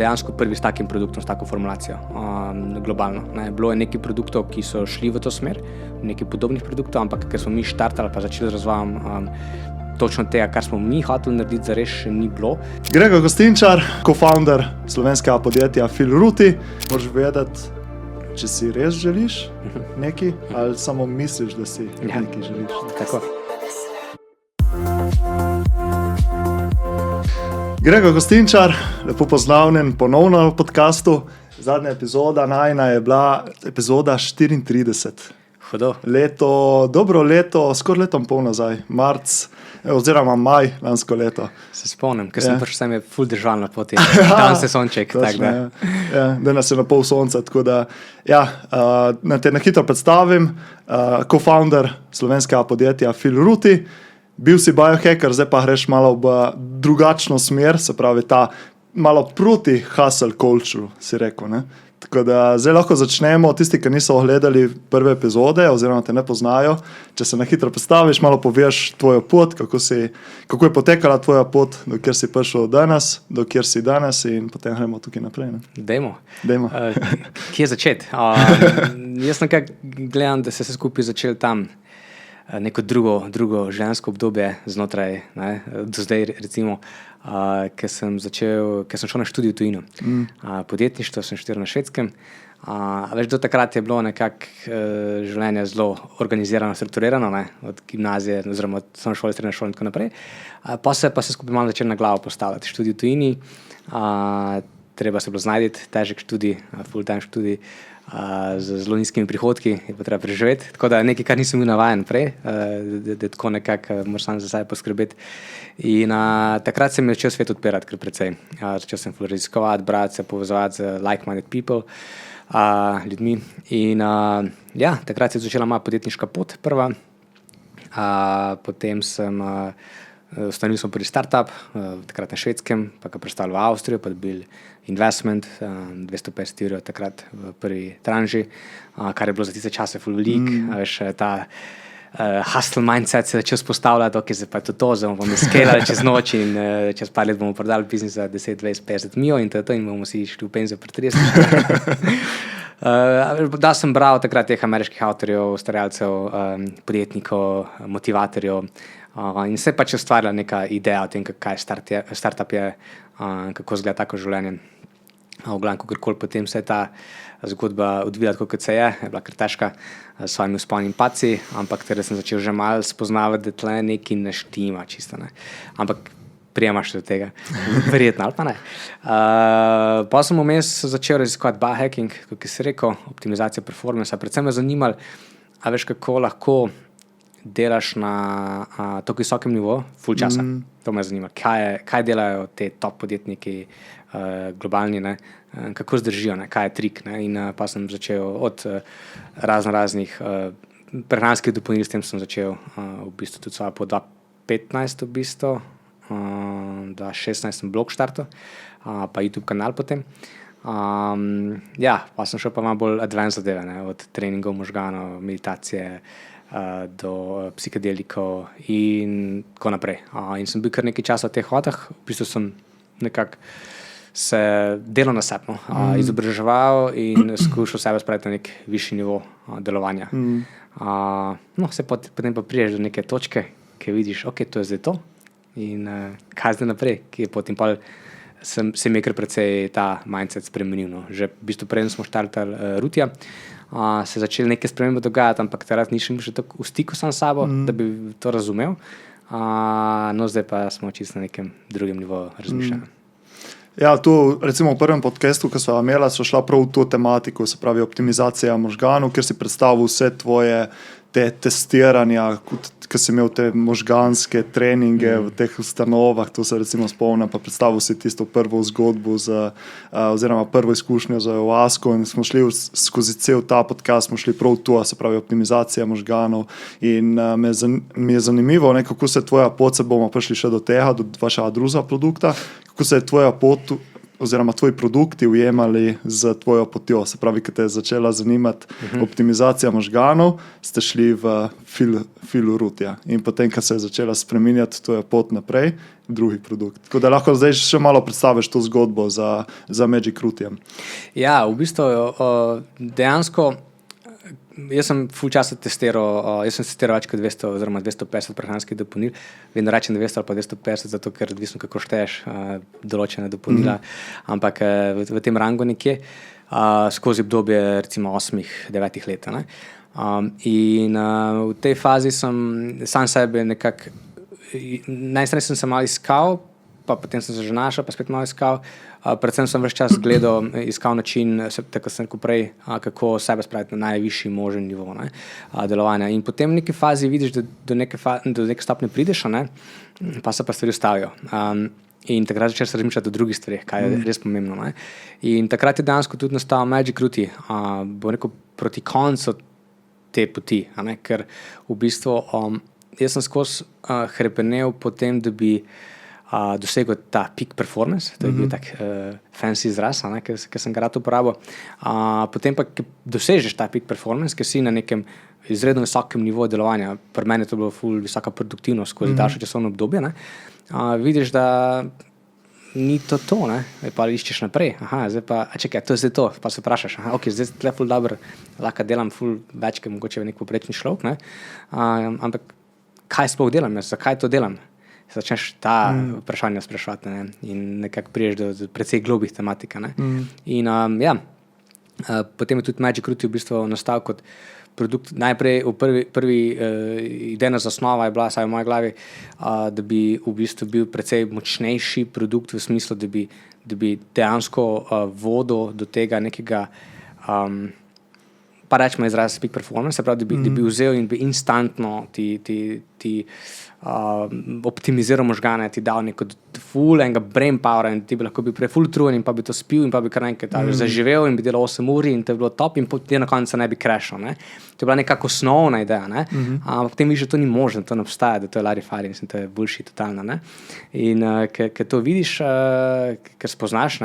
dejansko prvi s takim produktom, s tako formulacijo globalno. Bilo je nekaj produktov, ki so šli v to smer, nekaj podobnih produktov, ampak ker smo mi štartali pa začeli z razvojem točno tega, kar smo mi hoteli narediti, zares še ni bilo. Gregor Gostinčar, co-founder slovenskega podjetja Filruti. Moraš vedeti, če si res želiš nekaj ali samo misliš, da si nekaj želiš. Tako. Gregor Gostinčar, lepo pozdravljen ponovno v podcastu. Zadnja epizoda najina je bila epizoda 34. Hudo. Dobro leto, skoraj letom pol nazaj, marc, oziroma maj lansko leto. Se spomnim, ker sem prišel sem je ful držal na poti. Dan se sonček. Danes je na pol sonca, tako da na te na hitro predstavim. Co-founder slovenskega podjetja Filruti. Bil si biohacker, zdaj pa greš malo v drugačno smer, se pravi ta malo proti hustle culture, si rekel, ne? Tako da zdaj lahko začnemo, tisti, ki niso ogledali prve epizode oziroma te ne poznajo, če se na hitro predstaviš, malo poveš tvojo pot, kako je potekala tvoja pot, do kjer si prišel danes, do kjer si danes in potem gremo tukaj naprej. Ne? Dajmo. Kje začeti? Jaz nekako gledam, da se vse skupaj začel tam neko drugo žensko obdobje znotraj, do zdaj recimo, ker sem šel na študij v tujino. Podjetništvo sem študiral na Švedskem. Več do takrat je bilo nekako življenje zelo organizirano, strukturirano, od gimnazije oziroma od osnovne šole, srednje šole in tako naprej. Pa se skupaj malo začel na glavo postavljati. Študij v tujini, treba se bilo znajditi, težek študij, full-time študij, z zelo nizkimi prihodki je pa treba preživeti, tako da nekaj, kar nisem bil navajen prej, da tako nekako moraš sam za sebe poskrbeti. In takrat se mi je začel svet odpirati kar precej. Začel sem raziskovati, brati se, povezovati z like-minded people, ljudmi. In takrat se je začela moja podjetniška pot prva. Potem ustanovil sem prvi startup, takrat na Švedskem, pa ga predstavil v Avstrijo, pa dobil investment, 250 evrov takrat v prvi tranži, kar je bilo za tiste čase ful velik. Veš, ta hustle mindset se začel spostavljati, ok, zdaj pa je to, zdaj bomo skelali čez noč in čez par let bomo prodali biznis za 10, 20, 50 milijonov in to in bomo si šli v penzijo pri 30. Da sem bral takrat teh ameriških avtorjev, ustvarjalcev, podjetnikov, motivatorjev, in se je pač ustvarila neka ideja o tem, kaj startup je, kako izgleda tako življenje. V glavnem, kakorkoli potem se je ta zgodba odvila tako, kot se je bila kar težka, s svojimi vzponi in padci, ampak teda sem začel že malo spoznavati, da tle nekaj ne štima čisto, ne. Ampak prijemaš do tega, verjetno ali pa ne. Pa sem vmes začel raziskovati biohacking, kot si rekel, optimizacija performance, predvsem me zanimalo, a veš, kako lahko delaš na tako visokem nivoju, full časa. To me zanima. Kaj delajo te top podjetniki globalni, ne? Kako zdržijo, ne? Kaj je trik, ne? In pa sem začel od raznih prehranskih dopolnil, s tem sem začel v bistvu tudi svojo po 2015 v bistvu, 2016 sem blog štartal, pa YouTube kanal potem. Pa sem šel pa malo bolj advanced zadeve, ne? Od treningov možganov, meditacije, do psihedelikov in tako naprej. In sem bil kar nekaj časa v teh vodah, v bistvu sem nekako se delal na sebi, izobraževal in skušal sebe spraviti na nek višji nivo delovanja. Potem pa prideš do neke točke, ki vidiš, ok, to je zdaj to in kaj zdaj naprej, ki je potem pa se mi je kar precej ta mindset spremenil. No. Že v bistvu prej smo štartali Rutija, se začeli neke spremembe dogajati, ampak takrat nisem še tako v stiku sam s sabo, da bi to razumel. No, zdaj pa smo čisto na nekem drugem nivoju razmišljanja. Ja, tu recimo v prvem podcastu, ko sva imela, so šla prav v to tematiko, se pravi optimizacija možganov, kjer si predstavil vse tvoje te testiranja, ko si imel te možganske treninge v teh ustanovah, to se recimo spomnim, pa predstavil si tisto prvo zgodbo oziroma prvo izkušnjo za ayahuasco in smo šli skozi cel ta podcast, smo šli prav to, se pravi optimizacija možganov in mi je zanimivo, ne, kako se tvoja pot, se bomo prišli še do tega, do vašega drugega produkta, kako se je tvoja pot oziroma tvoji produkti ujemali z tvojo potjo. Se pravi, ko te je začela zanimati optimizacija možganov, ste šli v Filurutija. In potem, ko se je začela spreminjati, to je pot naprej, drugi produkt. Tako da lahko zdaj še malo predstaviš to zgodbo za Magic Rutijem. Ja, v bistvu dejansko jaz sem full časa testiral, jaz sem testiral več kot 200 oziroma 250 prehranskih dopolnil. Vedno rečem 200 ali pa 250, zato ker odvisno kako šteješ določene dopolnila, ampak v tem rangu nekje skozi obdobje recimo 8-9 let. Ne? In v tej fazi sem sam sebe nekako, najstrej sem se malo iskal, pa potem sem se že našel, pa spet malo iskal. Predvsem sem ves čas gledal, iskal način, tako sem rekel prej, kako sebe spraviti na najvišji možen nivo delovanja. In potem v neki fazi vidiš, da do neke stopnje prideš, pa se pa stvari ustavijo. In takrat začneš razmišljati o drugih stvareh, kaj je res pomembno. Ne? In takrat je dejansko tudi nastal Magic Ruti, bo rekel proti koncu te poti, ker v bistvu jaz sem skozi hrepenel po tem, da bi dosegel ta peak performance, to je bil tak fancy izraz, ki sem ga rad uporabil. Potem pa, ki dosežeš ta peak performance, ki si na nekem izredno visokem nivoju delovanja, pri meni je to bilo ful visoka produktivnost skozi daljše časovno obdobje, vidiš, da ni to, pa iščeš naprej. Zdaj pa, čekaj, to je zdaj to, pa se vprašaš, ok, zdaj tle ful dobro, lahko delam ful več, kot mogoče nek povprečni človek, ampak kaj sploh delam jaz, zakaj to delam? Začneš ta vprašanja spraševati in nekako priješ do precej globih tematik. In potem je tudi Magic Ruti v bistvu nastal kot produkt. Najprej v prvi idejna zasnova je bila, saj v moji glavi, da bi v bistvu bil precej močnejši produkt v smislu, da bi dejansko vodil do tega nekega pa rečemo izraz peak performance, se pravi, da bi vzel in bi instantno ti optimiziral možgane, ti dal neko full enega brain power in ti bi lahko bil full utrujen in pa bi to spil in pa bi kar enkrat zaživel in bi delal 8 uri in to je bilo top in potem na koncu ne bi crashal. To je bila nekako osnovna ideja, ampak potem vidiš, da to ni možno, to ne obstaja, da to je larifari, mislim, to je bullshit totalno. In ker to vidiš, ker spoznaš,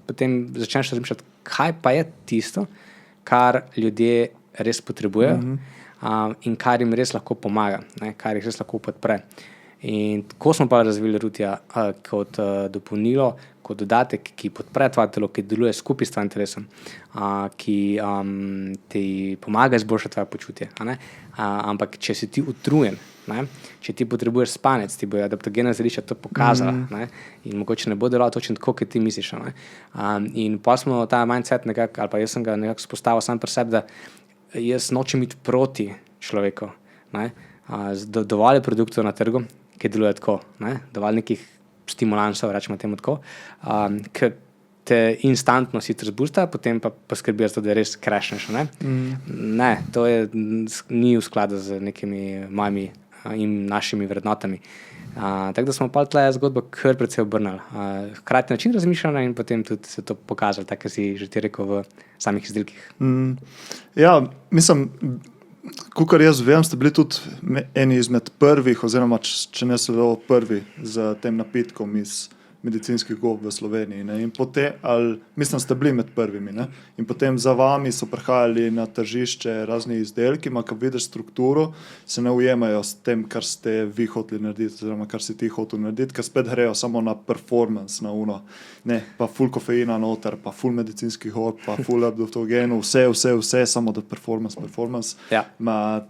potem začneš razmišljati, kaj pa je tisto, kar ljudje res potrebujejo in kar jim res lahko pomaga, kar jih res lahko podpre. In ko smo pa razvili Rutija kot dopolnilo, kot dodatek, ki podpre tvoje telo, ki deluje skupaj s tvojim telesom, ki ti pomaga izboljšati tvoje počutje. Ampak če si ti utrujen, če ti potrebuješ spanec, ti bojo adaptogena zelišča to pokazala in mogoče ne bo delal točno tako, kot ti misliš. In pa smo ta mindset nekako, ali pa jaz sem ga nekako spostavil sam pri sebi, da jaz nočem iti proti človeku. Dovolj je produktov na trgu, ki deluje tako, dovolj nekih stimulansov, rečemo temu tako, ki te instantno sicer zbusta, potem pa poskrbijo za to, da res crashneš. Ne, to ni v skladu z nekimi mojimi in našimi vrednotami. Tako da smo pa tle zgodbo kar precej obrnili. Hkrati način razmišljanja in potem tudi se to pokazalo, tako kot si že ti rekel v samih izdelkih. Ja, mislim, kakor jaz vem, ste bili tudi eni izmed prvih, oziroma če ne so prvi z tem napitkom iz medicinskih gob v Sloveniji. In potem, mislim, ste bili med prvimi. In potem za vami so prihajali na tržišče razni izdelki, ko vidiš strukturo, se ne ujemajo s tem, kar ste vi hoteli narediti, oziroma kar si ti hotel narediti, ker spet grejo samo na performance, na uno. Ne, pa full kofeina noter, pa full medicinskih gob, pa full adaptogenov, vse, samo da performance. Ja.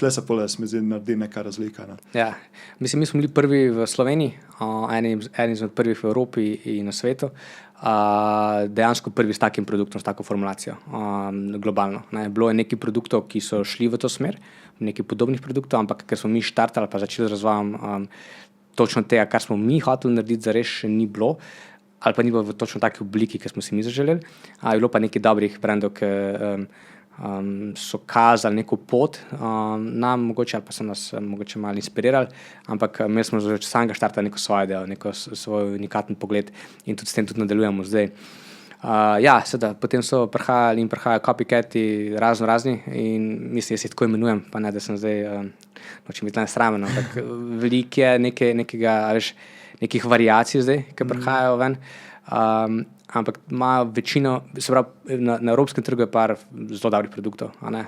Tle se pole, mi zdi, naredi neka razlika. Ja, mislim, mi smo bili prvi v Sloveniji, eni izmed prvih v Evropi in na svetu, dejansko prvi s takim produktom, s tako formulacijo, globalno. Bilo je nekaj produktov, ki so šli v to smer, nekaj podobnih produktov, ampak ker smo mi štartali pa začeli z razvojem točno tega, kar smo mi hoteli narediti, zares še ni bilo, ali pa ni bilo v točno taki obliki, ki smo si mi zaželeli. Je bilo pa nekaj dobrih brandov, ki so kazali neko pot nam mogoče, ali pa so nas mogoče malo inspirirali, ampak imeli smo že samega štarta neko svojo idejo, neko svoj unikaten pogled in tudi s tem tudi nadaljujemo zdaj. Seveda, potem so prihajajo copycati razni in mislim, jaz jih tako imenujem, pa ne, da sem zdaj nočem biti sramen, ampak veliko je nekih variacij zdaj, ki prihajajo ven. ampak ima večino, se pravi, na evropskem trgu je par zelo dobrih produktov, a ne.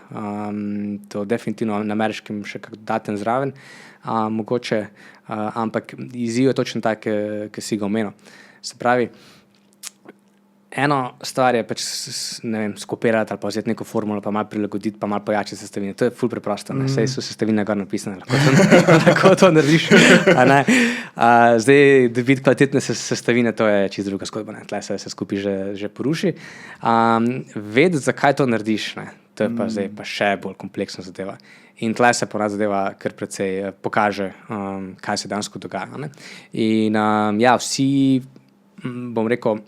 To definitivno na ameriškem še kak daten zraven, mogoče, ampak izziv je točno tak, ki si ga omenil. Se pravi, eno stvar je pač, ne vem, skopirati ali pa vzeti neko formulo, pa malo prilagoditi, pa malo pojačati sestavine. To je ful preprosto, ne? Saj so sestavine gor napisane, lahko to narediš, a ne. Zdaj, dobiti kvalitetne sestavine, to je čisto druga zgodba, ne? Tle se skupaj že poruši. Vedeti, zakaj to narediš, ne? To je pa zdaj pa še bolj kompleksna zadeva. In tle se ponad zadeva kar precej pokaže, kaj se dejansko dogaja, ne? In ja, vsi, bom rekel,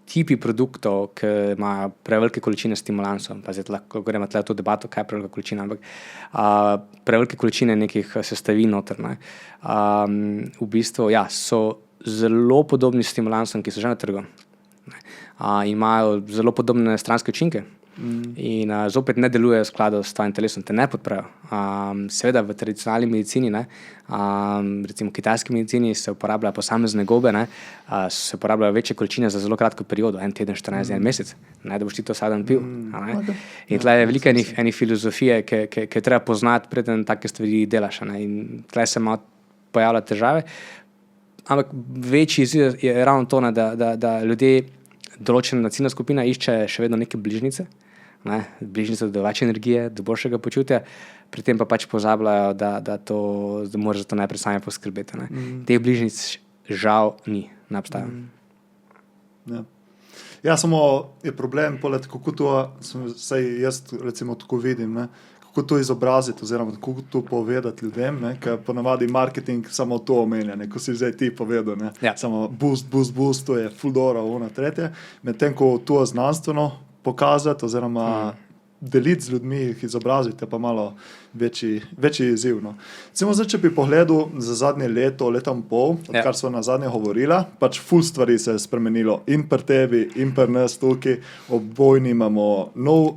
tipi produktov, ki imajo prevelike količine stimulansov, pa zdaj lahko gremo tle v to debato, kaj je prevelika količina, ampak prevelike količine nekih sestavin noter, ne. V bistvu, ja, so zelo podobni stimulansom, ki so že na trgu. Imajo zelo podobne stranske učinke. In zopet ne delujejo v skladu s tvojim telesom, te ne podprejo. Seveda v tradicionalni medicini, ne, recimo v kitajski medicini se uporabljajo posamezne gobe, ne, se uporabljajo večje količine za zelo kratko periodo, en teden, 14 dni, en mesec, ne, da boš ti to vsak dan pil. In tle je velika eni filozofije, ki je treba poznati, preden take stvari delaš, ne, in tle se malo pojavlja težave. Ampak večji izziv je ravno to, ne, da ljudje, določena ciljna skupina išče še vedno neke bližnjice, ne, bližnjice do več energije, do boljšega počutja, pri tem pa pač pozabljajo, da moraš za to najprej sami poskrbeti, ne. Teh bližnjic žal ni, ne obstajajo. Ja, samo je problem, kako to, saj jaz recimo tako vidim, ne, kako to izobraziti oziroma kako to povedati ljudem, ne, ker ponavadi marketing samo to omenja, ne, ko si zdaj ti povedal, ne, samo boost, to je ful dobro, ono tretje, medtem ko to znanstveno pokazati oziroma deliti z ljudmi, jih izobraziti, je pa malo večji izziv, no. Recimo zdaj, če bi pogledal za zadnje leto in pol, odkar smo na zadnje govorila, pač ful stvari se je spremenilo in pri tebi, in pri nas tukaj, obojni imamo nov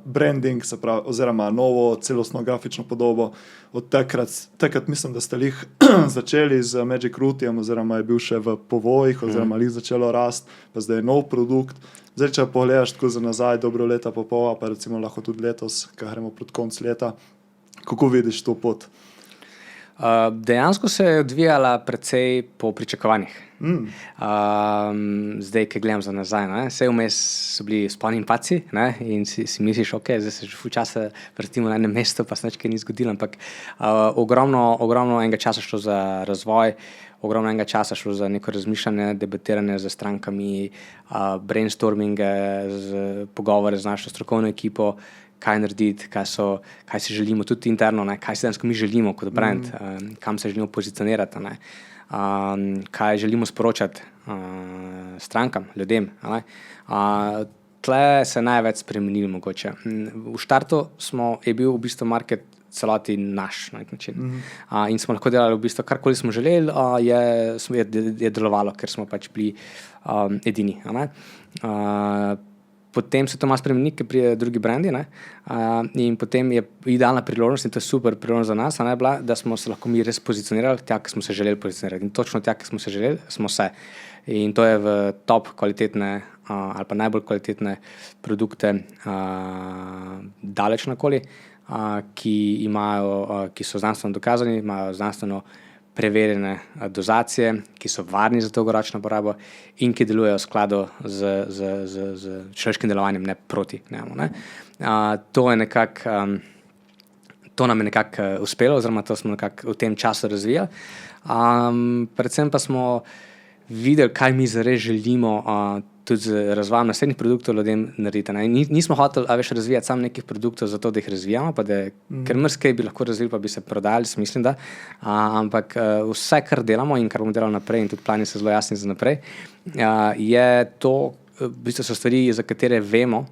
branding, se pravi, oziroma novo celostno grafično podobo. Od takrat mislim, da ste lih začeli z Magic Rootiem, oziroma je bil še v povojih, oziroma lih začelo rast, pa zdaj je nov produkt. Zdaj, če pogledaš tako za nazaj, dobro leta pa pol, pa recimo lahko tudi letos, ko gremo pred konc leta, kako vidiš to pot? Dejansko se je odvijala precej po pričakovanjih. Zdaj, ki gledam za nazaj, ne, vse vmes so bili sponi in paci, ne, in si misliš, ok, zdaj se že ful časa vrtimo na enem mestu, pa se nič kaj ni zgodilo, ampak ogromno enega časa šlo za razvoj, ogromno enega časa šlo za neko razmišljanje, debatiranje z strankami, brainstorminge, pogovore z našo strokovno ekipo, kaj narediti, kaj si želimo tudi interno, ne, kaj si dejansko mi želimo kot brand, kam se želimo pozicionirati, ne, kaj želimo sporočati strankam, ljudem. Ne. Tle se največ spremenili mogoče. V štartu je bil v bistvu market celoti naš na nek način. In smo lahko delali v bistvu karkoli smo želeli, je delovalo, ker smo pač bili edini. Ne. Potem se to malo spremeni, ker pride drugi brandi, ne, in potem je idealna priložnost in to je super priložnost za nas, ne, bila, da smo se lahko mi res pozicionirali tja, ki smo se želeli pozicionirati. In točno tja, ki smo se želeli, smo se. In to je v top kvalitetne ali pa najbolj kvalitetne produkte daleč nakoli, ki so znanstveno dokazani, imajo znanstveno preverjene dozacije, ki so varni za dolgoročno porabo in ki delujejo v skladu z človeškim delovanjem, ne proti njemu, ne. To nam je nekako uspelo, oziroma to smo nekako v tem času razvijali. Predvsem pa smo videli, kaj mi zares želimo tudi z razvojem naslednjih produktov ljudem narediti. Nismo hoteli razvijati samo nekih produktov zato, da jih razvijamo, pa da ker marsikaj bi lahko razvili, pa bi se prodali, mislim, da. Ampak vse, kar delamo in kar bomo delali naprej, in tudi plani so zelo jasni za naprej, je to, v bistvu so stvari, za katere vemo,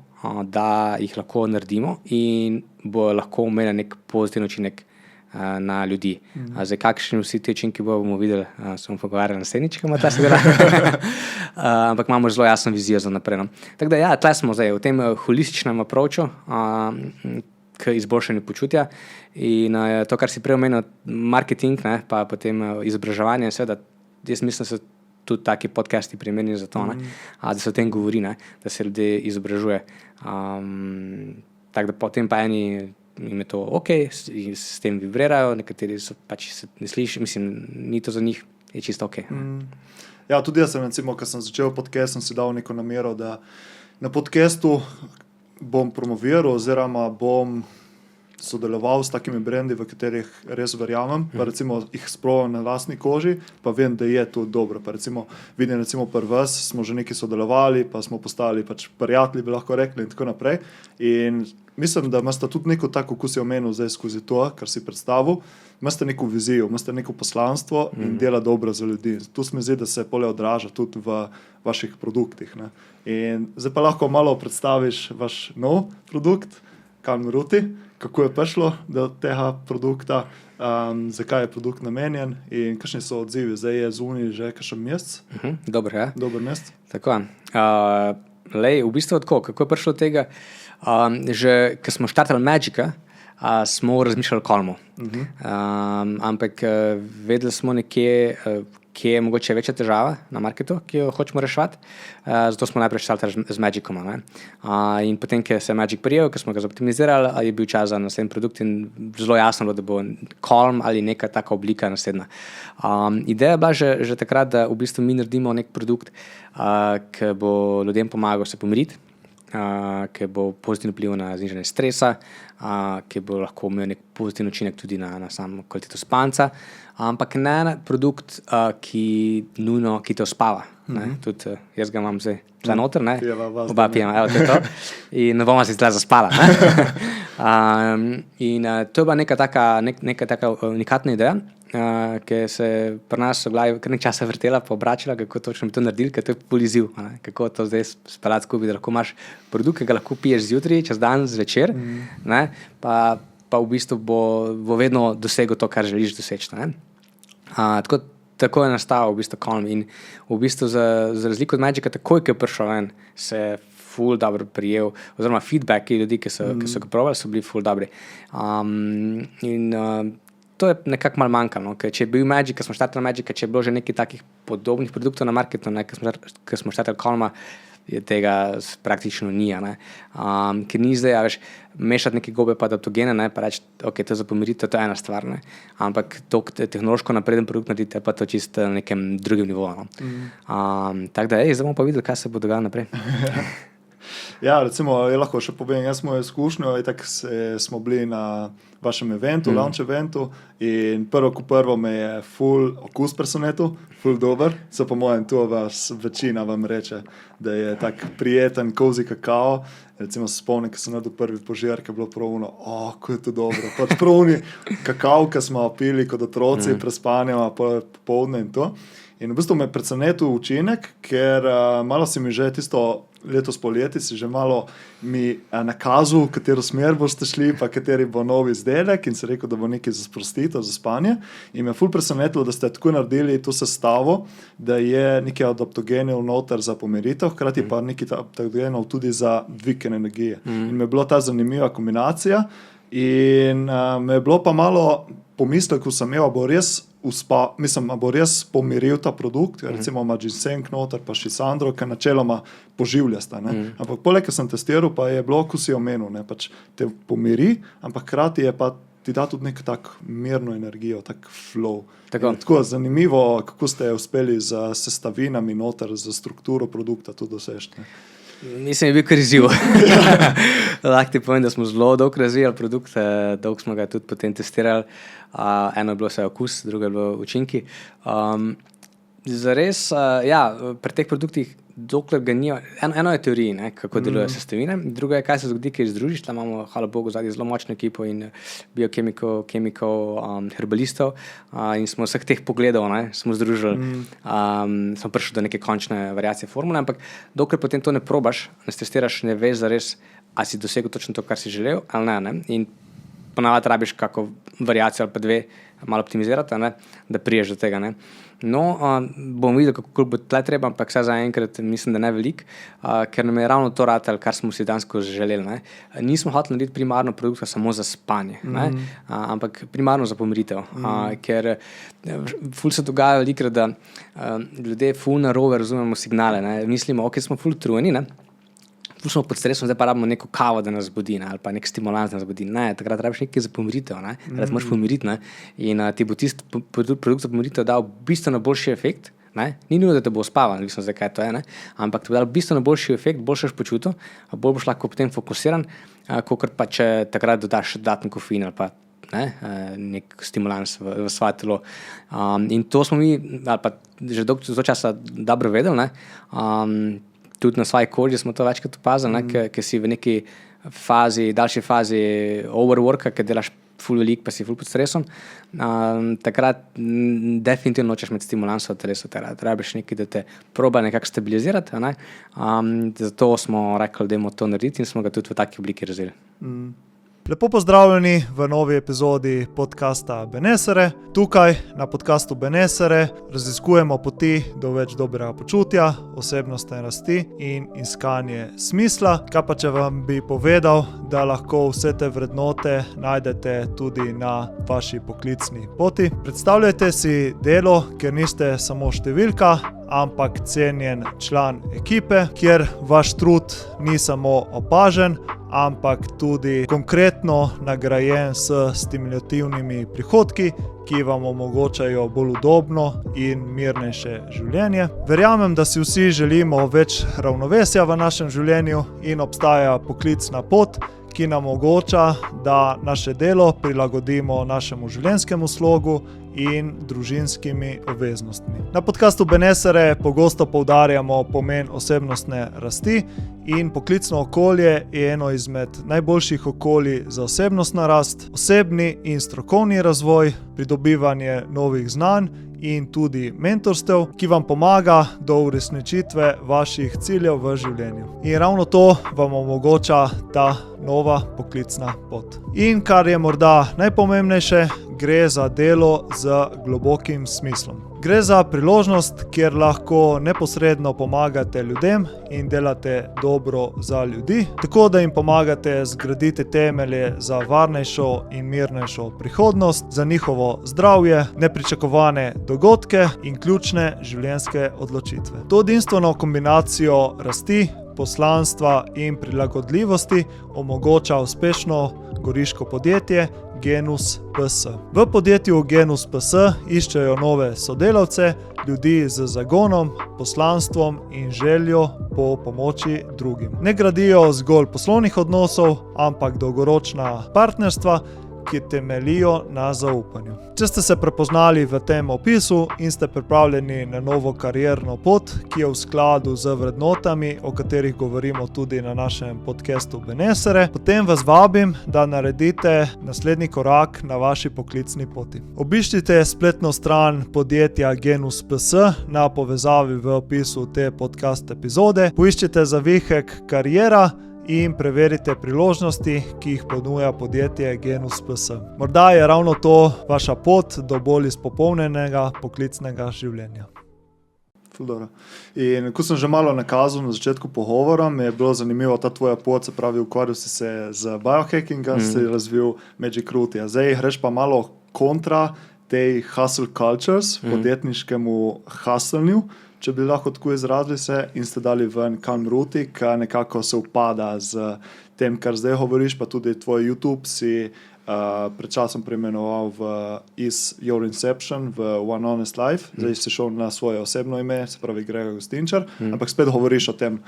da jih lahko naredimo in bo lahko imeli nek pozitiven učinek na ljudi. Zdaj, kakšni vsi te učinki bomo videli, se bomo pogovarjali naslednjič, ko bomo ta sedela. Ampak imamo zelo jasno vizijo za naprej. No. Tako da, ja, tle smo zdaj v tem holističnem approachu k izboljšanju počutja in to, kar si prej omenil, marketing, ne, pa potem izobraževanje, seveda, jaz mislim, da so tudi taki podcasti primerni za to, da se o tem govori, ne? Da se ljudje izobražuje. Tako da potem pa eni jim je to ok, s tem vibrirajo, nekateri so pač se ne sliši, mislim, ni to za njih, je čisto ok. Ja, tudi jaz sem, recimo, ko sem začel podcast, sem si dal neko namero, da na podcastu bom promoviral oziroma bom sodeloval s takimi brendi, v katerih res verjamem, pa recimo jih sprovam na lastni koži, pa vem, da je to dobro. Pa recimo, vidim, recimo pri vas smo že nekaj sodelovali, pa smo postali pač prijatelji, bi lahko rekli in tako naprej. In mislim, da imate tudi neko tako, ko si omenil zdaj skozi to, kar si predstavil, imate neko vizijo, imate neko poslanstvo in dela dobro za ljudi. Tu se mi zdi, da se pole odraža tudi v vaših produktih. Ne? In zdaj pa lahko malo predstaviš vaš nov produkt, Calm Ruti, kako je prišlo do tega produkta, zakaj je produkt namenjen in kakšni so odzivi. Zdaj je zunaj že kakšen mesec. Dobro, ja. Dober mesec. Tako. V bistvu tako, kako je prišlo do tega, že ko smo štartali Magica, smo razmišljali o Calmu. Ampak vedeli smo nekje, kje je mogoče večja težava na marketu, ki jo hočemo reševati. Zato smo najprej štartali z Magicom. In potem, ko se je Magic prijel, ko smo ga optimizirali, je bil čas za naslednji produkt in zelo jasno bilo, da bo Calm ali neka taka oblika naslednja. Ideja je bila že takrat, da v bistvu mi naredimo nek produkt, ki bo ljudem pomagal se pomiriti, ki bo pozitivno vplival na znižanje stresa, ki bo lahko imel nek pozitiven učinek tudi na samo kvaliteto spanca, ampak ne produkt, ki te uspava. Tudi jaz ga imam zdaj tle noter, oba pijema, evo, to je to. In ne bomo se tle zaspala. In to je bila neka taka unikatna ideja, ki se pri nas v glavi kar nekaj časa vrtela, pa obračala, kako točno bi to naredili, ker to je pol izziv. Kako to zdaj speljati skupaj, da lahko imaš produkt, ki ga lahko piješ zjutraj, čez dan, zvečer, pa v bistvu bo vedno dosegel to, kar želiš doseči. Tako je nastal v bistvu Calm in v bistvu za razliko od Magica, takoj, ko je prišel ven, se je ful dobro prijel, oziroma feedbacki ljudi, ki so ga probali, so bili ful dobri. To je nekako malo manjkalo, ker če je bil Magic, ko smo štartali Magica, če je bilo že nekaj takih podobnih produktov na marketu, ko smo štartali Calma, tega praktično ni. Ker ni zdaj, veš, mešati neke gobe pa adaptogene, pa reči, ok, to za pomiritev, to je ena stvar. Ampak to tehnološko napreden produkt narediti, pa to čisto na nekem drugem nivoju. Tako da, zdaj bomo pa videli, kaj se bo dogajalo naprej. Ja, recimo, lahko še povem, jaz smo izkušnjo, tako smo bili na vašem eventu, launch eventu in prvo me je ful okus presenetil, ful dober, so po mojem to večina vam reče, da je tak prijeten, cozy kakao. Recimo se spomnim, ko sem naredil prvi požir, ki je bilo pravuno, ko je to dobro. Pač pravuni kakao, ki smo pili kot otroci, prespanjamo popoldne in to. In v bistvu me je presenetil učinek, ker malo si mi že tisto letos poleti si že malo mi nakazal, katero smer boste šli, pa kateri bo novi izdelek in si rekel, da bo nekaj za sprostitev, za spanje. In me je ful presenetilo, da ste tako naredili to sestavo, da je nekaj adaptogenov noter za pomiritev, hkrati pa nekaj adaptogenov tudi za dvig energije. In me je bila ta zanimiva kombinacija in me je bilo pa malo pomislek, ko sem imel, bo res pomiril ta produkt, recimo ima ginseng noter, pa šisandro, ki načeloma poživljasta. Ampak poleg, ko sem testiral, pa je bilo, ko si omenil, pač te pomiri, ampak hkrati je pa ti da tudi nek tak mirno energijo, tak flow. Tako zanimivo, kako ste uspeli z sestavinami noter, za strukturo produkta to doseči. Mislim, je bil kar izziv. Lahko ti povem, da smo zelo dolgo razvijali produkt, dolgo smo ga tudi potem testirali. Eno je bilo vse okus, drugo je bilo učinki. Zares, pri teh produktih, dokler ga ni, eno je teorija, kako delujejo sestavine, drugo je, kaj se zgodi, ki združiš. Tam imamo, hvala Bogu, zadnji zelo močno ekipo in biokemikov, herbalistov in smo vseh teh pogledov smo združili, smo prišli do neke končne variacije formule, ampak dokler potem to ne probaš, ne testiraš, ne veš zares, ali si dosegel točno to, kar si želel, ali ne. In ponavadi rabiš kako variacijo ali pa dve malo optimizirati, da priješ do tega. No, bom videl, kako bo tle treba, ampak vsaj zaenkrat mislim, da ne veliko, ker nam je ravno to ratalo, kar smo si dejansko želeli. Ne. Nismo hoteli narediti primarno produkta samo za spanje, ne, ampak primarno za pomiritev, ker ful se dogaja velikrat, da ljudje ful narobe razumemo signale, ne. Mislimo, ok, smo ful utrujeni, ne. Smo pod stresom, zdaj pa rabimo neko kavo, da nas zbudi, ne, ali pa nek stimulans, da nas zbudi. Ne, takrat rabiš nekaj za pomiritev, ne, takrat moraš pomiriti, ne, in ti bo tisti produkt za pomiritev dal bistveno boljši efekt, ne, ni nujno, da te bo uspaval, ne vem, zakaj to je, ne, ampak ti bo dal bistveno boljši efekt, boljši boš počutil, bolj boš lahko potem fokusiran, kakor pa če takrat dodaš dodatni kofein ali pa nek stimulans v svoje telo. In to smo mi, ali pa že dolgo časa dobro vedeli, ne, tudi na svoji koži smo to večkrat opazili, ker si v neki daljši fazi overworka, ker delaš ful velik, pa si ful pod stresom, takrat definitivno nočeš imeti stimulansa v telesu, rabiš nekaj, da te proba nekako stabilizirati, ne? Zato smo rekli, da to narediti in smo ga tudi v taki obliki razvili. Lepo pozdravljeni v novi epizodi podcasta Benesere. Tukaj na podcastu Benesere raziskujemo poti do več dobrega počutja, osebnostne rasti in iskanje smisla. Kaj pa če vam bi povedal, da lahko vse te vrednote najdete tudi na vaši poklicni poti. Predstavljajte si delo, kjer niste samo številka, ampak cenjen član ekipe, kjer vaš trud ni samo opažen, ampak tudi konkretno nagrajen s stimulativnimi prihodki, ki vam omogočajo bolj udobno in mirnejše življenje. Verjamem, da si vsi želimo več ravnovesja v našem življenju in obstaja poklicna pot, ki nam omogoča, da naše delo prilagodimo našemu življenjskemu slogu in družinskimi obveznostmi. Na podcastu Benesere pogosto poudarjamo pomen osebnostne rasti in poklicno okolje je eno izmed najboljših okolij za osebnostno rast, osebni in strokovni razvoj, pridobivanje novih znanj in tudi mentorstev, ki vam pomaga do uresničitve vaših ciljev v življenju. In ravno to vam omogoča ta nova poklicna pot. In kar je morda najpomembnejše, gre za delo z globokim smislom. Gre za priložnost, kjer lahko neposredno pomagate ljudem in delate dobro za ljudi, tako da jim pomagate zgraditi temelje za varnejšo in mirnejšo prihodnost, za njihovo zdravje, nepričakovane dogodke in ključne življenjske odločitve. To edinstveno kombinacijo rasti, poslanstva in prilagodljivosti omogoča uspešno goriško podjetje Genus PS. V podjetju Genus PS iščejo nove sodelavce, ljudi z zagonom, poslanstvom in željo po pomoči drugim. Ne gradijo zgolj poslovnih odnosov, ampak dolgoročna partnerstva, ki temeljijo na zaupanju. Če ste se prepoznali v tem opisu in ste pripravljeni na novo karierno pot, ki je v skladu z vrednotami, o katerih govorimo tudi na našem podcastu Benesere, potem vas vabim, da naredite naslednji korak na vaši poklicni poti. Obiščite spletno stran podjetja Genus PS na povezavi v opisu te podcast epizode, poiščite zavihek kariera in preverite priložnosti, ki jih ponuja podjetje Genus PS. Morda je ravno to vaša pot do bolj izpopolnjenega poklicnega življenja. Dobro. In ko sem že malo nakazal na začetku pogovora, mi je bilo zanimivo ta tvoja pot, se pravi, ukvarjal si se z biohackinga, si razvil Magic Root. Zdaj greš pa malo kontra tej hustle cultures, podjetniškemu hustlenju, če bi lahko tako izrazili se, in ste dali ven Calm Rooti, ki nekako se upada z tem, kar zdaj govoriš, pa tudi tvoj YouTube si pred časom preimenoval iz Your Inception v One Honest Life. Zdaj si šel na svoje osebno ime, se pravi Gregor Gustinčar, ampak spet govoriš o tem,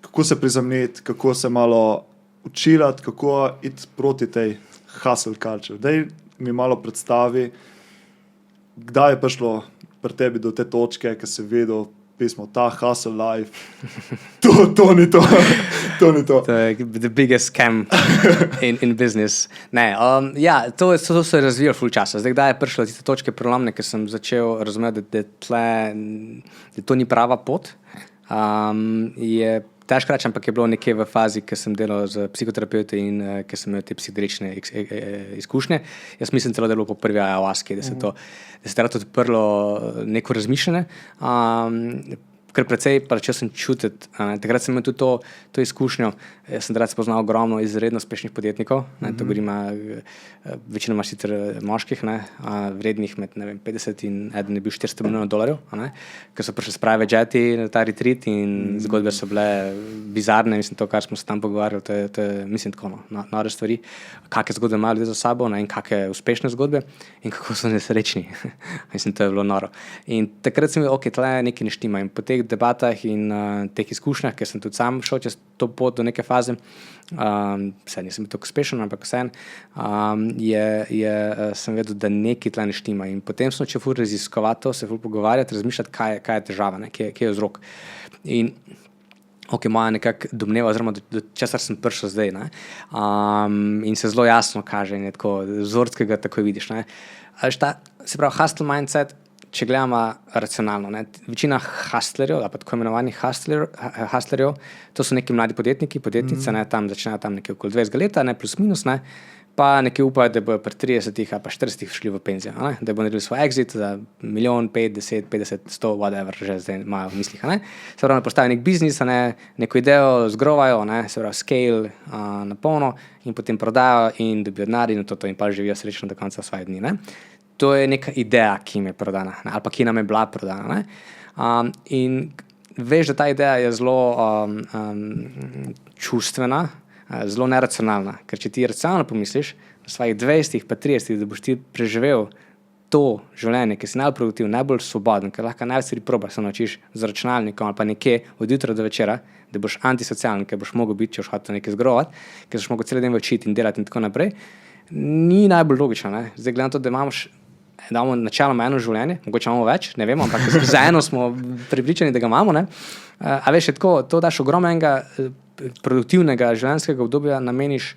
kako se prizemljiti, kako se malo učilati, kako iti proti tej hustle culture. Daj mi malo predstavi, kdaj je prišlo pri tebi do te točke, ki si videl pismo, ta hustle life, to ni to. To ni to. The biggest scam in business. Ne, to se je razvijalo ful časa. Zdaj, kdaj je prišlo do tiste točke prelomne, ker sem začel razumeti, da to ni prava pot, je težko reči, ampak je bilo nekje v fazi, ki sem delal z psihoterapeuti in ki sem imel te psihedelične izkušnje. Jaz mislim celo, da je bilo po prvi ayahuaski, da se je rado odprlo neko razmišljanje. Ker precej začel sem čutiti, takrat sem imel tudi to izkušnjo. Jaz sem takrat spoznal ogromno izredno uspešnih podjetnikov, to govorim večinoma sicer moških, vrednih med 50 in eden je bil $400 milijonov, ker so prišli s private jeti na ta retreat in zgodbe so bile bizarne, mislim, to, kar smo se tam pogovarjali, to je mislim, tako nore stvari, kakšne zgodbe imajo ljudje za sabo in kakšne uspešne zgodbe in kako so nesrečni. Mislim, to je bilo noro. In takrat sem videl, tle nekaj ne štima in po teh debatah in teh izkušnjah, ker sem tudi sam šel čez to pot do neke faze, vse nisem bil tako uspešen, ampak vseeno, sem vedel, da nekaj tle ne štima in potem sem začel ful raziskovati to, se ful pogovarjati, razmišljati, kaj je težava, kje je vzrok. In moja nekak domneva, oziroma do česar sem prišel zdaj, in se zelo jasno kaže, in je tako vzorskega takoj vidiš, se pravi, hustle mindset, če gledamo racionalno, večina hustlerjev, ali pa tako imenovanih hustlerjev, to so neki mladi podjetniki, podjetnice, tam začnejo tam nekje okoli 20 leta, plus minus, pa nekje upajo, da bojo pri 30 ali pa 40 šli v penzijo, da bojo naredili svoj exit za 1, 5, 10, 50, 100, whatever, že zdaj imajo v mislih. Se pravi, postavijo nek biznis, neko idejo zgrovajo, se pravi, scale na polno in potem prodajo in dobijo denar in to in pa živijo srečno do konca svojih dni. To je neka ideja, ki jim je prodana, ali pa ki nam je bila prodana. In veš, da ta ideja je zelo čustvena, zelo neracionalna. Ker če ti racionalno pomisliš, v svojih 20, pa 30, da boš ti preživel to življenje, ki si najbolj produktiven, najbolj svoboden, ker lahko največ stvari probaš, se naučiš z računalnikom ali pa nekje od jutra do večera, da boš antisocialen, ker boš mogel biti, če boš hotel nekaj zgrovati, ker boš mogel cel dan učiti in delati in tako naprej, ni najbolj logično. Zdaj gledam to, da imamo načeloma eno življenje, mogoče imamo več, ne vemo, ampak za eno smo pripričani, da ga imamo. A veš, je tako, to daš ogromnega produktivnega življenjskega obdobja nameniš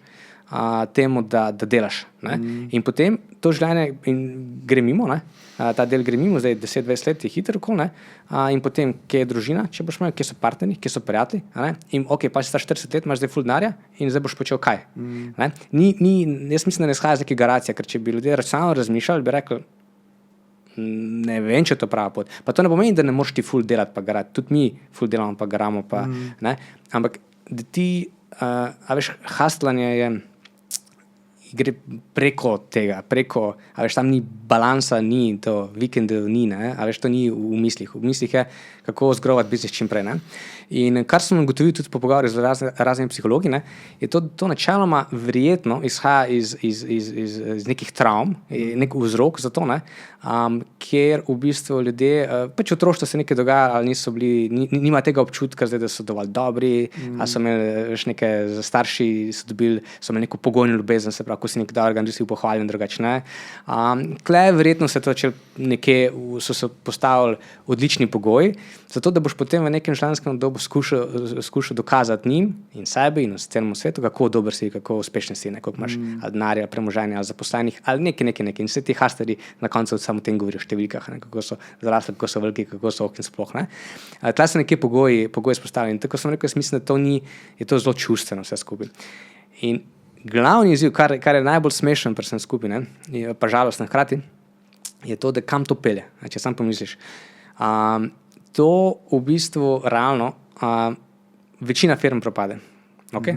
temu, da delaš. In potem to življenje gre mimo, ta del gre mimo, zdaj 10-20 let je hitro okol, in potem, kje je družina, če boš imel, kje so partnerji, kje so prijatelji, in pa si sta 40 let, imaš zdaj ful denarja in zdaj boš počel kaj. Jaz mislim, da ne izhaja iz neke garacije, ker če bi ljudje racionalno razmišljali, bi rekli, ne vem, če je to prava pot. Pa to ne pomeni, da ne moreš ti ful delati pa garati, tudi mi ful delamo pa garamo pa, ampak da ti, veš, hustlanje gre preko tega, tam ni balansa, ni to vikendov, ni, veš, to ni v mislih. V mislih je, kako zgrovati biznis čim prej. In kar sem ugotovil tudi po pogovorih z raznimi psihologi, je to načeloma verjetno izhaja iz nekih travm, nek vzrok za to, kjer v bistvu ljudje, pač v otroštvu se nekaj dogaja, ali niso bili, nima tega občutka, zdaj, da so dovolj dobri, ali so imeli še starši, so imeli neko pogojno ljubezen, se pravi, ko si nek da organ, da si pohvaljen, drugače ne. Tle verjetno se to nekje so se postavili odlični pogoji, zato da boš potem v nekem življenjskem dobu skušal dokazati njim in sebi in celemu svetu, kako dober si, kako uspešen si, koliko imaš denarja, premoženja, zaposlenih ali nekaj. In vse ti hustlerji na koncu samo o tem govorijo, o številkah, kako so zrasli, kako so veliki, kako so in sploh. Tle so nekje pogoji spostavljeni. In tako sem rekel, jaz mislim, da je to zelo čustveno vse skupaj. In glavni izziv, kar je najbolj smešen pri vsem skupaj, pa žalostno hkrati, je to, da kam to pelje, če sam pomisliš. To v bistvu realno večina firm propade.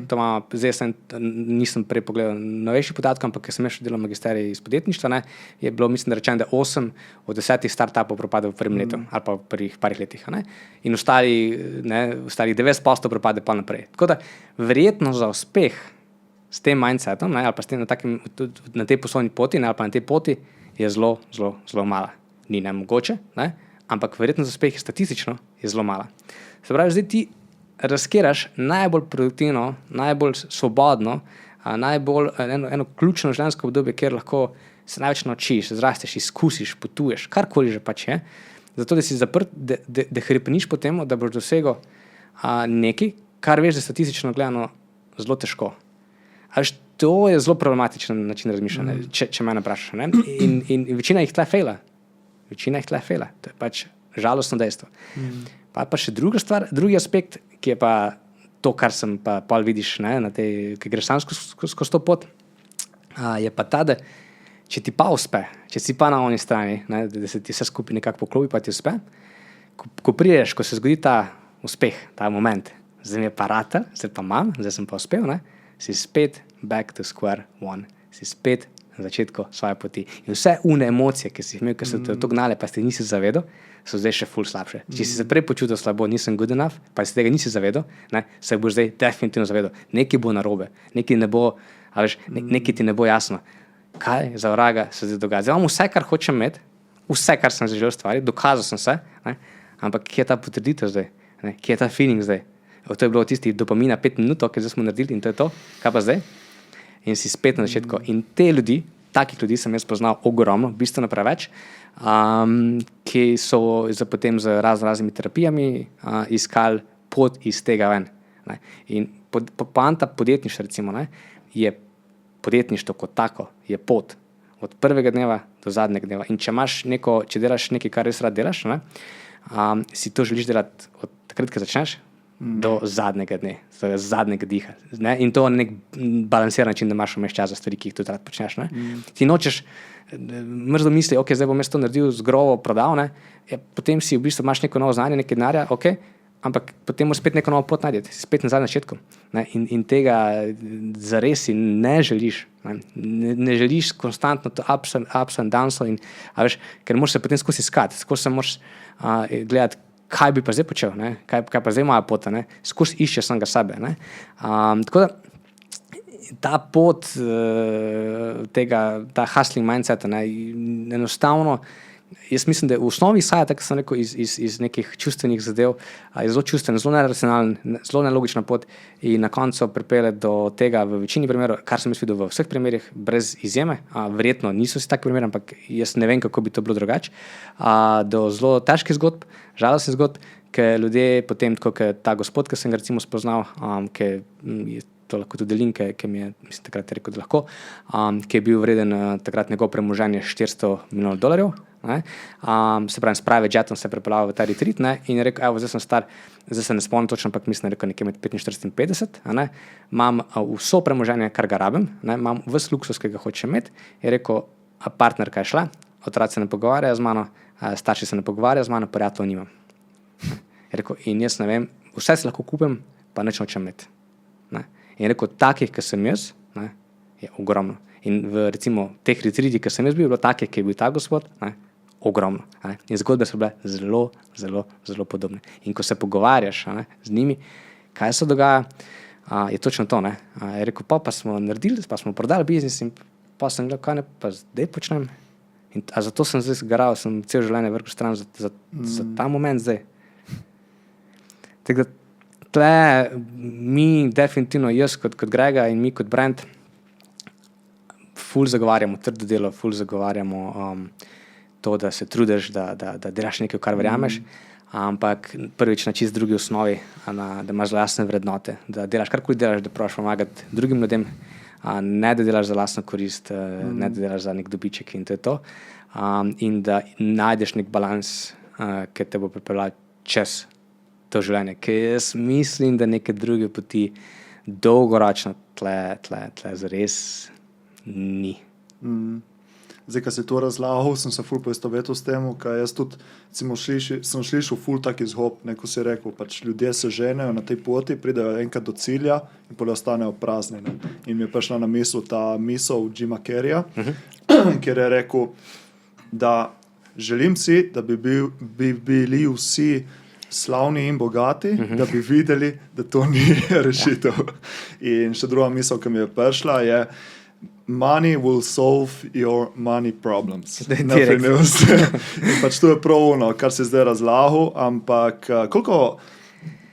To zdaj nisem prej pogledal novejših podatkov, ampak ker sem še delal magisterij iz podjetništva, je bilo, mislim, da rečeno, da 8 od 10 startupov propade v prvem letu ali pa v prvih parih letih. In ostali 90% propade pa naprej. Tako da verjetno za uspeh s tem mindsetom, ali pa s tem na tej poslovni poti, ali pa na tej poti, je zelo, zelo, zelo mala. Ni nemogoče, ampak verjetno za uspeh statistično je zelo mala. Se pravi, zdaj ti razkiraš najbolj produktivno, najbolj svobodno, eno ključno življenjsko obdobje, kjer lahko se največ naučiš, zrasteš, izkusiš, potuješ, karkoli že pač je, zato da si zaprt, da hrepeniš po tem, da boš dosegel nekaj, kar veš, da statistično gledano zelo težko. To je zelo problematičen način razmišljanja, če me vprašaš. In večina jih tle fejla. To je pač žalostno dejstvo. Pa še druga stvar, drugi aspekt, ki je pa to, kar sem pa pol vidiš, ne, na tej, ki greš sam skozi to pot, je pa ta, da če ti pa uspe, če si pa na oni strani, ne, da se ti vse skupaj nekako poklopi, pa ti uspe, ko priješ, ko se zgodi ta uspeh, ta moment, zdaj mi je pa ratel, zdaj pa imam, zdaj sem pa uspel, ne, si spet back to square one, si spet na začetku svoje poti. In vse une emocije, ki si imel, ki so te to gnale, pa si te nisi zavedal, so zdaj še ful slabše. Če si se prej počutil slabo, nisem good enough, pa si tega nisi zavedal, ne, se boš zdaj definitivno zavedal. Nekaj bo narobe, nekaj ne bo, a veš, nekaj ti ne bo jasno. Kaj za vraga se zdaj dogaja? Zdaj imam vse, kar hočem imeti, vse, kar sem želel stvariti, dokazal sem se, ne, ampak kje je ta potrditev zdaj? Ne, kje je ta feeling zdaj? To je bilo tisti dopamina 5 minut, ki zdaj smo naredili in to je to. Kaj pa zdaj? In si spet na začetku. In te ljudi, takih ljudi sem jaz poznal ogromno, bistveno preveč, ki so potem z raznimi terapijami iskali pot iz tega ven. Ne. In poanta podjetništva, recimo, ne, je podjetništvo kot tako, je pot od prvega dneva do zadnjega dneva. In če delaš nekaj, kar res rad delaš, ne, si to želiš delati od takrat, ko začneš, do zadnjega dne, do zadnjega diha. Ne? In to na nek balansiran način, da imaš vmes čas za stvari, ki jih tudi rad počneš. Ne? Ti nočeš, mrzdo misli, ok, zdaj bom jaz to naredil z grovo prodal, ne? Ja, potem si v bistvu imaš neko novo znanje, nekaj denarja, ok, ampak potem moraš spet neko novo pot najti, si spet nazaj na začetku. Ne? In tega zares si ne želiš. Ne želiš konstantno to ups and downs, ker moraš se potem skozi iskati, skozi se moraš gledati, kaj bi pa zdaj počel, ne? Kaj pa zdaj moja pota, ne? Skozi išče samega sebe. Ne? Tako da ta pot ta hustling mindset, ne? Enostavno, jaz mislim, da v osnovi izhaja, tako sem rekel, iz nekih čustvenih zadev, je zelo čustven, zelo neracionalen, zelo nelogična pot in na koncu pripelje do tega v večini primerov, kar sem jaz videl v vseh primerih, brez izjeme, verjetno niso si taki primeri, ampak jaz ne vem, kako bi to bilo drugače, do zelo težkih zgodb, žalostnih zgodb, ker ljudje potem, tako kot ta gospod, ki sem ga recimo spoznal, ki je to lahko tudi delim, ki mi je, mislim, takrat rekel, da lahko, ki je bil vreden takrat njegov premoženje $400 milijonov, ne? Se pravi, s private jetom se je prepeljal v ta retreat, ne? In je rekel, evo, zdaj sem star, zdaj se ne spomnim točno, ampak mislim, da je rekel nekje med 45 in 50, ne? Imam vso premoženje, kar ga rabim, ne? Imam ves luksus, ki ga hočem imeti, je rekel, partnerka je šla, otroci se ne pogovarjajo z mano, starši se ne pogovarjajo z mano, prijateljev nimam. Je rekel, in jaz ne vem, vse si lahko kupim, pa nič nočem imeti. Ne? In je rekel, takih, ki sem jaz, ne, je ogromno. In v recimo teh retreatih, ki sem jaz bil, bilo takih, ki je bil ta gospod, ne, ogromno. Ne. In zgodbe so bile zelo, zelo, zelo podobne. In ko se pogovarjaš, ne, z njimi, kaj se dogaja, je točno to. Ne. Je rekel, pa smo naredili, pa smo prodali biznis in pa sem gledal, kaj ne, pa zdaj počnem. In zato sem zdaj garal, sem cel življenje vrgel stran za ta moment zdaj. Tako da tle mi definitivno, jaz kot Grega in mi kot brand, ful zagovarjamo trdo delo, ful zagovarjamo to, da se trudiš, da delaš nekaj, kar verjameš, ampak prvič na čist drugi osnovi, da imaš zelo jasne vrednote, da delaš karkoli delaš, da probaš pomagati drugim ljudem, ne da delaš za lastno korist, ne da delaš za nek dobiček in to je to, in da najdeš nek balans, ki te bo pripeljal čez to življenje, ker jaz mislim, da neke druge poti dolgoročno tle zares ni. Zdaj, ko si to razlagal, sem se ful poistovetil s tem, ker jaz tudi sem slišal ful taki zhob, ko si rekel, pač ljudje se ženejo na tej poti, pridejo enkrat do cilja in potem ostanejo prazni. Ne? In mi je prišla na misel ta misel Jima Carreya, kjer je rekel, da želim si, da bi bili vsi slavni in bogati, da bi videli, da to ni rešitev. In še druga misel, ki mi je prišla, je money will solve your money problems. In pač to je prav ono, kar si zdaj razlagal, ampak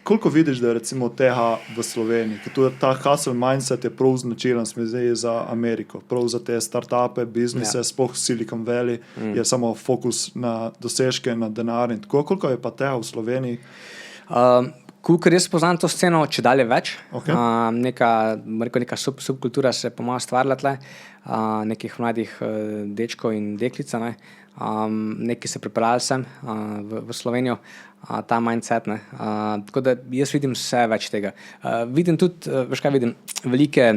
koliko vidiš, da je recimo tega v Sloveniji, ker to je ta hustle mindset je prav značilen za Ameriko, prav za te startupe, biznise, spoh Silicon Valley, je samo fokus na dosežke, na denar in tako. Koliko je pa tega v Sloveniji? Kolikor jaz poznam to sceno, če dalje več. Okay. Neka subkultura se po mojem stvarila tle, nekih mladih dečkov in deklica, ne, neki se pripeljali sem v Slovenijo, ta mindset. Tako da jaz vidim vse več tega. Vidim tudi, veš kaj vidim, velike,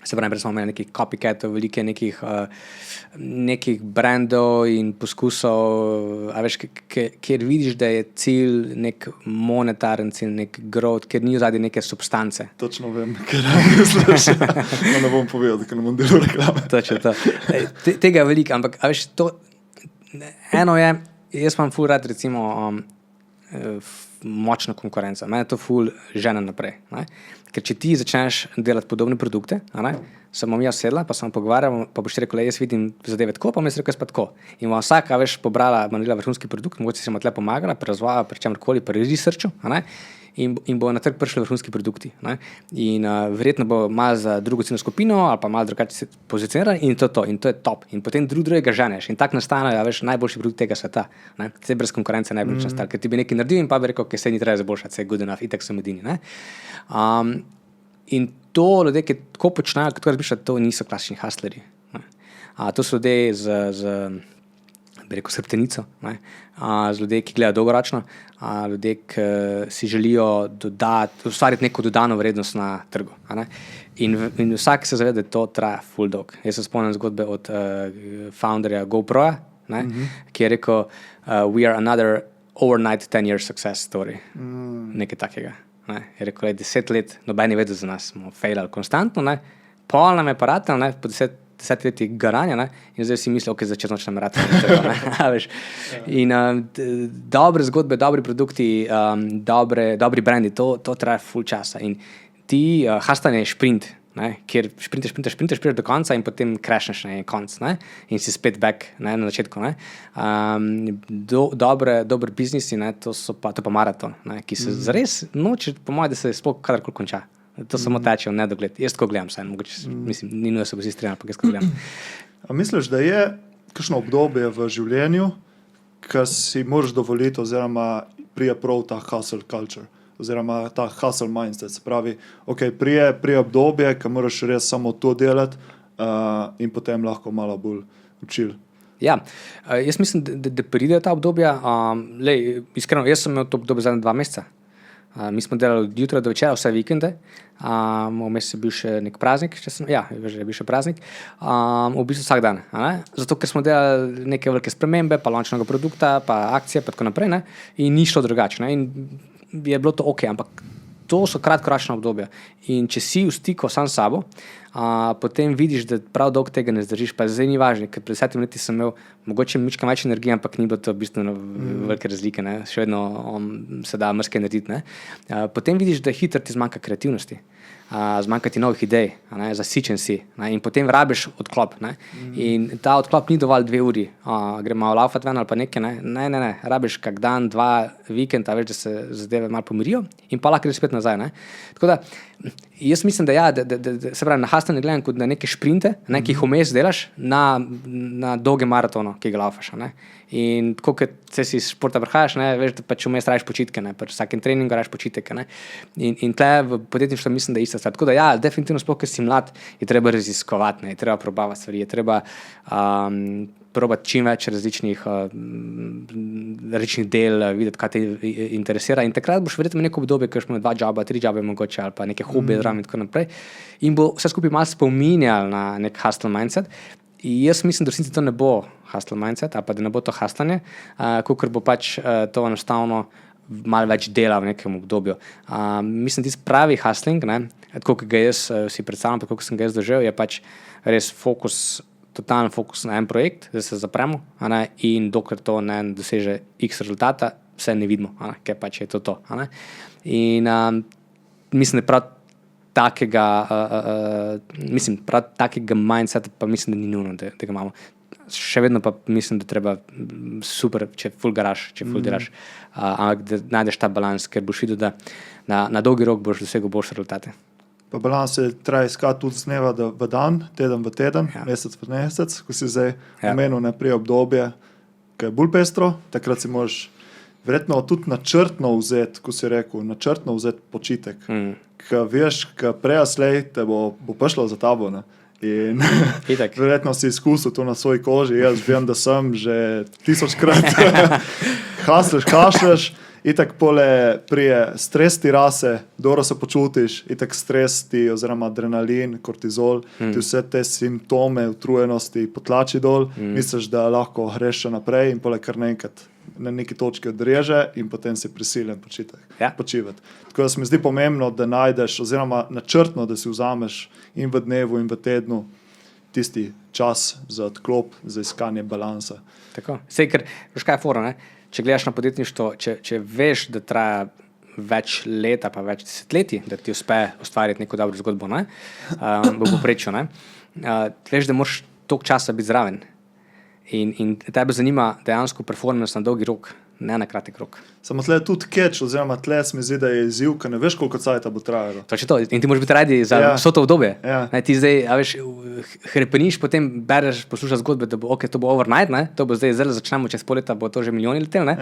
se pravi, prej smo imeli nekih copycatov, velike nekih brandov in poskusov, a veš, kjer vidiš, da je cilj nek monetaren cilj, nek growth, ker ni vzadi neke substance. Točno vem, ker misliš. Ne bom povedal, da ne bom delal reklame. Točno to. Tega je veliko, ampak a veš, to eno je, jaz imam ful rad recimo močno konkurenco. Mene to ful žene naprej. Ne? Ker če ti začneš delati podobne produkte, sem bom jaz sedla, pa sem pogovarjal, pa boš rekel, jaz vidim zadeve tako, pa mi jaz rekel, jaz pa tako. In bom vsaka, veš, pobrala, naredila vrhunski produkt, mogoče si mu tle pomagala, pri razvoju, pri čemkoli, pri researchu, in bo na trg prišli vrhunski produkti. In verjetno bo malo za drugo ciljno skupino ali pa malo drugače se pozicionirali in to je top. In potem drugega ženeš in tako nastanejo, veš, najboljši produkt tega sveta. Vse brez konkurence najboljši nastal, ker ti bi nekaj naredil in pa bi rekel, okay, se ni treba zaboljšati, se je good enough, itak so medini. In to ljudje, ki tako počnejo, kot razmišljajo, to niso klasični hustlerji. To so ljudje z bi rekel, srptenico, z ljudje, ki gledajo dolgoročno, ljudje, ki si želijo ustvariti neko dodano vrednost na trgu. In vsak se zaveda, da to traja full dolg. Jaz se spomnim zgodbe od founderja GoProja, ki je rekel, we are another overnight 10-year success story. Nekaj takega. Je rekel, 10 let, nobeni vedel za nas, smo failali konstantno, pol nam je paratel, po 10 letih garanja, in zdaj si misli, ok, začet nočnem ratati. In dobre zgodbe, dobri produkti, dobri brendi, to traja full časa. In ti hastanje je šprint, kjer šprinteš, prideš do konca in potem crashneš na konc, in si spet back na začetku. Dober biznisi, to pa maraton, ki se zares noče, po mojem, da se sploh kadarkoli konča. To samo teče v nedogled. Jaz tako gledam vse, mogoče, mislim, ni nujno se bo si strinjal, ampak jaz tako gledam. A misliš, da je kakšno obdobje v življenju, ki si moraš dovoliti oziroma prije prav ta hustle culture oziroma ta hustle mindset, se pravi, ok, prije obdobje, ki moraš res samo to delati in potem lahko malo bolj učil. Ja, jaz mislim, da pride ta obdobja. Iskreno, jaz sem imel to obdobje zadnje 2 meseca. Mi smo delali od jutra do večera, vse vikende. Vmes je bil še nek praznik, je bil še praznik. V bistvu vsak dan. Zato, ker smo delali neke velike spremembe, pa launčnega produkta, pa akcije, pa tako naprej. In ni šlo drugače. In je bilo to ok, ampak to so kratkoročna obdobja. In če si v stiku sam s sabo, potem vidiš, da prav dolgo tega ne zdržiš, pa zdaj ni važno, ker pred 10 leti sem imel mogoče mička več energije, ampak ni bilo to bistveno velike razlike, še vedno se da marsikaj narediti. Potem vidiš, da hitro ti zmanjka kreativnosti, zmanjka ti novih idej, zasičen si, in potem rabiš odklop. In ta odklop ni dovolj 2 uri, gremo laufat ven ali pa nekaj, ne, rabiš kak dan, 2 vikenda, veš, da se zadeve malo pomirijo in pa lahko greš spet nazaj. Tako da jaz mislim, da se pravi, na hustling gledam kot na neke šprinte, ki jih vmes delaš na dolge maratono, ki ga laufaš. In tako, kot se si iz športa vrhajaš, veš, da pač vmes rajiš počitke, pri vsakem treningu rajiš počitek. In tle v podjetništvu mislim, da je ista stvar. Tako da definitivno sploh, ker si mlad, je treba raziskovati, je treba probavati stvari, je treba probati čim več različnih del, videti, kaj te interesira. In takrat boš verjetno neko obdobje, ker smo 2 joba, 3 jobe mogoče, ali pa neke hobije zraven in tako naprej. In bo vse skupaj malo spominjal na nek hustle mindset. In jaz mislim, da v resnici to ne bo hustle mindset, ali pa da ne bo to hustlanje, kakor bo pač to enostavno malo več dela v nekem obdobju. Mislim, da tisti pravi hustling, tako kot ga jaz si predstavljam, tako kot sem ga jaz doživel, je pač res totalen fokus na en projekt, da se zapremo, in dokler to ne doseže x rezultata, vse ne vidimo, ker pač je to. In mislim, da prav takega mindseta pa mislim, da ni nujno, da ga imamo. Še vedno pa mislim, da treba super, če ful garaš, če ful delaš, ampak da najdeš ta balans, ker boš videl, da na dolgi rok boš dosegel boljše rezultate. Pa balans je treba iskati tudi z dneva v dan, teden v teden, mesec v mesec, ko si zdaj omenil prije obdobje, ki je bolj pestro, takrat si moraš verjetno tudi načrtno vzeti, ko si rekel, načrtno vzeti počitek. Ker veš, ker prej slej te bo prišlo za tabo. In Itak. verjetno si izkusil to na svoji koži. Jaz vem, da sem že 1000krat kašljaš. Itak pole prije stres ti rase, dobro se počutiš, itak stres ti oziroma adrenalin, kortizol, ti vse te simptome utrujenosti potlači dol, misliš, da lahko greš še naprej in pole kar naenkrat na neki točki odreže in potem si prisiljen počivati. Tako da se mi zdi pomembno, da najdeš oziroma načrtno, da si vzameš in v dnevu in v tednu tisti čas za odklop, za iskanje balansa. Tako. Sej, ker, veš kaj je fora, ne? Če gledaš na podjetništvo, če veš, da traja več leta, pa več desetletij, da ti uspe ustvariti neko dobro zgodbo, ne? V povprečju, ne? Veš, da moraš toliko časa biti zraven. In tebe zanima dejansko performance na dolgi rok, ne na kratek rok. Samo tle tudi catch, oziroma tle se mi zdi, da je izziv, ker ne veš, koliko cajta bo trajalo. To. In ti moraš biti radi za vso to obdobje. Ja. Ti zdaj, veš, hrepeniš, potem bereš, poslušaš zgodbe, da bo, to bo overnight, ne? To bo zdaj zelo začnemo, čez pol leta bo to že milijoni letel, ne?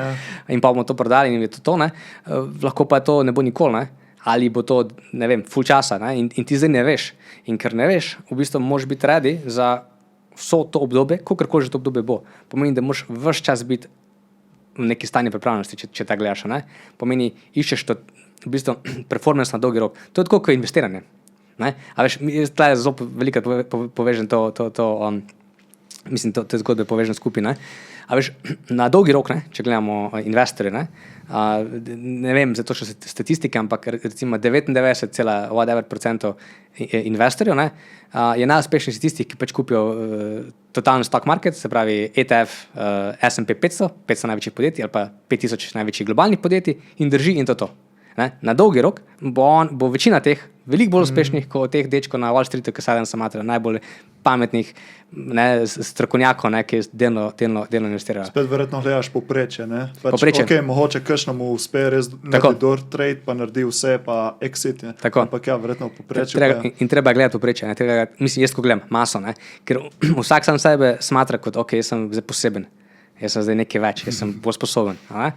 In pa bomo to prodali in je to, ne? Lahko pa to ne bo nikoli, ne? Ali bo to, ne vem, full časa, ne? In ti zdaj ne veš. In ker ne veš, v bistvu moraš biti radi za vso to obdobje, kakorkoli že to obdobje bo. Pomeni, da moraš ves čas biti v neki stanju pripravljenosti, če ta gledaš, ne? Pomeni, iščeš to, v bistvu, performance na dolgi rok. To je tako, kot investiranje, ne? A veš, tle zelo veliko povežem mislim, te zgodbe povežem skupaj, ne? A veš, na dolgi rok, ne? Če gledamo investorje, ne vem, zato še statistike, ampak recimo 99,whatever% investorjev, ne? Je najuspešnejši tisti, ki pač kupijo totalni stock market, se pravi ETF, S&P 500 največjih podjetij ali pa 5000 največjih globalnih podjetij in drži in to. Ne? Na dolgi rok bo večina teh veliko bolj uspešnih kot teh dečkov na Wall Streetu, ki sedaj samatra najbolj pametnih, ne, strokovnjakov, ne, ki delno investirajo. Spet verjetno gledaš povprečje, ne? Povprečje. Ok, mogoče kakšnemu uspe res narediti door trade, pa naredi vse, pa exit, ne? Tako. Ampak ja, verjetno povprečje. In treba gledati povprečje, ne? Mislim, jaz ko gledam maso, ne? Ker vsak sam sebe smatra kot, ok, jaz sem zdaj poseben, jaz sem zdaj nekaj več, jaz sem bolj sposoben, ne?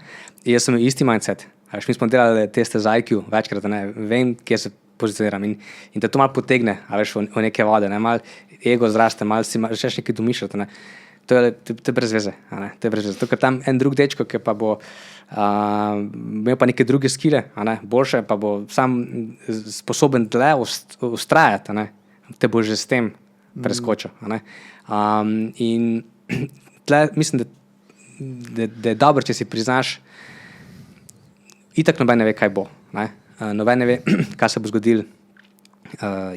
Jaz sem isti mindset. Mi smo delali teste za IQ večkrat, ne? Vem, kje se pozicioniram in da to malo potegne, v neke vode, ne? Mal ego zraste, mal si začneš nekaj domišljati, ne? To je brez veze, ne? To je brez veze. To, ker tam en drug dečko, ki pa bo imel pa neke druge skile, ne? Boljše, pa bo sam sposoben dlje ustrajati, ne? Te bo že s tem preskočil, ne? In tle mislim, da je dobro, če si priznaš, itak noben ne ve, kaj bo, ne? Noben ne ve, kaj se bo zgodil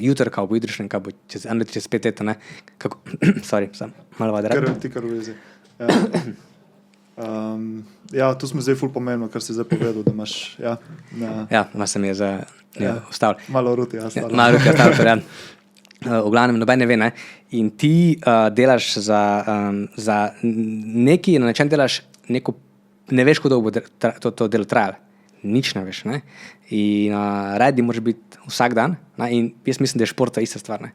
jutri, kaj bo jutrišnjem, kaj bo čez 5 let, ne? Sorry, sem malo vada rad. Kar vezi. Ja, tu smo zdaj ful pomembno, kar si zdaj povedal, da imaš, ja. Malo se mi je ustavil. Malo ruti, ja. Malo ruti, ja. V glavnem, noben ne ve, ne? In ti delaš za neki, na nečem delaš neko, ne veš, kako dolgo bo to delo trajalo. Nič ne veš, ne? In radi moraš biti vsak dan, ne? In jaz mislim, da je športa ista stvar, ne?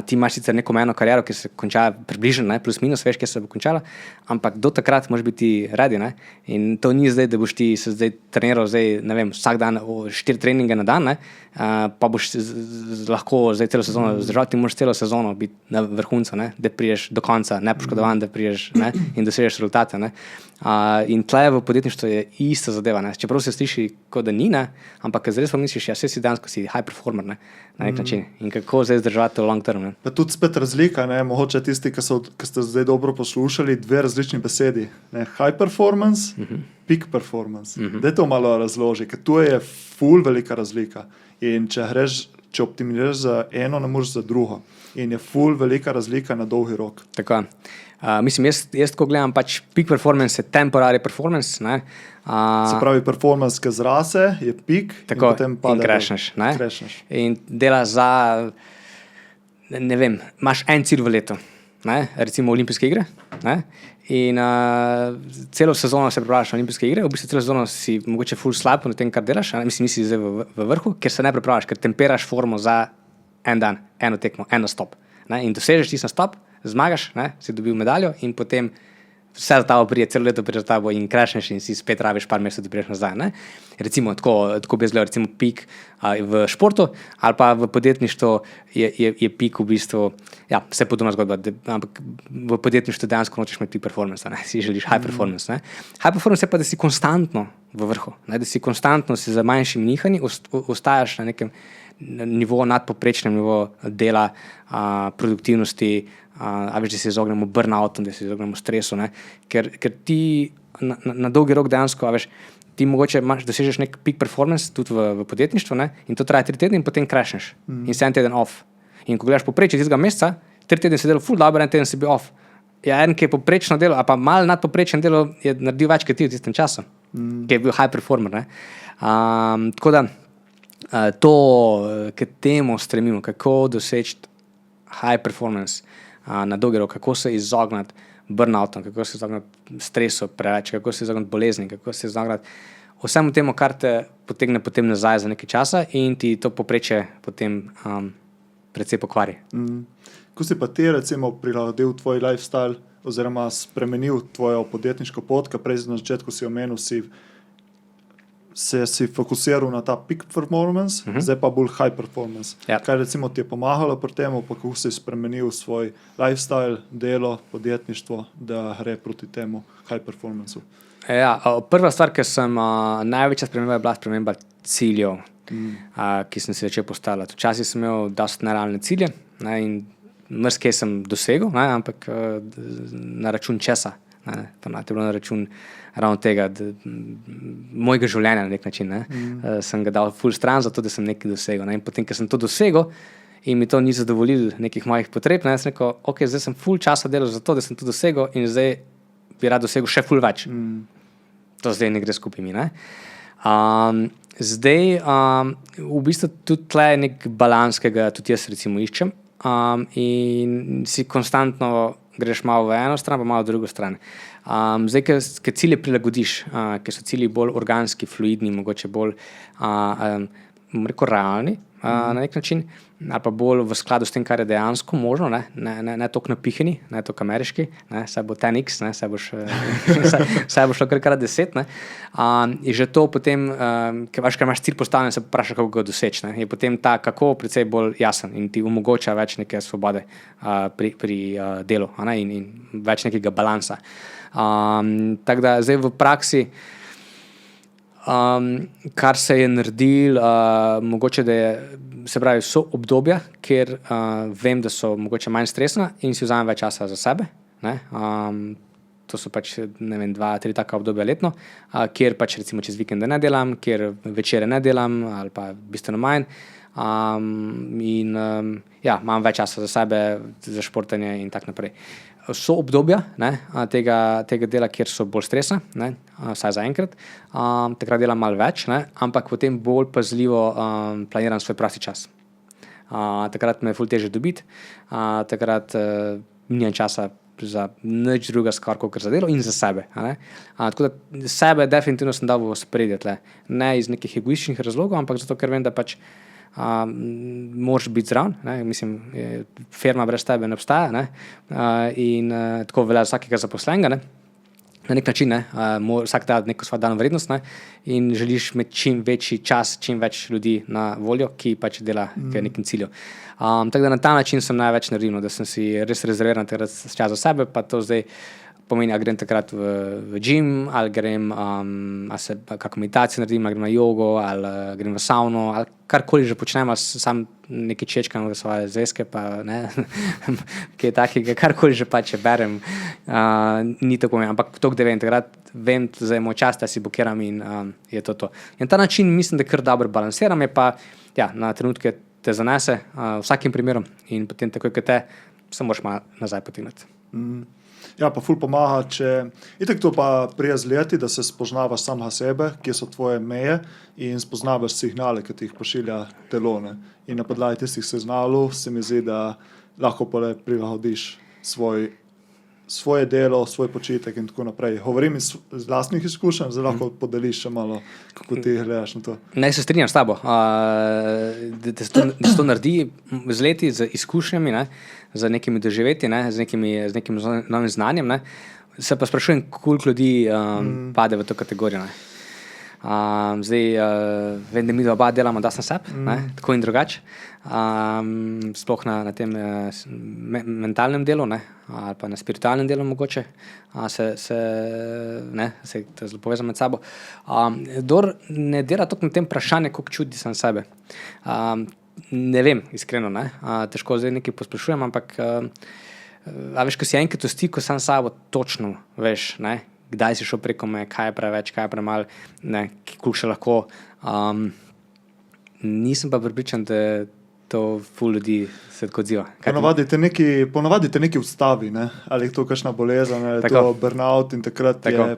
Ti imaš sicer neko omejeno kariero, ki se konča približno, ne? Plus minus, veš, kje se bo končala, ampak do takrat moraš biti radi, ne? In to ni zdaj, da boš ti se zdaj treniral, ne vem, vsak dan 4 treninge na dan, ne? Pa boš lahko zdaj celo sezono zdržal, ti moraš celo sezono biti na vrhuncu, ne? Da priješ do konca, nepoškodovan, da priješ, ne? In dosežeš rezultate, ne? In tle v podjetništvu je ista zadeva, ne? Čeprav se sliši, kot da ni, ne? Ampak zdaj res misliš, ja, si dansko si high performer, ne? Na nek način. In kako zdaj zdržati v long term, ne? Pa tudi spet razlika, ne? Mogoče tisti, ki ste zdaj dobro poslušali, dve različni besedi, ne? High performance, peak performance. Daj to malo razloži, ker tu je ful velika razlika. In če optimiziraš za eno, ne moreš za drugo. In je ful velika razlika na dolgi rok. Tako. Mislim, jaz tako gledam, pač peak performance je temporary performance, ne? Se pravi, performance, ki zrase, je peak, tako, in potem pade. In crashneš, ne? In delaš za, ne vem, imaš en cilj v letu, ne? Recimo olimpijske igre, ne? In celo sezono se pripravljaš na olimpijske igre, v bistvu celo sezono si mogoče ful slab na tem, kar delaš, ne? Mislim, nisi zdaj v vrhu, ker se ne pripravljaš, ker temperaš formo za en dan, eno tekmo, eno stop, ne? In dosežeš tisti stop, zmagaš, ne? Si dobil medaljo in potem vse za tabo prije, celo leto prije za tabo in crashneš in si spet rabiš par mesecev, da priješ nazaj. Ne? Recimo, tako bi izgledal recimo pik v športu ali pa v podjetništvu je pik v bistvu, ja, vse podobna zgodba, ampak v podjetništvu dejansko nočeš imeti peak performance, ne? Si želiš high performance. Ne? High performance je pa, da si konstantno v vrhu, ne? Da si konstantno si za manjšimi nihanji ostajaš na nekem nivo, nadpoprečnem nivo dela, produktivnosti, a veš, da se izognemo burnoutom, da se izognemo stresu, ne? Ker ti na dolgi rok dejansko, a veš, ti mogoče dosežeš nek peak performance tudi v podjetništvu, ne? In to traja 3 tedne in potem crashneš in si 1 teden off. In ko gledaš poprečje tistega meseca, 3 tedne si delal full dobro, 1 teden si bil off. Ja, en, ki je poprečno delo, a pa malo nadpoprečen delo, je naredil več kot ti v tistem času, ki je bil high performer, ne? Tako da to, k temu stremimo, kako doseči high performance na dolgi rok, kako se izognati burnoutom, kako se izognati stresu preveč, kako se izognati bolezni, kako se izognati vsemu temu, kar te potegne potem nazaj za nekaj časa in ti to poprečje potem precej pokvari. Ko si pa ti recimo prilagodil tvoj lifestyle oziroma spremenil tvojo podjetniško pot, ker prej na začetku si omenil, si fokusiral na ta peak performance, zdaj pa bolj high performance. Ja. Kaj recimo ti je pomagalo pri tem, pa kako si spremenil svoj lifestyle, delo, podjetništvo, da gre proti temu high performanceu? Ja, prva stvar, ki sem največja sprememba je bila sprememba ciljev, ki sem si začel postavljati. Včasih sem imel dosti nerealne cilje, ne, in marsikaj sem dosegel, ne, ampak na račun česa. Ne, to je bilo na račun ravno tega, mojega življenja na nek način. Ne. Sem ga dal full stran, zato da sem nekaj dosegel. Ne. In potem, ker sem to dosegel in mi to ni zadovoljilo nekih mojih potreb, ne, sem rekel, ok, zdaj sem full časa delal za to, da sem to dosegel in zdaj bi rad dosegel še full več. To zdaj ne gre skupaj mi. Ne. Zdaj, v bistvu tudi tle je nek balans, ki ga tudi jaz recimo iščem, in si konstantno greš malo v eno stran, pa malo v drugo stran. Zdaj, ker cilje prilagodiš, ker so cilji bolj organski, fluidni, mogoče bolj realni na nek način, ali pa bolj v skladu s tem, kar je dejansko možno, ne toliko napihani, ne toliko ameriški, ne, saj bo 10x, ne, saj bo šlo kar 10, ne. Je že to potem, ker imaš cilj postavljen, se vpraša, kako ga doseči, ne. Je potem ta kako precej bolj jasen in ti omogoča več neke svobode pri delu, ne, in več nekega balansa. Tako da zdaj v praksi kar se je naredil, mogoče da je, se pravi, so obdobja, kjer vem, da so mogoče manj stresna in si vzamem več časa za sebe, ne. To so pač, ne vem, 2-3 taka obdobja letno, kjer pač recimo čez vikende ne delam, kjer večere ne delam ali pa bistveno manj, in ja, imam več časa za sebe, za športanje in tak naprej. So obdobja, ne, tega dela, kjer so bolj stresna, ne, vsaj za enkrat, takrat delam malo več, ne, ampak potem bolj pazljivo planiram svoj prosti čas. Takrat me je ful težje dobiti, takrat nimam časa za nič druga skoraj kot za delo in za sebe. Ne. Tako da sebe definitivno sem dal v ospredje tle. Ne iz nekih egoističnih razlogov, ampak zato, ker vem, da pač moraš biti zraven, ne, mislim, firma brez tebe ne obstaja, ne, in tako velja vsakega zaposlenega, ne, na nek način, ne, vsak da neko svojo dano vrednost, ne, in želiš imeti čim večji čas, čim več ljudi na voljo, ki pač dela k nekim cilju. Tako da na ta način sem največ naredil, da sem si res rezerviran čas za sebe, pa to zdaj pomeni, ali grem takrat v gym, ali grem, kako meditacijo naredim, ali grem na jogo, ali grem v savno, ali karkoli že počnem, ali sam nekaj čečkam v svoje zvezke, pa ne, kaj takega, karkoli že pač berem, ni to pomeni, ampak to, da vem, takrat vem, da je moj čas, da si blokiram in je to. In ta način mislim, da kar dobro balansiram, je pa, ja, na trenutke te zanese, vsakim primerom in potem takoj, ko te, se moraš malo nazaj potegniti. Ja, pa ful pomaga, če itak to pa prije z leti, da se spoznavaš samega sebe, kje so tvoje meje in spoznavaš signale, ki ti jih pošilja telo, ne. In na podlagi tistih signalov se mi zdi, da lahko pa prilagodiš svoje delo, svoj počitek in tako naprej. Govorim iz lastnih izkušenj, zdaj lahko podeliš še malo, kako ti gledaš na to. Ne, se strinjam s tabo, da se to naredi z leti, z izkušnjami, ne, z nekimi doživeti, ne, z nekim novim znanjem, ne. se pa sprašujem, koliko ljudi pade v to kategorijo. Ne? Zdaj, vem, da mi oba delamo dosti na sebi, tako in drugače. Sploh na tem mentalnem delu, ne? Ali pa na spiritualnem delu mogoče, se zelo povezam med sabo. Kdor ne dela toliko na tem vprašanje, koliko čudi sam sebe. Ne vem, iskreno, ne? Težko zdaj nekaj posprašujem, ampak veš, ko si enkrat v stiku sam sabo, točno veš, ne? Kdaj si šel preko me, kaj je preveč, kaj je premalo, koliko še lahko. Nisem pa pripričan, da to ful ljudi se tako odziva. Ponavadi te nekaj ustavi, ne? Ali je to kakšna bolezen, ali je to burnout in takrat je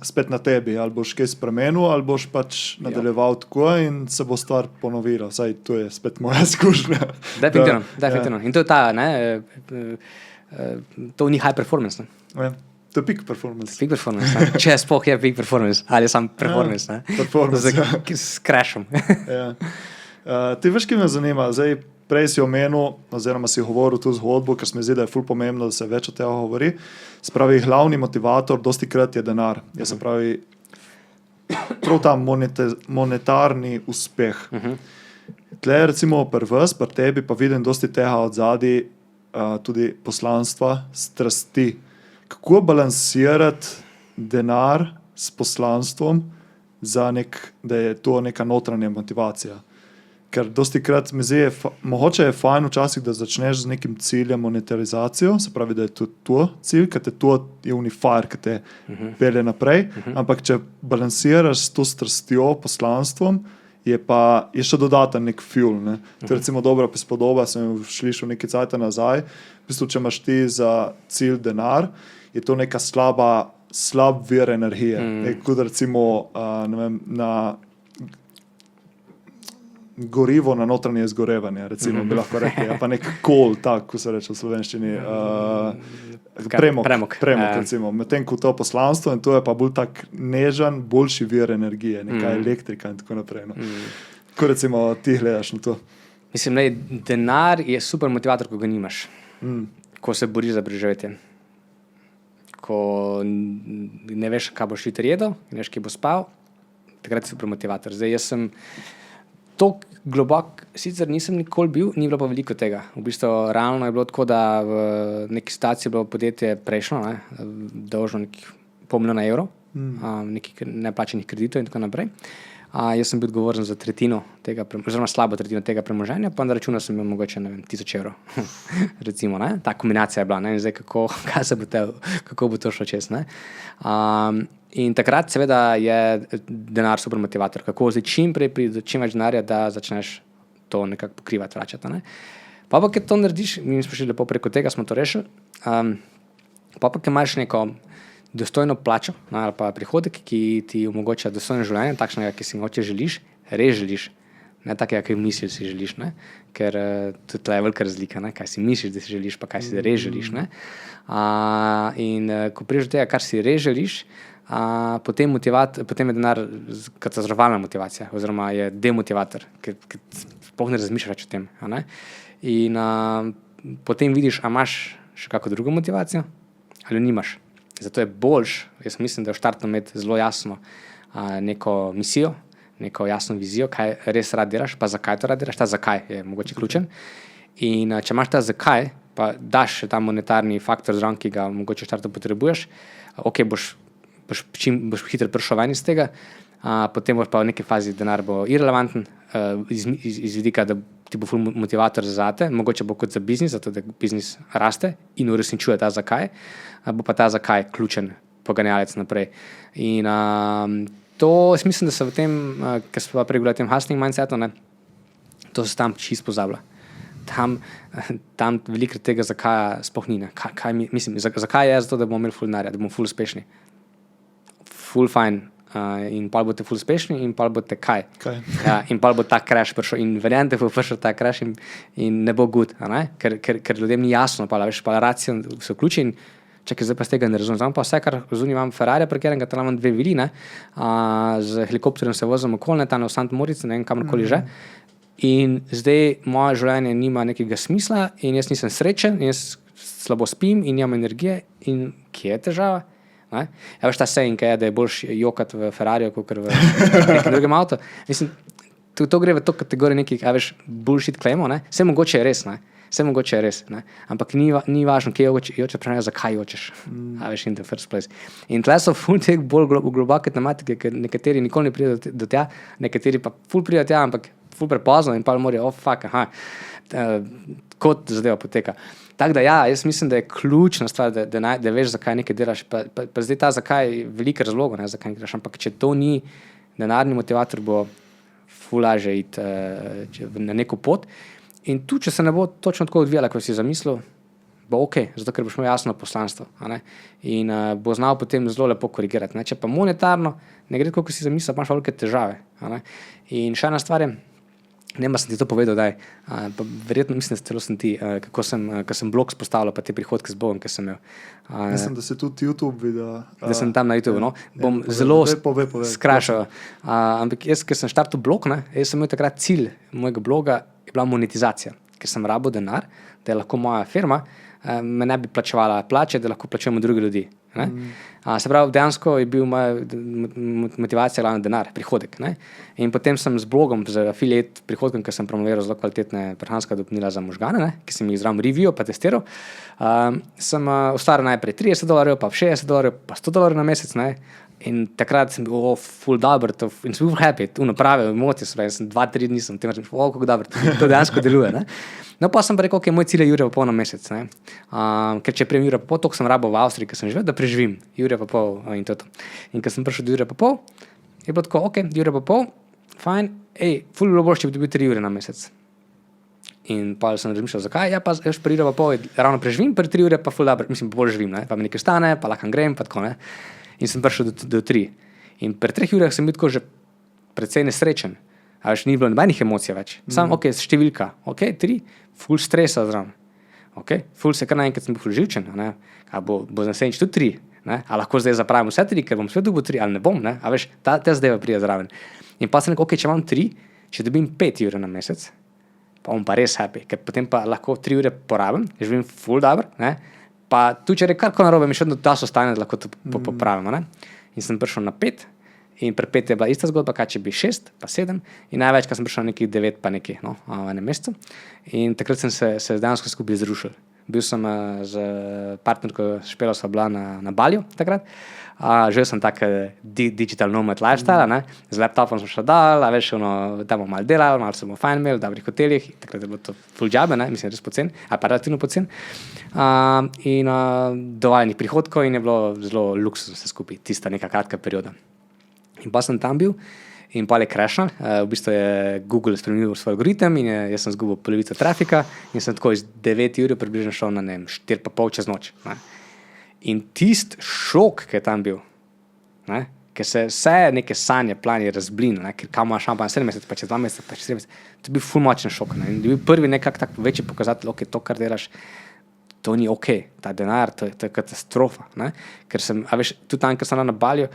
spet na tebi, ali boš kaj spremenil, ali boš pač nadaljeval tako in se bo stvar ponovila. Saj to je spet moja izkušnja. Definitivno. In to je ta, to ni high performance, ne? To je peak performance. Peak performance, ne? Če spoh je peak performance, ali je sam performance, ne? Performance, s crashom. Ti veš, ki me zanima, zdaj prej si omenil, oziroma si govoril tu zgodbo, ker se mi zdi, da je ful pomembno, da se več o tega govori. Spravi, glavni motivator dosti krat je denar. Se pravi, prav ta monetarni uspeh. Tle recimo pri vas, pri tebi pa vidim dosti tega odzadi, tudi poslanstva, strasti. Kako balansirati denar s poslanstvom, da je to neka notranja motivacija? Ker dosti krat mi zdi, mogoče je fajn včasih, da začneš z nekim ciljem monetarizacijo, se pravi, da je to cilj, ker to je unifier, ki te pelje naprej, ampak če balansiraš s to strastjo, poslanstvom, je še dodaten nek fuel. Ne? To je recimo dobra prispodoba, sem slišal nekaj cajta nazaj. V bistvu, če imaš ti za cilj denar, je to neka slab vir energije. Kot recimo na gorivo na notranje izgorevanje, recimo, bi lahko rekli, pa nek kol, tako se reče v slovenščini. Premog, recimo. Medtem ko to poslanstvo in to je pa bolj tak nežen, boljši vir energije, neka elektrika in tako naprej. No. Ko recimo ti gledaš na to? Mislim, denar je super motivator, ko ga nimaš. Ko se boriš za preživetje. Ko ne veš, kaj boš jutri jedel, ne veš, kje bo spal, takrat je super motivator. Zdaj, jaz sem toliko globok, sicer nisem nikoli bil, ni bilo pa veliko tega. V bistvu realno je bilo tako, da v neki situaciji je bilo podjetje prejšlo, dolžno nekih $500 000, nekih neplačenih kreditov in tako naprej. Jaz sem bil odgovoren za tretjino tega, oziroma slabo tretjino tega premoženja, pa na računu sem imel mogoče, €1000. Recimo, ne? Ta kombinacija je bila, ne? In zdaj kako bo to šlo čez, ne? In takrat seveda je denar super motivator, kako zdaj čim prej pride čim več denarja, da začneš to nekako pokrivati, vračati, ne? Pa ker to narediš, mi smo šli lepo preko tega, smo to rešili, pa ker imaš neko dostojno plačo, ali pa prihodek, ki ti omogoča dostojno življenje, takšnega, ki si mogoče želiš, res želiš, ne takega, ki misliš, si želiš, ne? Ker tudi je velika razlika, ne? Kaj si misliš, da si želiš, pa kaj si res želiš, ne? In ko prideš do tega, kar si res želiš, potem je denar katastrofalna motivacija, oziroma je demotivator, ker sploh ne razmišljaš več o tem, ne? In potem vidiš, a imaš še kako drugo motivacijo ali nimaš. Zato je boljš, jaz mislim, da je v štartu imeti zelo jasno neko misijo, neko jasno vizijo, kaj res rad delaš, pa zakaj to rad delaš, ta zakaj je mogoče ključen. In če imaš ta zakaj, pa daš še ta monetarni faktor zraven, ki ga mogoče v štartu potrebuješ, boš hitro prišel ven iz tega, potem boš pa v neki fazi denar bo irrelevanten, iz vidika, da ti bo ful motivator zate, mogoče bo kot za biznis, zato da biznis raste in uresničuje ta zakaj, bo pa ta zakaj ključen poganjalec naprej. In to, jaz mislim, da se v tem, ker smo pa prej govorili o tem hustling mindsetu, ne, to se tam čisto pozablja. Tam veliko tega zakaja sploh ni. Mislim, zakaj je zato, da bomo imeli ful denarja, da bomo ful uspešni. Ful fajn. In pol boste ful uspešni in pol boste kaj. Ja, in pol bo ta crash prišel in verjamem, da bo prišel ta crash in ne bo good, ker ljudem ni jasno, pa racijo se vključi in čakaj, zdaj pa z tega ne razumem. Pa vse, kar zunaj imam Ferrari parkiranega, tam imam 2 vili, z helikopterjem se vozim okoli, tam na Sant Moritz, ne vem kamorkoli že. In zdaj moje življenje nima nekega smisla in jaz nisem srečen in jaz slabo spim in nimam energije in kje je težava? Ne? Ja, veš ta saying, da je boljš jokati v Ferrariju, kot v nekem drugem avtu. Mislim, to gre v to kategorijo nekih, veš, bullshit claimov, ne? Vse mogoče je res, ne? Vse mogoče je res, ne? Ampak ni važno, kje jočeš, vprašanje, zakaj jočeš, veš, in the first place. In tle so ful teh bolj globoke tematike, ker nekateri nikoli ne pridejo do tja, nekateri pa ful pridejo tja, ampak ful prepozno in pa morajo, fuck, kot zadeva poteka. Tako da ja, jaz mislim, da je ključna stvar, da veš, zakaj nekaj delaš, pa zdaj ta zakaj veliko razlogov, ne, zakaj nekaj delaš, ampak če to ni denarni motivator, bo ful lažje iti na neko pot. In tu, če se ne bo točno tako odvijala, kot si zamislil, bo ok, zato ker boš imel jasno poslanstvo. In bo znal potem zelo lepo korigirati. Ne? Če pa monetarno ne gre tako, kot si zamislil, imaš velike težave. In še ena stvar je, nema sem ti to povedal, pa verjetno mislim, da celo sem ti, ko sem blog spostavljal, pa te prihodke z Bogom, ki sem imel. Mislim, da si tudi YouTube videl. Da sem tam na YouTube, no. Bom zelo skrašal. Ampak jaz, ker sem štartil blog, jaz sem imel takrat cilj mojega bloga, je bila monetizacija, ker sem rabil denar, da je lahko moja firma me ne bi plačevala plače, da lahko plačujemo drugi ljudi. Se pravi, dejansko je bil moja motivacija glavno denar, prihodek. In potem sem z blogom, z affiliate prihodkom, ker sem promoviral zelo kvalitetne prehranska dopolnila za možgane, ki sem jih zraven review pa testiral, sem ustvaril najprej $30, pa $60, pa $100 na mesec. In takrat sem bil full dobro in sem bil happy, prave emocije, sem 2-3 dni sem tem rekel, kako dobro, to dejansko deluje. No pa sem pa rekel, moj cilj je €1,5 na mesec. Ker če prijem €1,5, toliko sem rabil v Avstriji, ker sem živel, da preživim €1,5 in to. In ker sem prišel do €1,5, je bilo tako, €1,5, fajn, ful bi bilo boljše, če bi dobil €3 na mesec. In pa sem razmišljal, zakaj, ja pa jaz pri €1,5 ravno preživim, pri €3 pa ful dobro, mislim, bolj živim, pa mi nekaj stane, pa lahko grem, pa tako, In sem prišel do 3. In pri 3 urah sem bil tako že precej nesrečen. Ni bilo nobenih emocij več. Samo, številka, 3, ful stresa zraven. Ful se kar naenkrat sem bil ful živčen, bo naslednjič tudi 3, a lahko zdaj zapravim vse 3, ker bom spet dobil 3, ali ne bom, a veš, ta zdaj pride zraven. In pa sem rekel, če imam 3, če dobim €5 na mesec, pa bom pa res happy, ker potem pa lahko 3 ure porabim, živim ful dobro, pa tu, če karkoli narobe, mi še vedno ta ostane, da lahko to popravimo. In sem prišel na 5, in pri 5 je bila ista zgodba, kaj če bi 6, pa 7, in največkrat sem prišel na nekih 9, pa nekaj, v enem mesecu. In takrat sem se dejansko skupaj zrušil. Bil sem z partnerko, špela sva bila na Balju takrat. Živel sem tak digital nomad lifestyle, z laptopom sem šel dal, veš, tam bomo malo delali, malo sem fajn imel, v dobrih hotelih, takrat je bilo to full jobe, mislim, res pocen, ali pa relativno pocen. In dovoljenih prihodkov in je bilo zelo luksuzno vse skupaj, tista neka kratka perioda. In pa sem tam bil in pa je crashnal, v bistvu je Google spremenil svoj algoritem in jaz sem zgubil polovico trafika in sem tako iz 9 ur približno šel na 4,5 čez noč. In tist šok, ki je tam bil, ker se vse neke sanje, plani razblin, ker kam imaš šampan 7 mesec, pa čez 2 meseca, pa čez 3 mesece, to je bil ful močen šok. In je bil prvi nekak tak večji pokazatelj, to, kar delaš, to ni ta denar, to je katastrofa. Ker sem, veš, tudi tam, ker sem na Balju,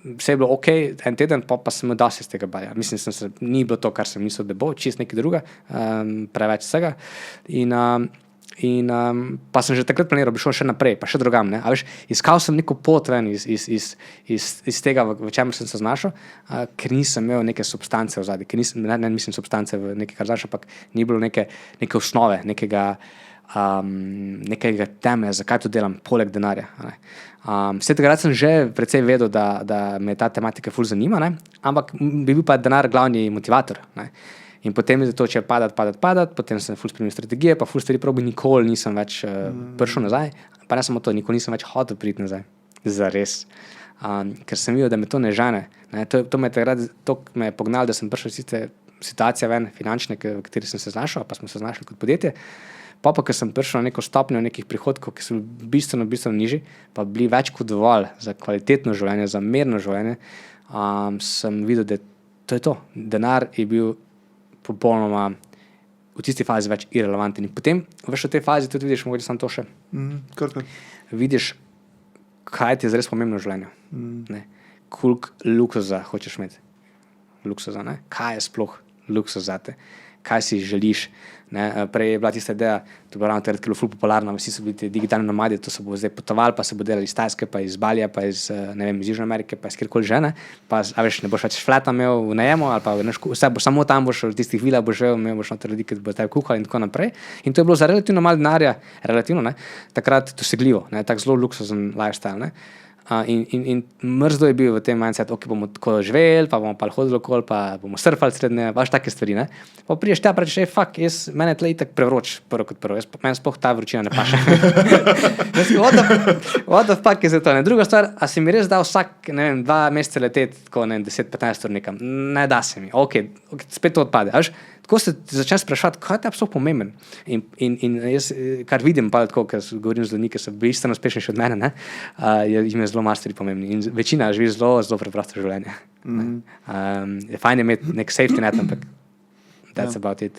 vse je bilo en teden, pa sem imel dosti z tega Balja. Mislim, ni bilo to, kar sem mislil, da bo, čist nekaj druga, preveč vsega. In pa sem že takrat planiral, bi šel še naprej, pa še drugam. Veš, iskal sem neko pot ven iz tega, v čemer sem se znašel, ker nisem imel neke substance v zadnji, ne mislim substance v nekaj, kar znašel, ampak ni bilo neke osnove, nekega temelja, zakaj to delam, poleg denarja. Vse takrat sem že precej vedel, da me ta tematika ful zanima, ampak bi bil pa denar glavni motivator. In potem je to, če padat, potem sem ful spremenil strategije, pa ful stvari probil, nikoli nisem več prišel nazaj, pa ne samo to, nikoli nisem več hotel priti nazaj. Zares. Ker sem videl, da me to ne žene. To me je pognalo, da sem prišel situacija ven finančne, v kateri sem se znašel, pa smo se znašli kot podjetje. Pa ker sem prišel na neko stopnjo nekih prihodkov, ki so bistveno nižji, pa bili več kot dovolj za kvalitetno življenje, za mirno življenje, sem videl, da to je to. Denar je bil popolnoma v tisti fazi več irrelevanten. In potem v tej fazi tudi vidiš, mogoče samo to še. Vidiš, kaj ti je zares pomembno v življenju. Koliko luksuza hočeš imeti. Luksuza, kaj je sploh luksuz zate. kaj si želiš. Ne? Prej je bila tista ideja, to je takrat bilo ful popularno, vsi so bili digitalni nomadi, to se bo zdaj potovali, pa se bo delali iz Tajske, pa iz Balija, pa iz, ne vem, iz Južne Amerike, pa iz kjerkoli že, ne? Pa, a veš, ne boš več fleta imel v najemu, ali pa vse boš samo tam, boš v tistih vilah boš živel, imel boš noter ljudi, ki bo tebi kuhali in tako naprej. In to je bilo za relativno malo denarja, relativno, ne? Takrat dosegljivo, ne? Tak zelo luksuzen lifestyle, ne? In mrzdo je bil v tem mindset, ok, bomo tako živeli, pa bomo pa hodili okoli, pa bomo surfali srednje, baš take stvari, ne. Pa priješ tja, rečeš, fuck, mene je tle itak prevroč, prvo kot prvo, meni sploh ta vročina ne paše. What the fuck je za to, ne. Druga stvar, a si mi res dal vsak, ne vem, 2 mesece leteti, tako ne vem, 10-15 ur nekam, ne da se mi, ok, spet to odpade, veš. Tako se začnem spraševati, kaj je ta absolutno pomemben. In jaz, kar vidim, pa tako, ker govorim z ljudmi, ki so bistveno uspešnejši od mene, ne, jim je zelo malo stvari pomembni. In večina živi zelo preprosto življenje. Je fajn imeti nek safety net, ampak that's about it.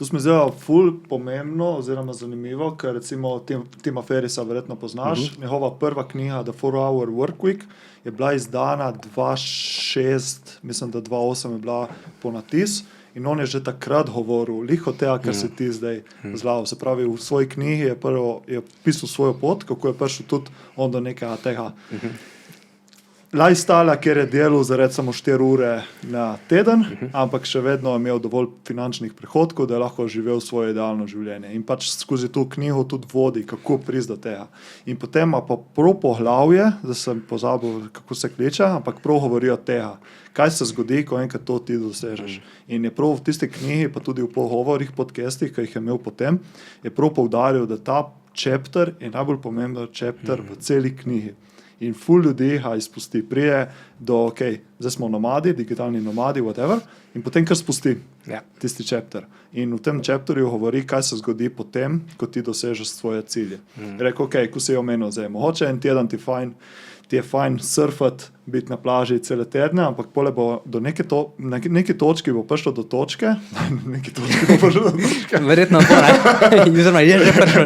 To se mi zdelo ful pomembno oziroma zanimivo, ker recimo Tima Ferrisa verjetno poznaš. Njegova prva knjiga The 4-Hour Workweek je bila izdana 2006, mislim, da 2008 je bila po natis. In on je že takrat govoril, liho tega, kar si ti zdaj zlal. Se pravi, v svoji knjigi je pisal svojo pot, kako je prišel tudi on do nekega tega lifestyle, kjer je delal za recimo 4 ure na teden, ampak še vedno je imel dovolj finančnih prihodkov, da je lahko živel svoje idealno življenje. In pač skozi to knjigo tudi vodi, kako priti do tega. In potem ima pa prav poglavje, da sem pozabil, kako se kliče, ampak prav govori o tega. Kaj se zgodi, ko enkrat to ti dosežeš. In je prav v tisti knjigi, pa tudi v pogovorih, podcastih, ki jih je imel potem, je prav poudaril, da ta chapter je najbolj pomemben chapter v celi knjigi. In ful ljudi ga izpusti. Prije do, ok, zdaj smo nomadi, digitalni nomadi, whatever, in potem kar spusti tisti chapter. In v tem chapterju govori, kaj se zgodi potem, ko ti dosežeš svoje cilje. Rekel, ok, ko si je omenil zdaj, mogoče en teden ti je fajn surfati, biti na plaži cele tedne, ampak pole bo do neki točki bo prišlo do točke. Verjetno bo, ne? Oziroma je že prišlo,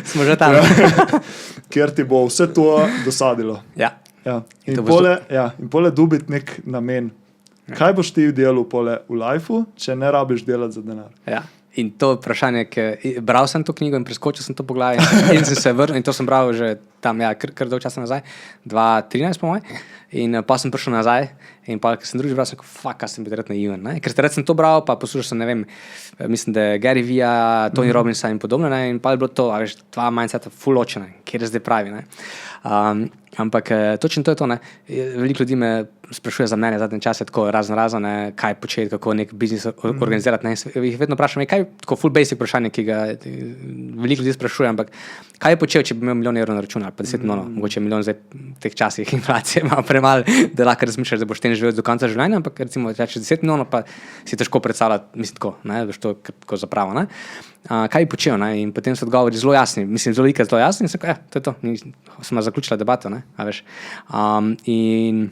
smo že tam. Kjer ti bo vse to dosadilo. Ja. In pole dobiti nek namen. Kaj boš ti delal pole v lifeu, če ne rabiš delati za denar? Ja. In to vprašanje, bral sem to knjigo in preskočil sem to poglavje in sem se vrnil, in to sem bral že tam, kar dolgo časa nazaj, 2013 po moj, in pa sem prišel nazaj in pa, ker sem drugič bral, sem rekel, fuck, sem bil naiven, ne? Ker takrat sem to bral, pa poslušal sem, ne vem, mislim, da je Gary Vee, Tony Robbinsa in podobno, ne? In pa je bilo to, a veš, tva mindseta full ločena, kjer je zdaj pravi, ne? Ampak točno to je to, ne? Veliko ljudi me sprašuje za mene zadnje čase, tako razno, ne? Kaj početi, kako nek biznis organizirati, ne? Jih vedno vprašam, kaj tako full basic vprašanje, ki ga veliko ljudi sprašuje, ampak kaj je počel, če bi imel 1 milijon evrov na računu, ali pa 10 milijonov, mogoče milijon zdaj v teh časih inflacije ima premalo, da lahko razmišljaš, da boš tem živel do konca življenja, ampak recimo če 10 milijonov, pa si težko predstavljati, mislim tako, ne, veš to tako zapravo, ne. Kaj bi počel, ne, in potem so odgovori zelo jasni, mislim zelo jasni, in sem rekel, to je to, smo zaključila debato, ne, a veš. In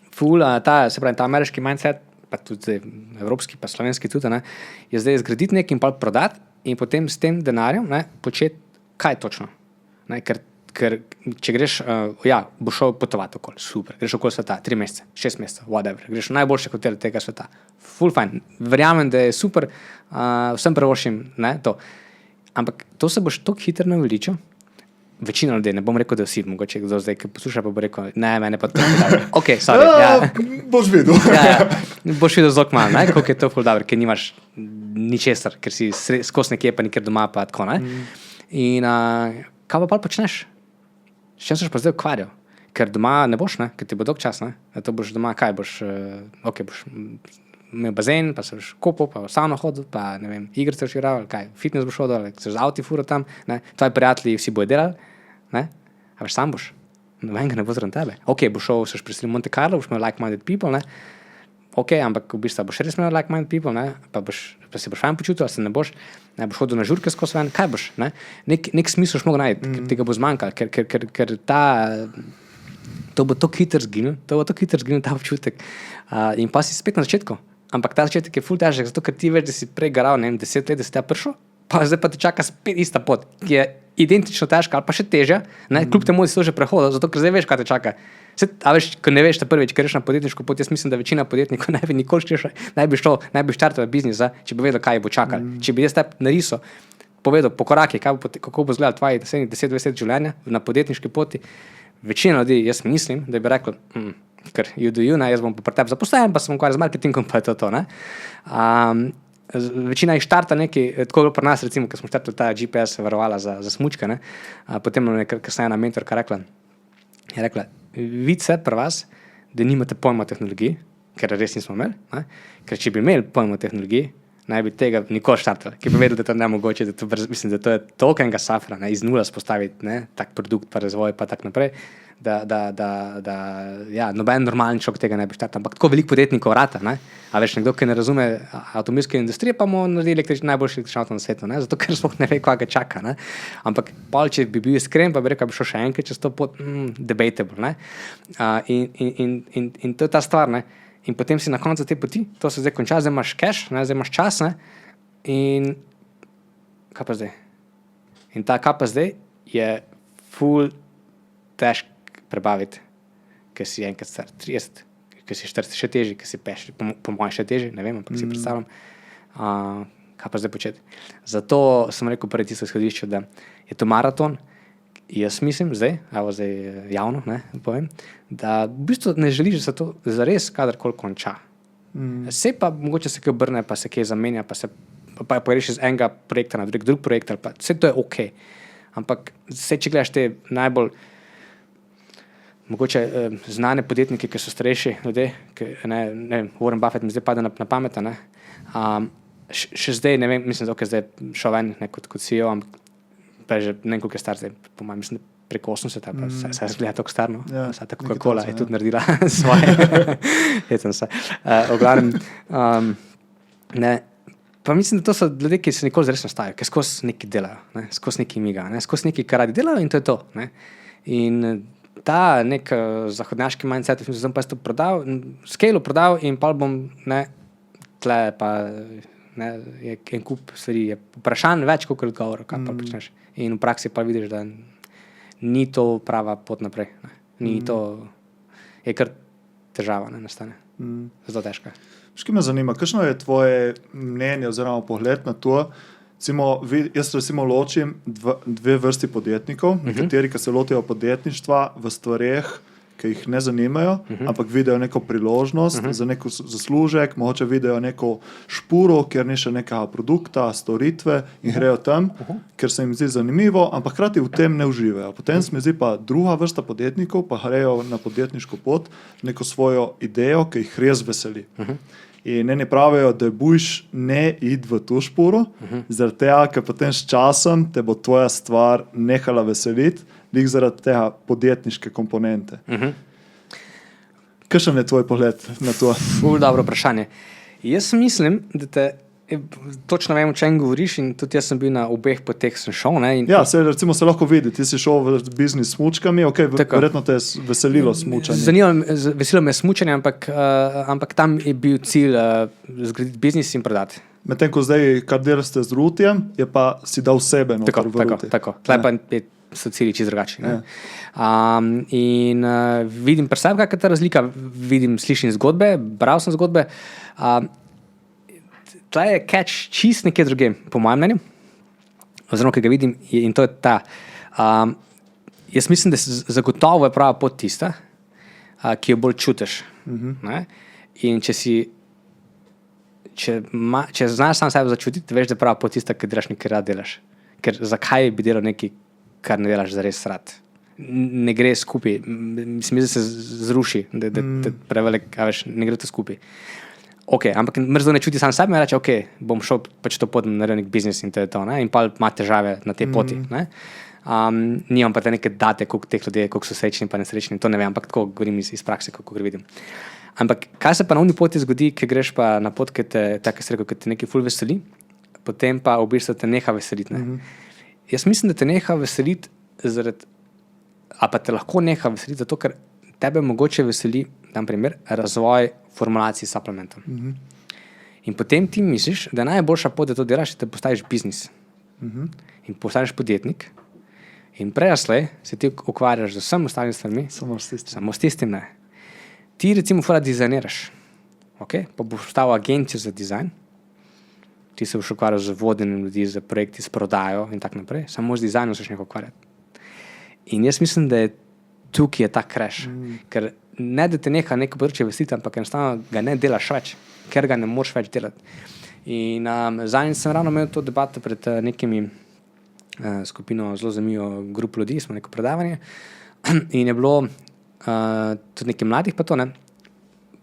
ful, se pravi, ta ameriški mindset, pa tudi evropski, pa slovenski tudi, ne, je zdaj zgraditi nekaj in pa prodati in potem s tem denarjem, ne, početi kaj točno, ne, ker če greš, boš šel potovati okoli, super, greš okoli sveta, 3 mesece, 6 mesecev, whatever, greš v najboljše hotele tega sveta, full fine, verjamem, da je super, vsem prevošim, ne, to, ampak to se boš toliko hitro naveličil, večina ljudi, ne bom rekel, da vsi, mogoče kdo zdaj, ki posluša, pa bo rekel, ne, mene pa to dobro. Ok, sorry. Boš videl. Boš videl zelo malo, ne, koliko je to ful dobro, ker nimaš ničesar, ker si skozi nekje, pa nikjer doma, pa tako, ne. In kaj pa počneš? S čem se pa zdaj ukvarjal? Ker doma ne boš, ne, ker ti bo dolg čas, ne. To boš doma, kaj boš, ok, boš imel bazen, pa se boš kopal, pa v savno hodil, pa ne vem, igrice boš igral, kaj, fitness boš hodil, se boš z avti fural tam, ne, tvoji prijatelji vsi bojo delali, ne, a veš, sam boš, nobenega ne bo zraven tebe. Ok, boš šel, se boš priselil v Monte Carlo, boš imel like-minded people, ne, ok, ampak v bistvu boš res imel like-minded people, ne, pa se boš fajn počutil, ali se ne boš hodil na žurke skozi ven, kaj boš, ne, nek smisel boš mogel najti, ker tega bo zmanjkalo, ker to bo tako hitro zginil, ta občutek, in pa si spet na začetku. Ampak ta začetek je ful težek, zato ker ti veš, da si prej garal, ne vem, 10 let, da si ta prišel, pa zdaj pa te čaka spet ista pot, ki je identično težka ali pa še težja, ne, kljub temu, da si to že prehodil, zato ker zdaj veš, kaj te čaka. A veš, ko ne veš, ta prvič, ker greš na podjetniško pot, jaz mislim, da večina podjetnikov ne bi nikoli ne bi štartal biznis, če bi vedel, kaj bo čakal. Če bi jaz te narisal, povedal po korakih, kako bo izgledal tvoje 10-20 življenja na podjetniški poti, večina ljudi, jaz mislim, da bi rekel, ker you do you, ne, jaz bom pri tebi zaposlen, pa sem ukvarjal z marketingom, pa je to, ne. Večina jih štarta nekaj, tako pri nas recimo, ko smo štartali ta GPS varovala za smučke, ne, potem nam je kasneje ena mentorka je rekla, vidite se pri vas, da nimate pojma o tehnologiji, ker res nismo imeli, ne, ker če bi imeli pojma o tehnologiji, naj bi tega nikoli štartali, ki bi vedel, da to nemogoče, mislim, da to je toliko enega safra, ne, iz nula spostaviti, ne, tak produkt, pa razvoj, pa tak naprej, ja, noben normalni človek tega ne bi štartal, ampak tako veliko podjetnikov rata, ne, a veš, nekdo, ki ne razume avtomobilske industrije, pa mu naredi najboljši električni avto na svetu, ne, zato ker sploh ne ve, kaj ga čaka, ne, ampak pol, če bi bil iskren, pa bi rekel, bi šel še enkrat čez to pot, debatable, ne, in to je ta stvar, ne. In potem si na koncu te poti, to se zdaj konča, zdaj imaš cash, ne, zdaj imaš čas, ne, in kaj pa zdaj? In ta kaj pa zdaj je ful težk prebaviti, ker si enkrat star 30, ker si 40 še težji, ker si peš, po mojem še težji, ne vem, ampak si predstavljam, kaj pa zdaj početi. Zato sem rekel pred tisto izhodišče, da je to maraton. Jaz mislim zdaj javno, ne, povem, da v bistvu ne želiš, da se to zares kadarkoli konča. Se pa mogoče se kaj obrne, pa se kaj zamenja, pa greš iz enega projekta na drug projekt, ali pa vse to je okej. Ampak če gledaš te najbolj mogoče znane podjetnike, ki so starejši ljudje, ne, Warren Buffett mi zdaj pade na pamet, ne, še zdaj, ne vem, mislim, da zdaj šel ven kot CEO, ampak pa je že ne koliko je star zdaj, po mojem, mislim, da preko 80, pa se zgleda tako star, no? Ja, ta Coca-Cola je tudi naredila svoje. V glavnem, ne, pa mislim, da to so ljudje, ki se nikoli zares nastajajo, ki skozi nekaj delajo, ne, skozi nekaj miga, ne, skozi nekaj, kar radi delajo, in to je to, ne. In ta nek zahodnjaški mindset, sem pa to prodal, scale prodal in pa bom, ne, tle pa, ne, je en kup stvari, je vprašanj več, kot odgovorov, kaj pa počneš. In v praksi pa vidiš, da ni to prava pot naprej, ne. Ni to, je kar težava, ne, nastane. Zelo težka. Ški me zanima, kakšno je tvoje mnenje oziroma pogled na to? Jaz recimo ločim dve vrsti podjetnikov, nekateri, ki se lotijo podjetništva v stvareh, ki jih ne zanimajo, ampak vidijo neko priložnost za neko zaslužek, mogoče vidijo neko špuro, kjer ni še nekega produkta, storitve in grejo tam, ker se jim zdi zanimivo, ampak hkrati v tem ne uživajo. Potem se mi zdi pa druga vrsta podjetnikov, pa grejo na podjetniško pot, neko svojo idejo, ki jih res veseli. In eni pravijo, da boš ne id v to špuro, zaradi tega, ker potem s časom te bo tvoja stvar nehala veseliti, lik zaradi tega podjetniške komponente. Kakšen je tvoj pogled na to? Ful dobro vprašanje. Jaz mislim, da točno vem, o čem govoriš, in tudi jaz sem bil na obeh poteh, sem šel. Ne, ja, recimo se lahko vidi, ti si šel v biznis s smučkami, verjetno te je veselilo smučanje. Veselilo me smučanje, ampak tam je bil cilj zgraditi biznis in prodati. Medtem ko zdaj, kar delate z Rutijem, je pa si dal sebe noter v Ruti. Tako. Tlej pa so cilji čisto drugačni. In vidim pri sebi, kakšna je ta razlika, slišim zgodbe, bral sem zgodbe. Tlej je catch čist nekje drugem, po mojem mnenju, oziroma, ki ga vidim, in to je ta. Jaz mislim, da zagotovo je prava pot tista, ki jo bolj čutiš. Ne? In če znaš sam sebe začutiti, veš, da je prava pot tista, ki delaš nekaj rad delaš. Ker zakaj bi delal nekaj, kar ne delaš zares rad? Ne gre skupaj. Mislim, da se zruši, da prevelik, veš, ne gre to skupaj. Ampak mrzdo ne čuti sam sebe, reče, bom šel pač to pot, naredil nek biznis in to je to, ne? In pa ima težave na tej poti. Ne? Nimam pa te neke date, koliko teh ljudi, koliko so srečni pa nesrečni, to ne vem, ampak tako govorim iz prakse, kako vidim. Ampak kaj se pa na unji poti zgodi, ki greš pa na pot, ki te nekaj ful veseli, potem pa v bistvu te neha veseliti. Ne? Jaz mislim, da te neha veseliti pa te lahko neha veseliti, zato ker tebe mogoče veseli, dam primer, razvoj formulacij suplementov. In potem ti misliš, da najboljša pot, da to delaš, da postaviš biznis. in postaneš podjetnik. In prej se ti ukvarjaš z vsem ostalim stvarmi, samo s tistim ne. Ti recimo fora dizajniraš, okay? Pa boš postavil agencijo za dizajn, ti se boš ukvarjal z vodenjem ljudi, z projekti, s prodajo in tak naprej, samo z dizajnom se nekaj ukvarjati. In jaz mislim, da je tukaj je ta crash, ker ne da te neko področje vestiti, ampak enostavno ga ne delaš več, ker ga ne moreš več delati. In zadnjič sem ravno imel to debato pred nekimi skupino zelo zanimivo grup ljudi, smo neko predavanje in je bilo tudi nekaj mladih pa to, ne.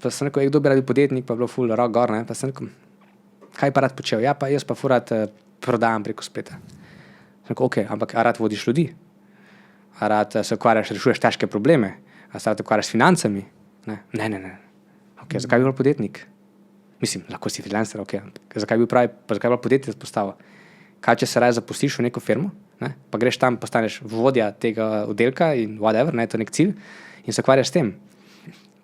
Pa sem rekel, kdo bi rad bil podjetnik, pa je bilo full rock gor, ne. Pa sem rekel, kaj pa rad počel? Ja, pa jaz pa ful rad prodajam preko spleta. Sem rekel, ok, ampak a rad vodiš ljudi? A rad se ukvarjaš, rešuješ težke probleme? A se rad ukvarjaš s financami? Ne. Ok, zakaj bi bil podjetnik? Mislim, lahko si freelancer, ok. Zakaj bi bil podjetje postavil? Kaj, če se raje zaposliš v neko firmo, ne? Pa greš tam, postaneš vodja tega oddelka in whatever, ne, to je nek cilj in se ukvarjaš s tem.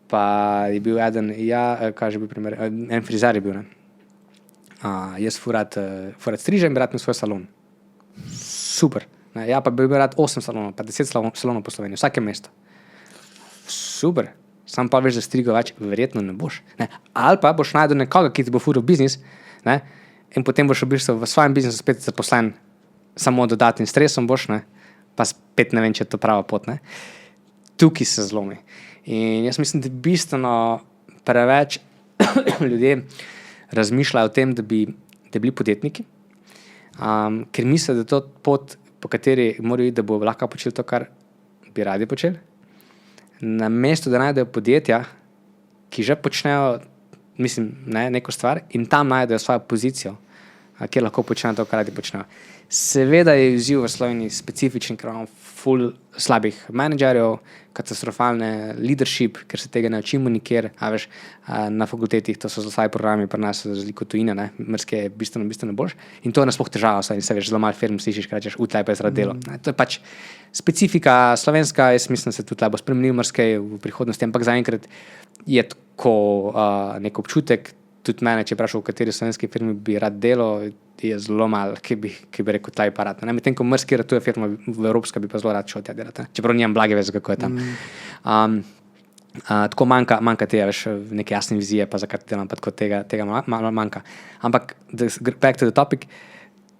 Pa je bil kaj že bil primer, en frizer je bil, ne. Jaz furat strižem in bi rad imel svoj salon. Super. Ne? Ja, pa bi bil rad 8 salonov, pa 10 salonov po Sloveniji, vsake mesto. Super. Sam pa veš, da strigo več verjetno ne boš. Ne? Ali pa boš najdel nekoga, ki ti bo fural biznis, ne? In potem boš v svojem biznisu spet zaposlen samo dodatnim stresom boš, ne? Pa spet ne vem, če je to prava pot. Ne? Tukaj se zlomi. In jaz mislim, da bistveno preveč ljudje razmišljajo o tem, da bi bili podjetniki, ker mislijo, da je to pot, po kateri morajo iti, da bo lahko počeli to, kar bi radi počeli. Namesto, da najdejo podjetja, ki že počnejo neko stvar in tam najdejo svojo pozicijo, kjer lahko počnejo to, kar radi počnejo. Seveda je izziv v Sloveniji specifičen, ker imamo ful slabih menedžerjev, katastrofalne leadership, ker se tega ne učimo nikjer, veš, na fakultetih, to so zelo slabi programi, pri nas za razliko tujine, ne, mrske je bistveno boljše. In to je nasploh težava, saj se veš, zelo malo firm slišiš, kaj rečeš, tlej pa je zaradi delo. To je pač specifika slovenska, jaz mislim, da se tudi bo spremenil mrske v prihodnosti, ampak zaenkrat je tako nek občutek, tudi mene, če vprašal, v kateri slovenski firmi bi rad delo, je zelo malo, ki bi rekel tlej pa rad. Medtem ko mrski ratuje firma v Evropska, bi pa zelo rad šel tja delati. Čeprav nimam blage veze, kako je tam. Tako manjka te, veš, neke jasne vizije, pa zakaj delam, pa tako tega malo manjka. Ampak, back to the topic,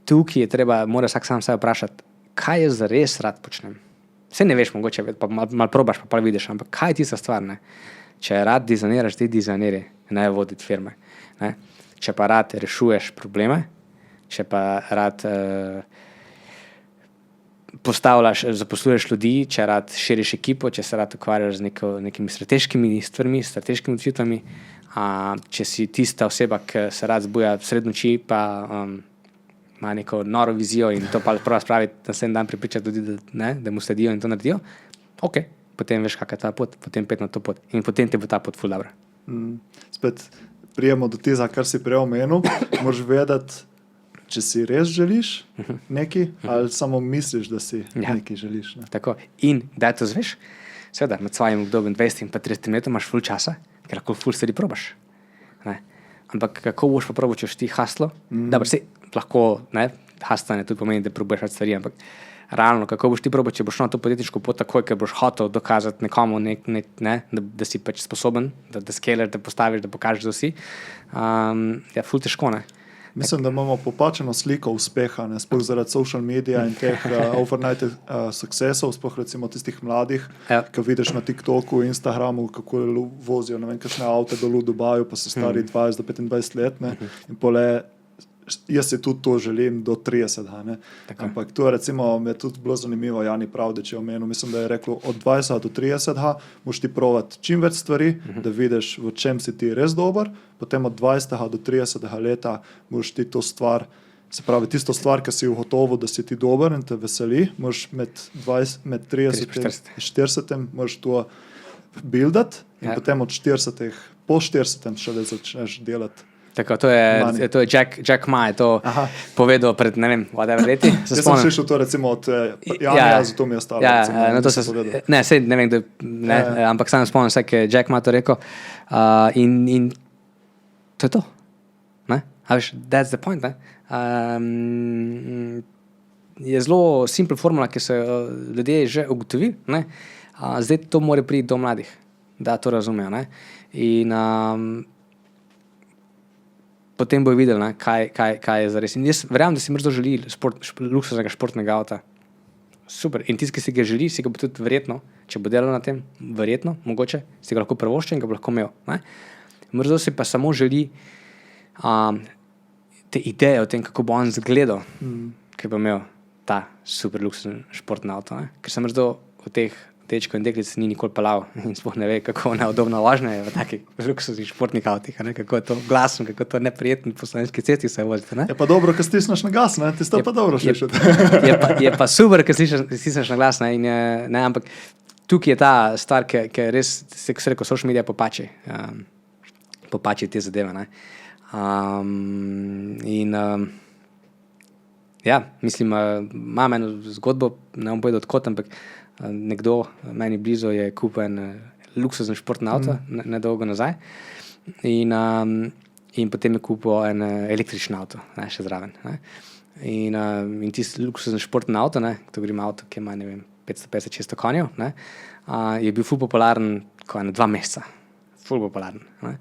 tukaj je mora vsak sam sebe vprašati, kaj jaz zares rad počnem. Vse ne veš mogoče, pa malo probaš, pa vidiš, ampak kaj je tista stvar, ne? Če rad dizajniraš, ti dizajniri, ne voditi firme. Ne? Če pa rad rešuješ probleme, če pa rad zaposluješ ljudi, če rad širiš ekipo, če se rad ukvarjaš z nekimi strateškimi stvarmi, strateškimi odločitvami, če si tista oseba, ki se rad zbuja sred noči, pa ima neko noro vizijo in to pa prva spraviti naslednji dan prepričati ljudi, da mu sledijo in to naredijo, ok, potem veš, kakva je ta pot, potem pet na to pot in potem te bo ta pot ful dobra. Spet prijemo do tega, kar si prej omenil, moraš vedeti, če si res želiš nekaj, ali samo misliš, da si nekaj želiš. Ne? Tako. In da to zveš, seveda, med svojim obdobjem 20 in 30 letom imaš ful časa, ker lahko ful stvari probaš. Ne? Ampak kako boš pa probal, če ti haslo? Dobro, se lahko, hastanje tudi pomeni, da probaš več stvari, ampak realno, kako boš ti probal, če boš na to podjetniško pot takoj, ker boš hotel dokazati nekomu, da si pač sposoben, da skalaš, da postaviš, da pokažeš, da si, je ful težko, ne? Mislim, da imamo popačeno sliko uspeha, sploh zaradi social media in teh overnight successov, sploh recimo tistih mladih, ki vidiš na TikToku, Instagramu, kako vozijo, ne vem, kakšne avte dol v Dubaju, pa so stari 20 do 25 let, ne? In pole, jaz si tudi to želim do 30, ne? Ampak to recimo mi je tudi bilo zanimivo, Jani Pravdič je omenil, mislim, da je rekel, od 20 do 30 moš ti provati čim več stvari, da vidiš, v čem si ti res dober, potem od 20 do 30 leta moš ti to stvar, se pravi, tisto stvar, ki si ugotovil, da si ti dober in te veseli, moš med 30 in 40 moš to buildati in potem od 40, po 40 šele začneš delati. Tako, to je Jack Ma je to povedal pred, ne vem, leti. Jaz sem slišal to recimo od Janja, zato mi je ostalo. Ne vem, ampak sam spomnim se, kaj je Jack Ma to rekel. In to je to. Ne? A veš, that's the point, ne? je zelo simpla formula, ki so ljudje že ugotovili, ne? Zdaj to mora priti do mladih, da to razumejo, ne? In potem bojo videli, ne, kaj je zares. In jaz verjamem, da si mrzdo želi luksuznega športnega avta. Super. In tisti, ki si ga želi, si ga bo tudi verjetno, če bo delal na tem, verjetno, mogoče, si ga lahko prvoščil in ga bo lahko imel. Ne? Mrzdo si pa samo želi te ideje o tem, kako bo on zgledal, ki bo imel ta super luksuzni športni avto. Ne? Ker sem mrzdo v teh dečkov in deklic ni nikoli pelal in sploh ne ve, kako neudobno važno je v takih luksuznih športnih avtih, ne? Kako je to glasno, kako je to neprijetno po slovenski cesti se vozite. Ne? Je pa dobro, ko stisneš na gas, ne? Ti sto pa dobro slišati. Je pa super, ko stisneš na glas, ne? In ne, ampak tukaj je ta stvar, ki res, se rekel, social media popači te zadeve. Ne? Ja, mislim, imam eno zgodbo, ne bom povedal odkot, ampak nekdo meni blizu je kupil en luksuzni športni avto nedolgo nazaj in potem je kupil en električni avto, ne, še zraven. Ne. In tisti luksuzni športni avto, ne, to govorim avto, ki ima, ne vem, 550-600 konjev, ne, je bil ful popularen ko 2 meseca. Ful popularen. Ne.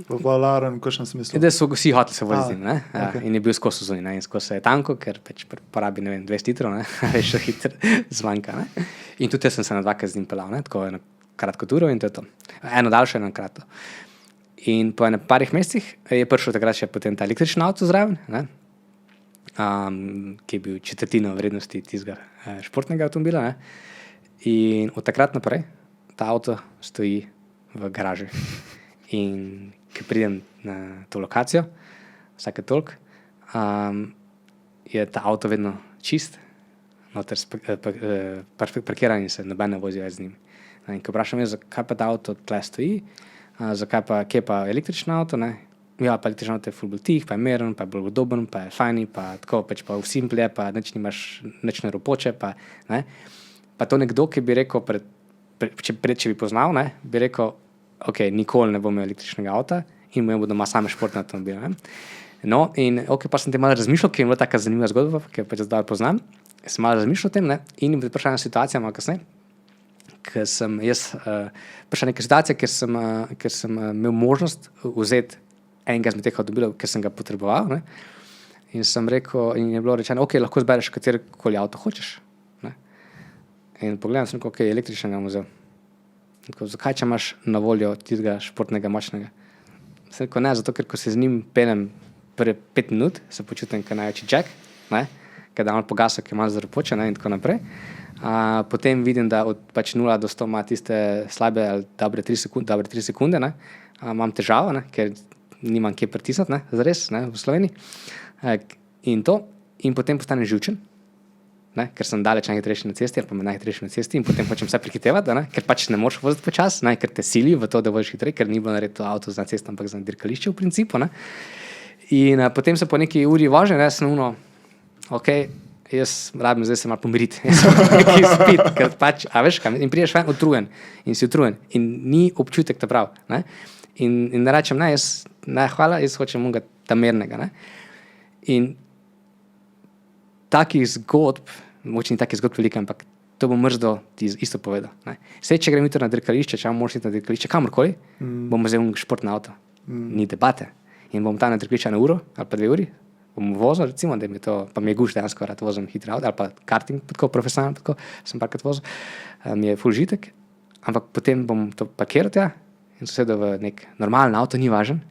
Popularen, v kakšnem smislu? Da so vsi hoteli se voziti, ne? Ja, Okay. In je bil skozi zunaj, ne? In skozi je tanko, ker pač porabi, ne vem, 20 litrov, ne? Veš, še hitro zmanjka, ne? In tudi jaz sem se na 2 z njim pelal, ne? Tako eno kratko turo in to je to. Eno daljše, eno kratko. In po parih mesecih je prišel takrat še potem ta električni avto zraven, ne? Ki je bil četrtino vrednosti tistega športnega avtomobila, ne? In od takrat naprej ta avto stoji v garaži. In ko pridem na to lokacijo, vsake toliko, je ta avto vedno čist, noter parkiran in se noben ne vozi več z njim. In ko vprašam jaz, zakaj pa ta avto tle stoji, kje pa električni avto, ne? Ja, pa električni avto je ful bolj tih, pa je meren, pa je bolj udoben, pa je fajni, pa tako, pač pa v simple je, pa nič nimaš, nič ne ropoče, pa, ne? Pa to nekdo, ki bi rekel, če bi poznal, ne, bi rekel, ok, nikoli ne bom imel električnega avta in imel bo doma same športne avtomobile. No, in ok, pa sem te malo razmišljal, ker je bila taka zanimiva zgodba, ki jo pač zdaj poznam. Sem malo razmišljal o tem, ne, in prišla ena situacija malo kasneje, ker sem jaz prišla neka situacija, ker sem imel možnost vzeti enega izmed teh avtomobilov, ker sem ga potreboval, ne, in sem rekel, in je bilo rečeno, ok, lahko zbereš katerikoli avto hočeš. Ne. In pogledam, sem rekel, ok, električnega bom vzel. Tako, zakaj, če imaš na voljo tistega športnega močnega? Sem rekel, ne, zato, ker ko se z njim peljem 5 minut, se počutim kot največji jack, ne, ker da malo pogasal, ki je malo zaropoče, ne, in tako naprej. Potem vidim, da od pač 0 do 100 ima tiste slabe ali dobre 3 sekunde, ne, imam težavo, ne, ker nimam kje pritisniti, ne, zares, ne, v Sloveniji. In potem postanem živčen, ne, ker sem daleč najhitrejši na cesti, ali pa me najhitrejši na cesti in potem hočem vse prehitevati, ne, ker pač ne moreš voziti počasi, ne, ker te sili v to, da voziš hitreje, ker ni bilo narediti avto za cesto, ampak za dirkališče v principu. Ne. In potem se po neki uri vožnje, ne, sem ok, jaz rabim zdaj se malo pomiriti, jaz sem nekaj spit, ker pač, a veš kaj, in prideš ven utrujen in si utrujen in ni občutek ta prav. Ne. In ne rečem, ne, hvala, jaz hočem unga ta mernega. Ne. In takih zgodb, mogoče ni takih zgodb velike, ampak to bom mrzdo ti isto povedal. Ne. Sej, če grem jutro na dirkališče, če moraš iti na dirkališče, kamorkoli, bom vzel športno avto. Ni debate. In bom tam na dirkališče 1 uro ali pa 2 uri, bom vozil, recimo, da mi to, pa mi je gušt dejansko, rad vozim hitro avto, ali pa karting, tako profesionalno, tako sem parkrat vozil, mi je ful žitek, ampak potem bom to parkiral tja in sosedel v nek normalen avto, ni važen,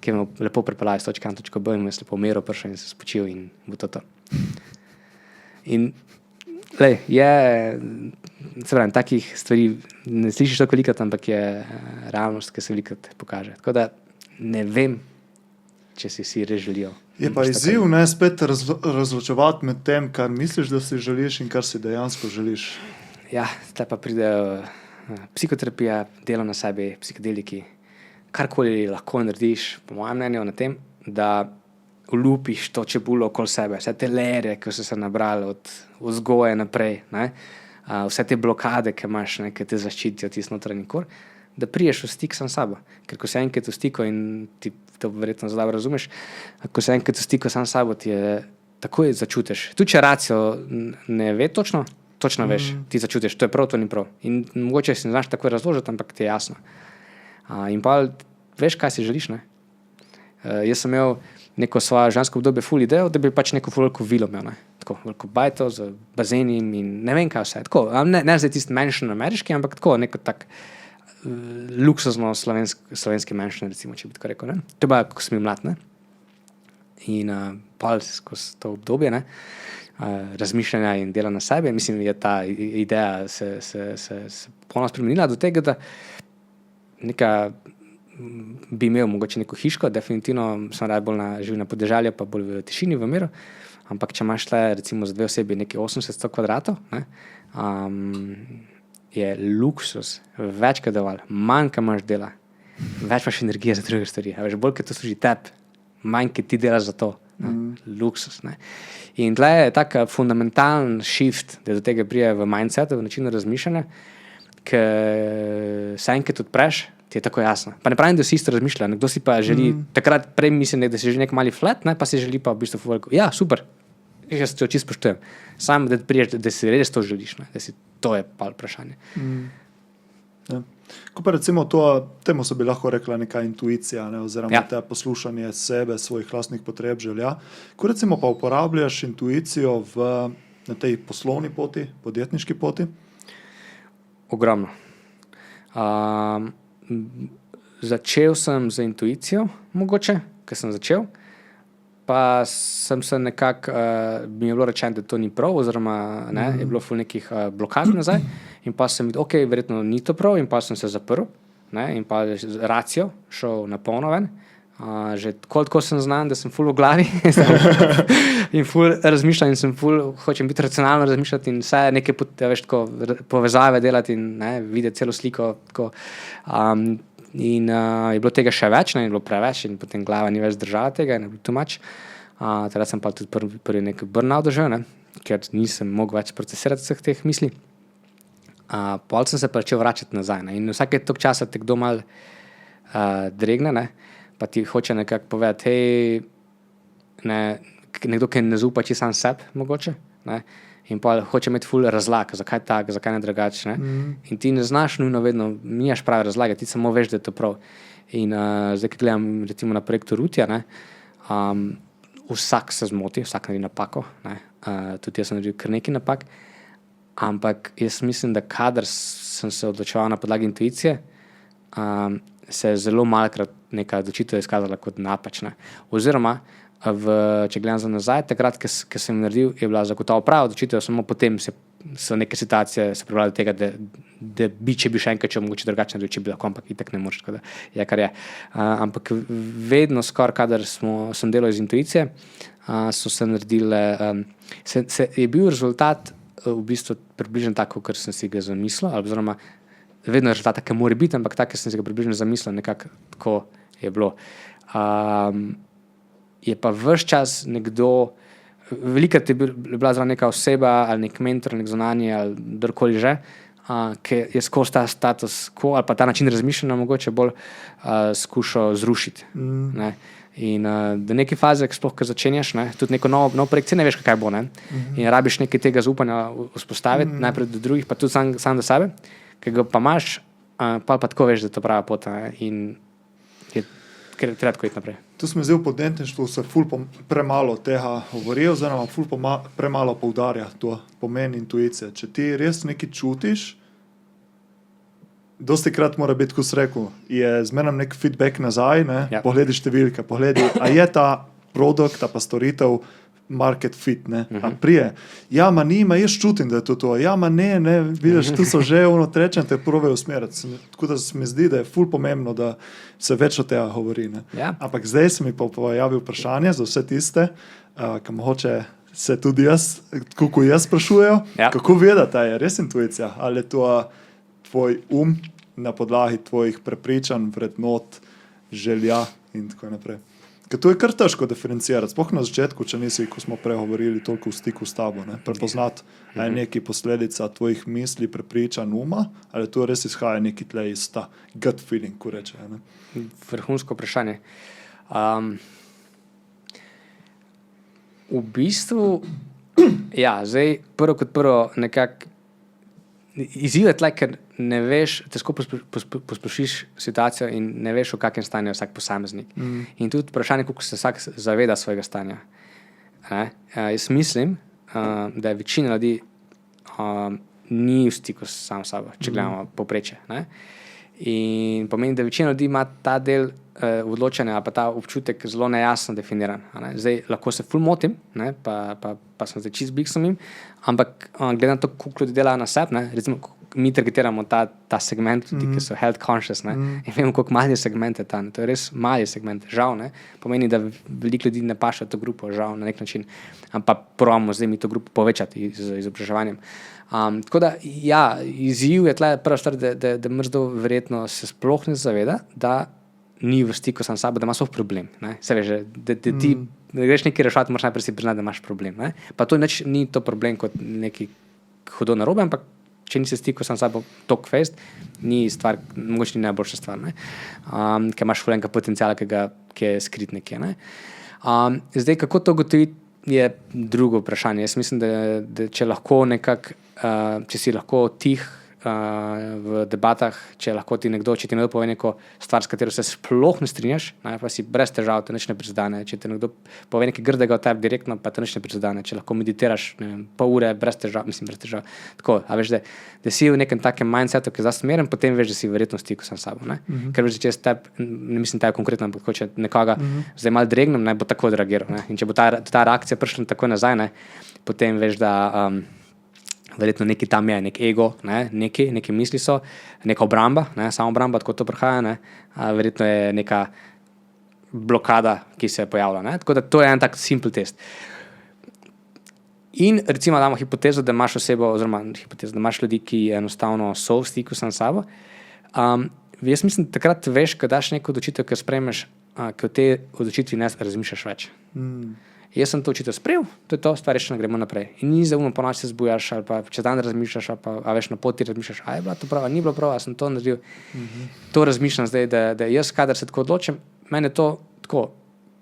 ki me lepo pripeljajo s točke A na točko B in me lepo umiro, prišel in se spočil in bo to. In lej, se pravim, takih stvari ne slišiš tako velikrat, ampak je realnost, ki se velikrat pokaže. Tako da ne vem, če si vsi res želijo. Je pa izziv, ne, spet razločevati med tem, kar misliš, da si želiš in kar si dejansko želiš. Ja, tle pa pridejo psihoterapija, delo na sebi, psihodeliki, karkoli lahko narediš, po mojem mnenju, na tem, da olupiš to čebulo okoli sebe, vse te lere, ki so se nabrali od vzgoje naprej, ne? Vse te blokade, ki imaš, ne, ki te zaščitijo tisti notranji kor, da priješ v stik sam s sabo. Ker ko se enkrat v stiku, in ti to verjetno zelo razumeš, ko se enkrat v stiku sam s sabo, ti je takoj začutiš. Tudi če racijo ne ve točno veš, ti začutiš, to je prav, to ni prav. In mogoče si ne znaš takoj razložiti, ampak ti je jasno. In pa veš, kaj si želiš, ne? Jaz sem imel neko svojo žensko obdobje ful idejo, da bi pač neko ful veliko vilo imel, ne? Tako, veliko bajto z bazenim in ne vem kaj vse. Tako, ne zdaj tisti mansion ameriški, ampak tako, neko tak luksuzno slovenski mansion, recimo, če bi tako rekel, ne? To je bila, ko sem bil mlad, ne? In pol skozi to obdobje, ne? Razmišljanja in dela na sebi. Mislim, je ta ideja se polno spremenila do tega, da bi imel mogoče neko hiško, definitivno sem rad bolj živ na podeželju, pa bolj v tišini, v miru, ampak če imaš tle recimo za 2 osebi nekaj 80-100 kvadratov, ne, je luksus, več kaj dovolj, manj kaj imaš dela, več imaš energije za druge stvari, veš, bolj kaj to služi tebi, manj kaj ti delaš za to, luksus. Ne. In tle je tak fundamentalen shift, da do tega prije v mindsetu, v načinu razmišljanja, ki se enkrat odpreš, ti je tako jasno. Pa ne pravim, da si isto razmišlja, nekdo si pa želi, takrat prej mislim, da si želi nek mali flat, ne, pa si želi pa v bistvu veliko. Ja, super, jaz se to čisto spoštujem. Sam, da priješ, da si res to želiš, ne, da si, to je pa vprašanje. Ja. Ko pa recimo temu se bi lahko rekla neka intuicija, ne, oziroma te poslušanje sebe, svojih lastnih potreb, želja. Ko recimo pa uporabljaš intuicijo na tej poslovni poti, podjetniški poti? Ogromno. Začel sem z intuicijo, mogoče, ker sem začel, pa sem se nekako, mi je bilo rečeno, da to ni prav, oziroma ne, je bilo ful nekih blokad nazaj, in pa sem videl, ok, verjetno ni to prav, in pa sem se zaprl, ne, in pa racijo šel na polno ven, že koliko sem znan, da sem ful v glavi in ful razmišljam in sem ful, hočem biti racionalno razmišljati in vse neke povezave delati in ne, videti celo sliko, tako. In je bilo tega še več, ne, je bilo preveč in potem glava ni več držala tega, ne bilo too much. Teda sem pa tudi prvi nek burnout doživel, ne, ker nisem mogel več procesirati vseh teh misli. Pol sem se pa začel vračati nazaj, ne, in vsake toliko časa te kdo mal dregne, ne, pa ti hoče nekako povedati, hej, ne, nekdo, ki ne zaupa čisto sam sebi, mogoče, ne, in pa hoče imeti ful razlag, zakaj tak, zakaj ne drugače, ne, in ti ne znaš nujno vedno, nimaš prave razlage, ti samo veš, da je to prav. In zdaj, ki gledam recimo na projektu Rutija, ne, vsak se zmoti, vsak naredi napako, ne, tudi jaz sem naredil kar nekaj napak, ampak jaz mislim, da kadar sem se odločeval na podlagi intuicije, se je zelo malokrat neka odločitev izkazala kot napačna. Oziroma, če gledam za nazaj, takrat, ko sem naredil, je bila zagotovo prava odločitev, samo potem so neke situacije se pripravljali do tega, da bi, če bi še enkrat, če mogoče drugače naredil, če bi lahko, ampak itak ne moreš, tako da je, kar je. Ampak vedno skoraj, kadar sem delal iz intuicije, so se naredile, je bil rezultat v bistvu približno tako, kar sem si ga zamislil, oziroma vedno je rezultat, ki mora biti, ampak tako, sem si ga približno zamislil, nekako tako je bilo. Je pa ves čas nekdo, velikrat je bila zraven neka oseba ali nek mentor, nek zunanji ali kdorkoli že, ki je skozi ta status quo ali pa ta način razmišljanja mogoče bolj skušal zrušiti. Ne. In do neke faze, sploh, ko začenjaš, ne, tudi neko nov projekt, ne veš, kaj bo, ne, in rabiš nekaj tega zaupanja vzpostaviti, najprej do drugih, pa tudi sam do sebe, ki ga pa imaš, pa tako veš, da je to prava pot, ne, in ker treba tako iti naprej. Tu smo zdaj v podjetništvu se ful premalo tega govori, oziroma ful premalo poudarja to pomen intuicije. Če ti res nekaj čutiš, dosti krat mora biti, ko si rekel, je zmeraj nek feedback nazaj, ne? Ja. Pogledi številke, pogledi, a je ta produkt, pa storitev market fit, ne? A prije, ja, ma ni, ma jaz čutim, da je to, ja, ma ne, vidiš, tu so že trečem te prove usmeriti, tako da se mi zdi, da je ful pomembno, da se več o tega govori, ne? Ja. Ampak zdaj se mi pa pojavi vprašanje za vse tiste, ki mogoče se tudi jaz, kako jaz sprašujejo, kako vedeti, je res intuicija, ali je to tvoj na podlagi tvojih prepričanj, vrednot, želja in tako naprej. Ker to je kar težko diferencirati, sploh na začetku, če nisi, ko smo pregovorili, toliko v stiku s tabo, ne? Prepoznati, ali je neki posledica tvojih misli, prepričanj, uma, ali to res izhaja neki tle iz ta gut feeling, ko reče. Ne? Vrhunsko vprašanje. V bistvu, ja, zdaj prvo kot prvo nekako izziv je tle, ker ne veš, težko posplošiš situacijo in ne veš, v kakšnem stanju je vsak posameznik. In tudi vprašanje, koliko se vsak zaveda svojega stanja. Jaz mislim, da je večina ljudi ni v stiku sam s sabo, če gledamo povprečje. In pomeni, da večina ljudi ima ta del odločanja ali pa ta občutek zelo nejasno definiran. Zdaj lahko se ful motim, pa sem zdaj čist biksom, ampak glede na to, koliko ljudi dela na sebi, recimo mi targetiramo ta segment, tudi, ki so health conscious, in vemo, koliko mali segment je tam. To je res mali segment, žal. Pomeni, da veliko ljudi ne paše v to grupo, žal na nek način. Ampak probamo zdaj mi to grupo povečati z izobraževanjem. Tako da, ja, izziv je tle prva stvar, da mrzdo verjetno se sploh ne zaveda, da ni v stiku sam s sabo, da ima svoj problem. Se veš, da ti greš nekaj rešati, moraš najprej si priznati, da imaš problem. Pa to ni to problem kot neki hudo narobe, ampak če nisi v stiku sam s sabo talk fast, ni stvar, mogoče ni najboljša stvar. Ker imaš fulenka potencijala, ki je skrit nekje. Zdaj, kako to ugotoviti, je drugo vprašanje. Jaz mislim, da če lahko nekako, če si lahko tih v debatah, če ti nekdo pove neko stvar, s katero se sploh ne strinjaš, pa si brez težav, te nič ne prizadene. Če te nekdo pove nekaj grdega o tebi direktno, pa te nič ne prizadene. Če lahko meditiraš pol ure brez težav. Tako, a veš, da si v nekem takem mindsetu, ki je zase smeren, potem veš, da si verjetno v stiku sam s sabo. Ker veš, da če ne mislim tebi konkretno, ampak če nekoga zdaj malo dregnem, naj bo tako odreagiral. In če bo ta reakcija prišla tako nazaj, potem veš, da verjetno neki tam je, nek ego, neki misli so, neka obramba, samoobramba, tako to prihaja, verjetno je neka blokada, ki se je pojavila. Tako da to je en tak simple test. In recimo damo hipotezo, da imaš osebo, oziroma hipotezo, da imaš ljudi, ki enostavno so v stiku sam s sabo. Jaz mislim, takrat veš, ko daš neko odločitev, ki jo sprejmeš, ki v tej odločitvi ne razmišljaš več. Jaz sem to očitev sprejel, to je to, stvar rešena, gremo naprej. In ni zaumno, ponoči se zbujaš, ali pa čez dan razmišljaš, ali pa veš na poti razmišljaš, je bila to prava, ni bilo prava, sem to naredil. To razmišljam zdaj, da jaz, kadar se tako odločim, meni je to tako,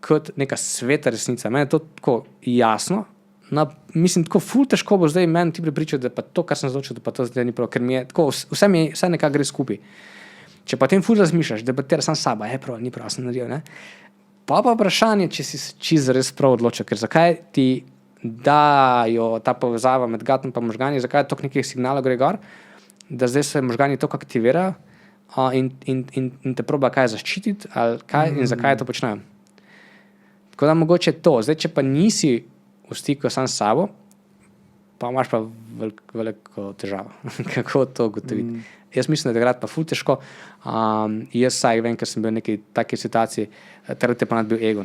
kot neka sveta resnica, meni je to tako jasno, mislim, tako ful težko bo zdaj meni ti prepričal, da pa to, kar sem odločil, da pa to zdaj ni prav, ker mi je tako, vse nekako gre skupaj. Če pa tem ful razmišljaš, debatiraš sam s sabo, je prav, ni prav, sem naredil, Pa vprašanje, če si čisto res prav odločil, ker zakaj ti dajo ta povezava med gatom pa možgani, zakaj je toliko nekih signalov gre gor, da zdaj se možgani toliko aktivirajo in te proba kaj zaščititi ali kaj in zakaj to počnejo. Tako da mogoče to. Zdaj, če pa nisi v stiku sam s sabo, pa imaš pa veliko težavo. Kako to ugotoviti? Jaz mislim, da je takrat pa ful težko. Jaz saj vem, ker sem bil v neki taki situaciji, takrat je pa nad bil ego.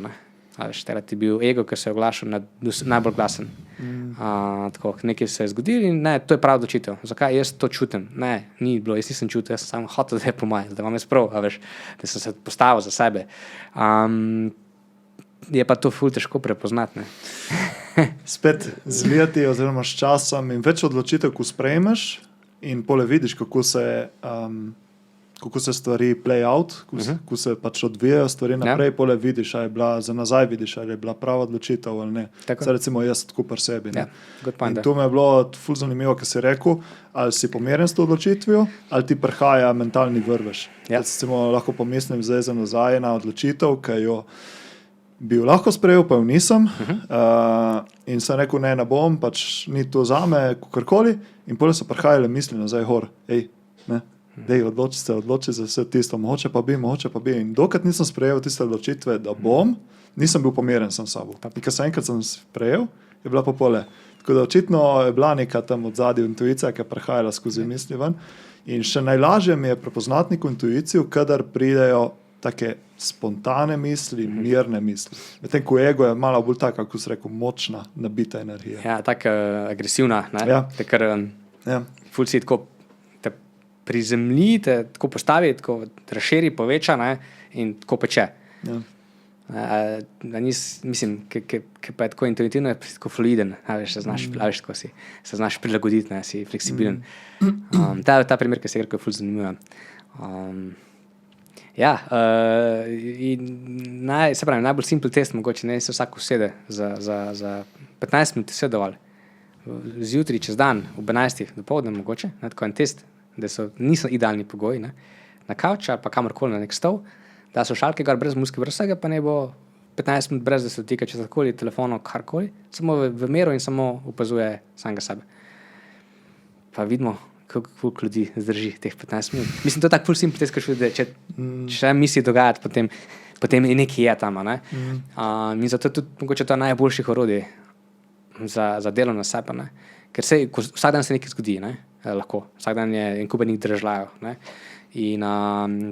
Takrat je bil ego, ker se je oglašal najbolj glasen. Tako, nekaj se je zgodilo in to je prav odločitev. Zakaj jaz to čutim? Ne, ni bilo, jaz nisem čutil, jaz sem samo hotel, da je po moje, da imam jaz prav, da sem se postavil za sebe. Je pa to ful težko prepoznati. Spet z leti oziroma s časom in več odločitev, ko sprejmeš, in pole vidiš, kako se stvari play out, kako se pač odvijajo stvari naprej, pole vidiš, ali je bila za nazaj, vidiš, ali je bila prava odločitev ali ne. Zdaj recimo jaz tako pri sebi. In to mi je bilo ful zanimivo, ker si rekel, ali si pomiren s to odločitvijo, ali ti prihaja mentalni vrvež. Recimo lahko pomislim zdaj za nazaj na odločitev, ki jo bi lahko sprejel, pa jo nisem. In sem rekel, ne bom, pač ni to zame, kakorkoli. In potem so prihajale misli nazaj gor. Odloči za vse tisto, mogoče pa bi. In dokrat nisem sprejel tiste odločitve, da bom, nisem bil pomiren sam s sabo. In ko sem enkrat sprejel, je bila pa pole. Tako da očitno je bila neka tam od zadnja intuicija, ki je prihajala skozi misli ven. In še najlažje mi je prepoznati neko intuicijo, kadar pridejo take spontane misli, mirne misli. Medtem ko ego je malo bolj taka, kako se rekel, močna, nabita energija. Ja, tako agresivna, te kar ful si tako te prizemlji, te tako postavi, tako razširi, poveča in tako peče. Mislim, ki pa je tako intuitivno, je tako fluiden, se znaš prilagoditi, si fleksibilen. Ta primer, ki se je rekel, je ful zanimiv. Ja, najbolj simpel test mogoče, ne se vsak usede za 15 minut, vse dovolj. Zjutraj, čez dan, ob 11. dopoldne mogoče, ne, tako en test, da niso idealni pogoji, ne, na kavč ali pa kamorkoli na nek stol, da so šalke gor brez muske, brez vsega, pa ne bo 15 minut brez, da se dotika česarkoli, telefonov, karkoli, samo v miru in samo opazuje samega sebe. Pa vidimo, koliko ljudi zdrži teh 15 minut. Mislim, to je tako ful simpel test, da če misli dogajati, potem je nekaj je tam, ne. In zato tudi mogoče to najboljših orodij za delo na sebe, ne. Ker vsak dan se nekaj zgodi, ne, lahko. Vsak dan je en kup enih držljajev, ne. In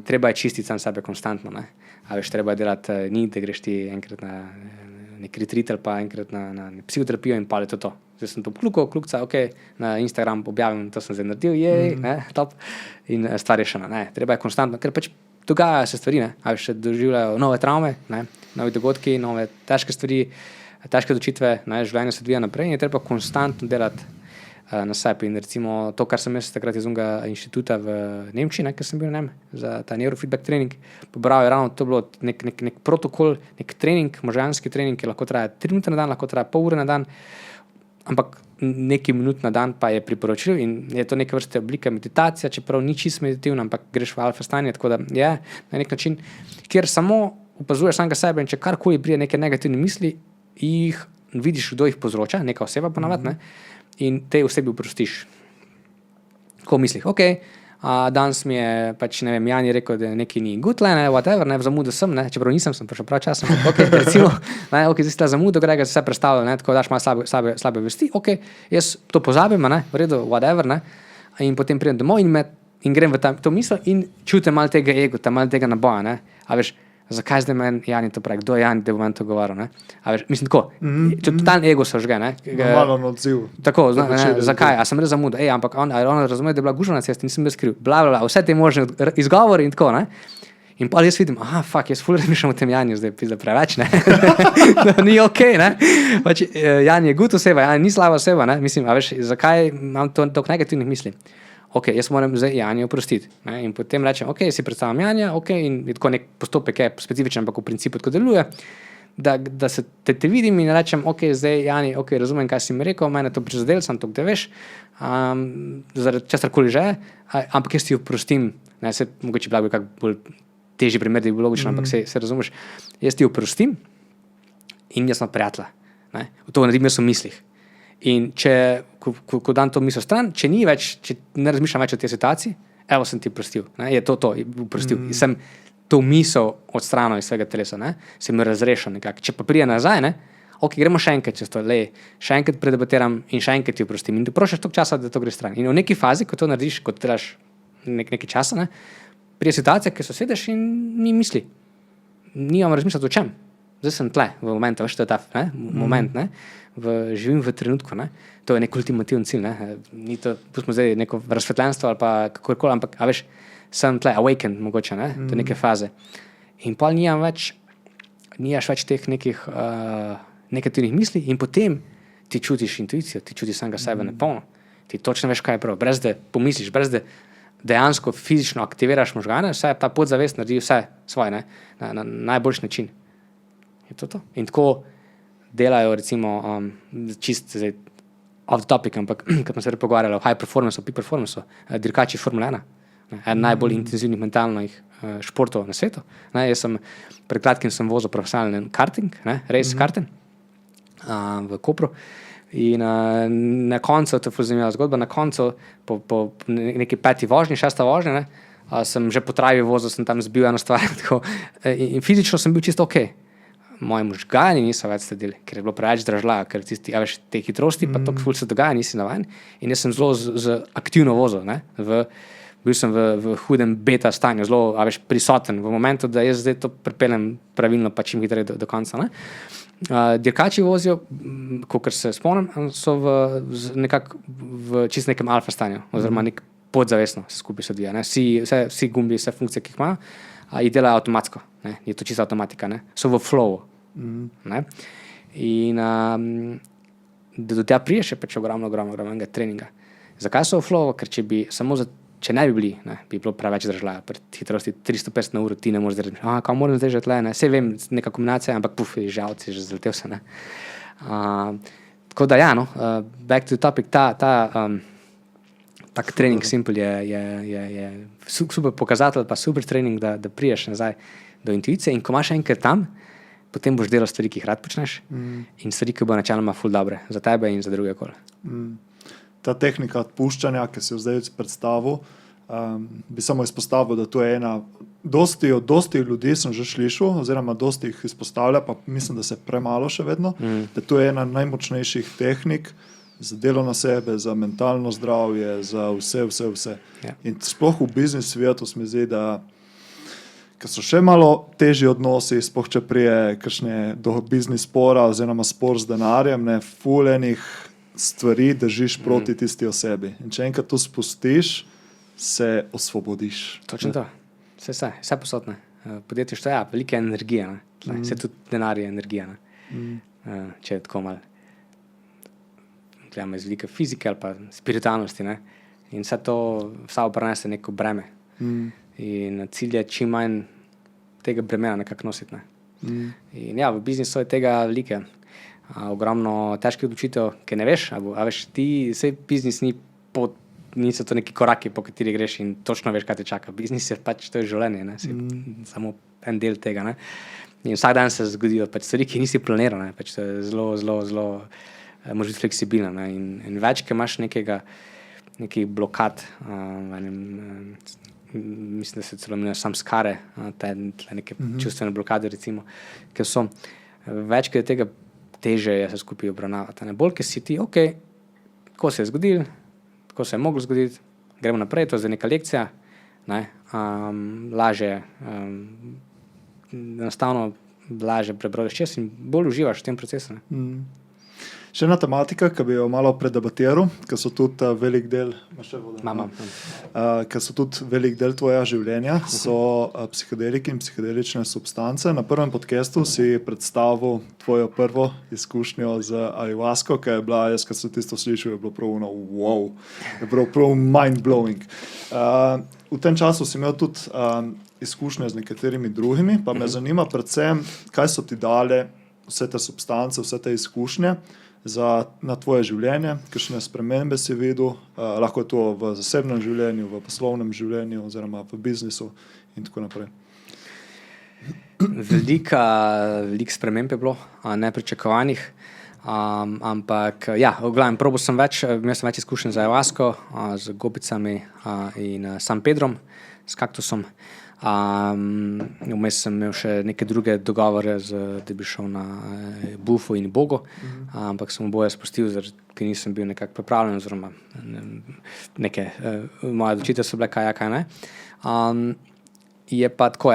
treba je čistiti sam sebe konstantno, ne. A veš, treba je delati ni, da greš ti enkrat na nek retreat ali pa enkrat na psihoterapijo in pa je to. Zdaj sem to kljukca, ok, na Instagram objavim, to sem zdaj naredil, ne, top. In stvar je še ne. Treba je konstantno, ker pač dogajajo se stvari, ne. A veš, se doživljajo nove travme, ne, novi dogodki, nove težke stvari, težke odločitve, ne, življenje se odvija naprej in je treba konstantno delati na sebi. In recimo to, kar sem jaz takrat iz unega inštituta v Nemčiji, ne, ker sem bil za ta neurofeedback trening, pobral je ravno to bilo nek protokol, nek trening, možganski trening, ki lahko traja 3 minute na dan, lahko traja pol ure na dan, ampak nekaj minut na dan pa je priporočljiv in je to neke vrste oblika meditacija, čeprav ni čisto meditativna, ampak greš v alfa stanje, tako da je na nek način, kjer samo opazuješ samega sebe in če karkoli pride neke negativne misli, jih vidiš, kdo jih povzroča, neka oseba ponavadi, ne, in te osebi oprostiš. Ko misliš, ok, danes mi je pač, ne vem, Jan je rekel, da nekaj ni good, ne, whatever, ne, v zamudo sem, ne, čeprav nisem prišel prav čas, ok, recimo, ne, ok, zdaj sta zamudo, grega se vse predstavlja, ne, tako daš malo slabe vesti, ok, jaz to pozabim, ne, v redu, whatever, ne, in potem pridem domov in grem v to misel in čutim malo tega egota, malo tega naboja, ne, a veš, zakaj zdaj meni Jani to pravi, kdo je Jani, da bo meni to govoril, ne? A veš, mislim tako, totalni ego se žge, ne? Normalen odziv. Tako, zakaj, a sem res zamudil, ampak on razume, da je bila gužva na cesti, nisem bil skriv, bla, vse te možne izgovori in tako, ne? In pa jaz vidim, jaz ful razmišljam o tem Janju, zdaj pizda preveč, ne? Ni okej, ne? Pač Jan je good oseba, Jan ni slaba oseba, ne? Mislim, a veš, zakaj imam toliko negativnih misli? Ok, jaz moram zdaj Janju oprostiti. Ne? In potem rečem, ok, si predstavljam Janja, ok, in tako nek postopek je specifičen, ampak v principu tako deluje, da se te vidim in rečem, ok, zdaj Jani, ok, razumem, kaj si mi rekel, mene to prizadel, sem to, da veš, zaradi česarkoli že, ampak jaz ti oprostim, ne, se mogoče bi kak bolj težji primer, da bi bilo logično, ampak se razumeš, jaz ti oprostim in jaz sem prijatelj, ne, to naredim jaz v mislih. In če, ko dam to misel stran, če ne razmišljam več o tej situaciji, evo sem ti prostil, ne, je to, prostil. Sem to misel odstranil iz svega telesa, ne, sem razrešil nekako. Če pa prije nazaj, ne, ok, gremo še enkrat čez to, še enkrat predebatiram in še enkrat ti oprostim. In ti prošaš toliko časa, da to gre stran. In v neki fazi, ko to narediš, ko delaš nekaj časa, ne, prije situacija, ki se sedeš in ni misli. Nimam razmišljati o čem. Zdaj sem tle, v momentu, veš, to je ta moment, ne, živim v trenutku, ne, to je nek ultimativen cilj, ne, ni to, pustimo zdaj neko razsvetljenstvo ali pa kakorkoli, ampak, a veš, sem tle, awakened mogoče, ne, to je neke faze. In pol nimaš več teh nekih negativnih misli in potem ti čutiš intuicijo, ti čutiš samega sebe napolno, ti točno veš, kaj je prav, brez da pomisliš, brez da dejansko fizično aktiviraš možgane, vse ta podzavest naredi vse svoje, ne, na najboljši način. Je to. In tako delajo recimo čist zdaj off the topic, ampak kad smo se pogovarjali o high performance, o peak performance, dirkači Formule 1, eden najbolj intenzivnih mentalnih športov na svetu. Ne, jaz pred kratkim sem vozil profesionalni karting, race karting v Kopru. In na koncu, to je zanimiva zgodba, na koncu po neki 5. vožnji, 6. vožnji, ne, sem že po travi vozil, sem tam zbil eno stvar tako, in fizično sem bil čisto okej. Moji možgani niso več sledili, ker je bilo preveč dražljajo, ker veš, te hitrosti, pa toliko ful se dogaja, nisi navajen. In jaz sem zelo aktivno vozil, ne, bil sem v hudem beta stanju, zelo, veš, prisoten v momentu, da jaz zdaj to pripeljem pravilno, pa čim hitreje do konca, ne. Dirkači vozijo, kakor se spomnim, so nekako v čist nekem alfa stanju, oziroma nek podzavestno se skupaj se odvija, ne. Vsi gumbi, vse funkcije, ki jih imajo, jih delajo avtomatsko, ne, je to čista avtomatika, ne, so v flowu, ne, in da do tega priješ je pač ogromno treninga. Zakaj so v flowu? Ker če bi samo za če ne bi bili, ne, bi bilo preveč držaja. Pri hitrosti 350 na uro ti ne moreš zdržati. Kaj moram zdaj že tle, ne. Saj vem, neka kombinacija, ampak žalci, že zaletel se, ne. Tako da back to the topic, tak trening simple je super pokazatelj, pa super trening, da priješ nazaj do intuicije in ko imaš enkrat tam, potem boš delal stvari, ki jih rad počneš in stvari, ki bo načeloma ful dobre za tebe in za druge okoli. Ta tehnika odpuščanja, ki si jo zdaj predstavil, bi samo izpostavil, da to je ena, dosti ljudi sem že slišal, oziroma dosti jih izpostavlja, pa mislim, da se premalo še vedno, da to je ena najmočnejših tehnik za delo na sebe, za mentalno zdravje, za vse. Ja. In sploh v biznis svetu se mi zdi, da ker so še malo težji odnosi, sploh če prije kakšne do biznis spora oziroma spor z denarjem, ne, fuljenih stvari držiš proti tisti osebi. In če enkrat to spustiš, se osvobodiš. Točno to. Vse posodne. Podjetništvo je velika energija. Ne. Vse tudi denar je energija. Ne. Če je tako malo gledamo iz velike fizike ali pa spiritualnosti. Ne. In vse to vsabo prenese neko breme. In cilj je čim manj tega bremena nekako nositi. Ne. In v biznisu je tega velike. Ogromno težkih odločitev, ki ne veš, a veš, vse biznis niso to neki koraki, po kateri greš in točno veš, kaj te čaka. Biznis je pač, to je življenje, ne? Samo en del tega. Ne? In vsak dan se zgodijo pač stvari, ki nisi planiral. Ne? Pač to je zelo, moraš biti fleksibilen. Ne? In več, ki imaš nekih blokad, mislim, da se celo imenuje samskare, neke čustvene blokade, recimo, ki so več, ki je tega teže je se skupaj obravnavati. Bolj, ki si ti, tako se je zgodil, tako se je moglo zgoditi, gremo naprej, to je zdaj neka lekcija, ne, lažje, enostavno lažje prebrodiš čez in bolj uživaš v tem procesu. Ne. Še ena tematika, ki bi jo malo predebatiral, ker so tudi velik del, ker so tudi velik del tvoja življenja, so psihedeliki in psihedelične substance. Na prvem podcastu si predstavil tvojo prvo izkušnjo z ayahuasko, ki je bila, jaz, kad sem tisto slišal, je bilo prav je bilo prav mind-blowing. V tem času si imel tudi izkušnje z nekaterimi drugimi, pa me zanima predvsem, kaj so ti dale vse te substance, vse te izkušnje, na tvoje življenje, kakšne spremembe si videl, lahko je to v zasebnem življenju, v poslovnem življenju oziroma v biznisu in tako naprej. Veliko sprememb je bilo, nepričakovanih, ampak v glavnem, imel sem več izkušenj z ayahuasko, z gobicami in San Pedrom, s kaktusom. Vmes sem imel še neke druge dogovore, da bi šel na Bufo in Bogo, ampak sem oboje spustil, ker nisem bil nekako pripravljen, oziroma neke moje odločitve so bile kaj ne. Je pa tako,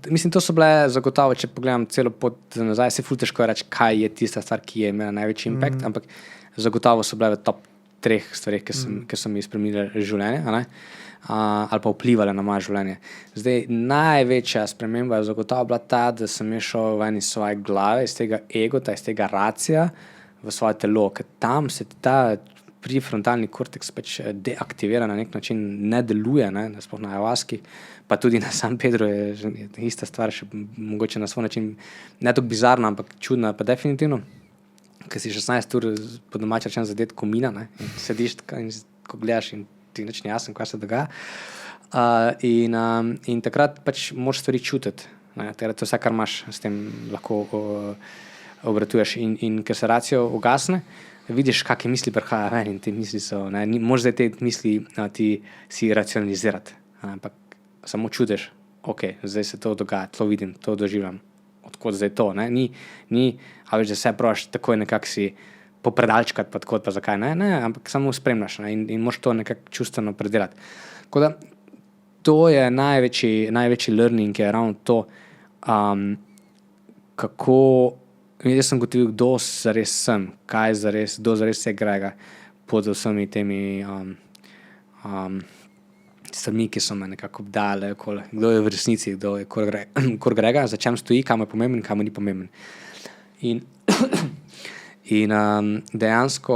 mislim, to so bile zagotovo, če pogledam celo pot nazaj, se ful težko reči, kaj je tista stvar, ki je imela največji impact, ampak zagotovo so bile v top 3 stvarih, ki so mi spremenile življenje, ne? Ali pa vplivale na moje življenje. Zdaj, največja sprememba je zagotovo bila ta, da sem šel ven iz svoje glave, iz tega egota, iz tega racija v svoje telo, ker tam se ta prefrontalni korteks pač deaktivira na nek način, ne deluje, ne, sploh na ayahuaski, pa tudi na San Pedro je ista stvar, še mogoče na svoj način, ne tako bizarna, ampak čudna, pa definitivno, ker si 16 ur po domači rečeno zadet komina, ne, in sediš in ko gledaš in ti nič ni jasno, kaj se dogaja. In takrat pač moraš stvari čutiti. Takrat to vse, kar imaš, s tem lahko obratuješ. In ker se racijo ugasne, vidiš, kakšne misli prihajajo ven in te misli so, ne, moraš zdaj te misli ti si racionalizirati. Ampak samo čutiš, zdaj se to dogaja, to vidim, to doživljam. Odkot zdaj to, ne? Ni, a veš, da se proš takoj nekako si popredalčkati, pa tako, pa zakaj ne, ampak samo spremljaš, ne, in moraš to nekako čustveno predelati. Tako da, to je največji learning, je ravno to, kako, jaz sem gotovil, kdo zares sem, kdo zares se grega pod vsemi temi stvarmi, ki so me nekako obdale, kdo je v resnici, kdo je kor grega, za čem stoji, kam je pomemben, kam ni pomemben. In dejansko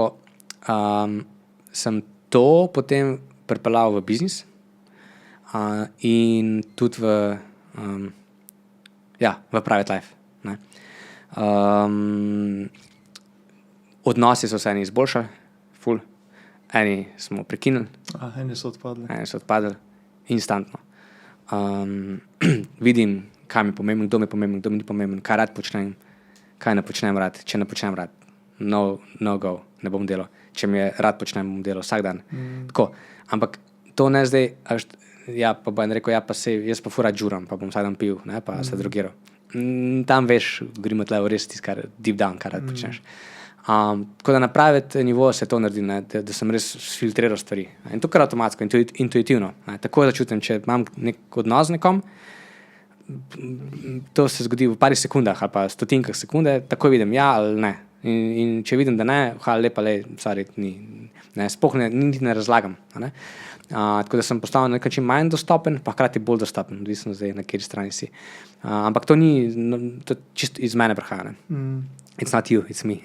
sem to potem pripeljal v biznis in tudi v private life. Ne. Odnosi so se eni izboljšali, ful. Eni smo prekinili, Eni so odpadli, instantno. Vidim, kaj mi je pomembno, kdo mi je pomembno, kdo mi ni pomembno, kaj rad počnem, kaj ne počnem rad, če ne počnem rad. No go, ne bom delal. Če mi je rad počnem, bom delal vsak dan. Tako. Ampak to ne zdaj, pa bo en rekel, jaz pa fura džuram, pa bom vsak dan pil, ne, pa se drogiral. Tam veš, govorimo tle o res tisto, kar deep down, kar rad počneš. Tako da na private nivo se to naredi, ne, da sem res filtriral stvari. In to kar avtomatsko, intuitivno. Ne. Tako začutim, če imam nek odnos z nekom, to se zgodi v parih sekundah ali pa stotinkah sekunde, tako vidim ja ali ne. In če vidim, da ne, hvala lepa, sorry, sploh niti ne razlagam. Ne. Tako da sem postal na nek način manj dostopen, pa hkrati bolj dostopen, odvisno zdaj, na kateri strani si. Ampak to ni, to čisto iz mene prihaja. It's not you, it's me.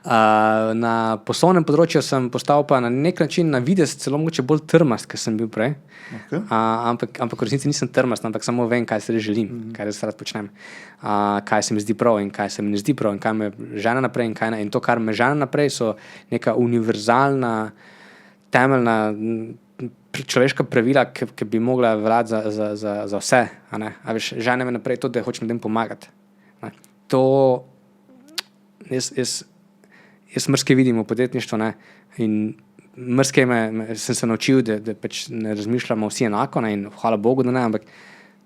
Na poslovnem področju sem postal pa na nek način na videz celo mogoče bolj trmast, kot sem bil prej. Okay. Ampak v resnici nisem trmast, ampak samo vem, kaj se res želim, kaj res rad počnem. Kaj se mi zdi prav in kaj se mi ne zdi prav in kaj me žene naprej in kaj ne. In to, kar me žene naprej, so neka univerzalna, temeljna človeška pravila, ki bi mogla veljati za vse. A veš, žene me naprej to, da hočem ljudem pomagati. Ne. To jaz mrske vidim v podjetništvu, ne, in mrske sem se naučil, da pač ne razmišljamo vsi enako, ne, in hvala Bogu, da ne, ampak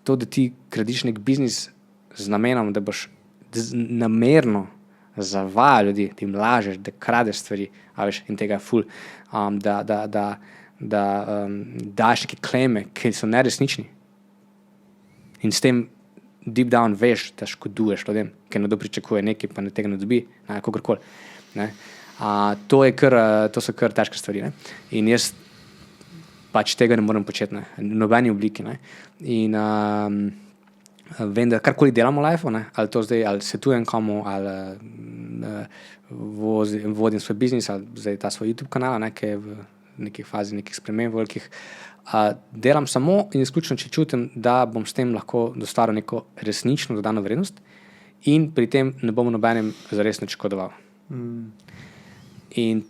to, da ti gradiš nek biznis z namenom, da boš namerno zavajal ljudi, da jim lažeš, da kradeš stvari, a veš, in tega ful, da daš neke kleme, ki so neresnični. In s tem deep down veš, da škoduješ ljudem, ker nekdo pričakuje nekaj, pa tega ne dobi, kakorkoli. To so kar težke stvari. Ne? In jaz pač tega ne morem početi, ne? V nobeni obliki. Ne? In vem, da karkoli delam v lifeu, ali to zdaj, ali svetujem komu, ali vodim svoj biznis, ali zdaj ta svoj YouTube kanal, ne? Ki je v neki fazi nekih sprememb velikih. Delam samo in izključno, če čutim, da bom s tem lahko dostvaril neko resnično dodano vrednost in pri tem ne bom nobenem zares nič škodoval. In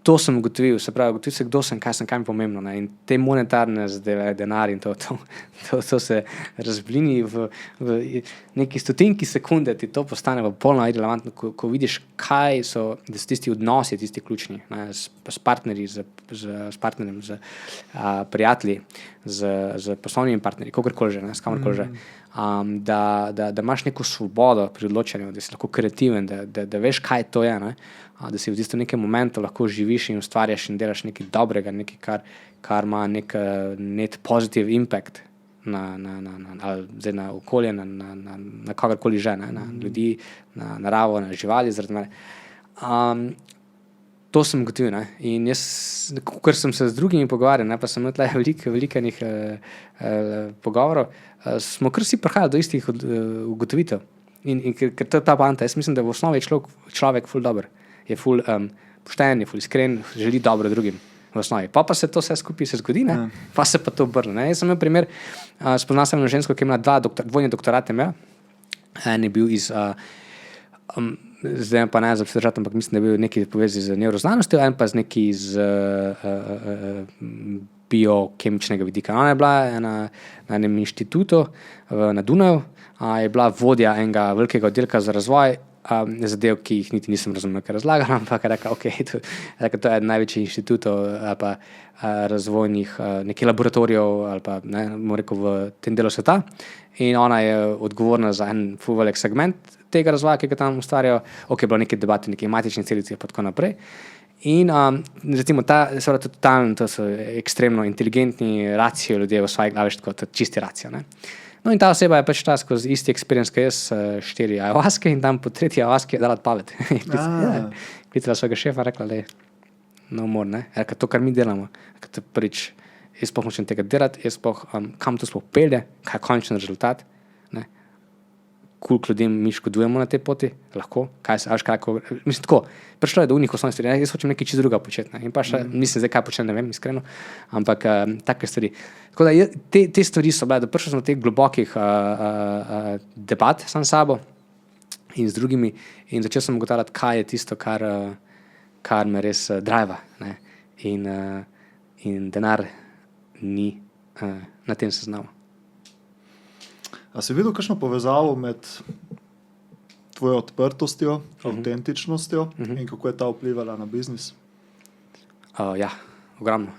to sem ugotovil, se pravi, ugotovil se, kdo sem, kaj mi pomembno. Ne? In te monetarne zadeve, denar in to se razblini v neki stotinki sekunde, ti to postane popolnoma irelevantno, ko vidiš, kaj so tisti odnosi, tisti ključni, ne? S partnerji, s partnerjem, z prijatelji, z poslovnimi partnerji, kogarkoli že, s kamorkoli že. Da imaš neko svobodo pri odločanju, da si lahko kreativen, da veš, kaj to je, ne? Da si v nekem momentu lahko živiš in ustvarjaš in delaš nekaj dobrega, nekaj, kar ima nek net positive impact na okolje, na kogarkoli že, ne? Na ljudi, na naravo, na živali, zaradi mene. To sem ugotovil, ne? In jaz, ker sem se z drugimi pogovarjal, pa sem imel veliko pogovorov, smo kar vsi prihajali do istih ugotovitev. In ker to je ta poanta, jaz mislim, da v osnovi je človek ful dober, je ful pošten, je ful iskren, želi dobro drugim v osnovi. Pa se to vse skupaj se zgodi, ne? Pa se pa to obrne. Ne? Jaz sem imel primer, spoznal sem eno žensko, ki je imela dvojne doktorate imela. En je bil iz zdaj pa ne za pridržati, ampak mislim, da je bil nekaj povezan z nevroznanostjo, en pa z nekaj iz biokemičnega vidika. Ona je bila na enem inštitutu na Dunaju, je bila vodja enega velikega oddelka za razvoj zadev, ki jih niti nisem razumel, kaj razlagala, ampak je rekla, to je eden največjih inštitutov ali pa razvojnih nekih laboratorijev ali pa v tem delu sveta. In ona je odgovorna za en ful velik segment tega razvoja, ki ga tam ustvarjajo. Bilo neke debate, neke matične celice in tako naprej. In recimo to so ekstremno inteligentni racijo ljudje v svoji glavi, tako to čisti racijo, ne. No in ta oseba je pač ta skozi isti experience, kot jaz, 4 ayahuaske in tam po 3. ayahuaske je dala odpoved. Klicala svojega šefa, rekla, no more, ne. Rekla, to, kar mi delamo, to prvič, jaz sploh nočem tega delati, jaz sploh, kam to sploh pelje, kaj je končen rezultat, ne. ljudem mi škodujemo na tej poti, lahko, mislim tako, prišlo je do unih osnovnih stvari, jaz hočem nekaj čisto druga početi, ne? In pa še, mislim, zdaj kaj počnem, ne vem, iskreno, ampak take stvari. Tako da te stvari so bile, da prišel sem do teh globokih debat sam s sabo in z drugimi in začel sem ugotavljati, kaj je tisto, kar me res driva, ne? In denar ni na tem seznamu. A si videl kakšno povezavo med tvojo odprtostjo, avtentičnostjo in kako je ta vplivala na biznis? Ja, ogromno.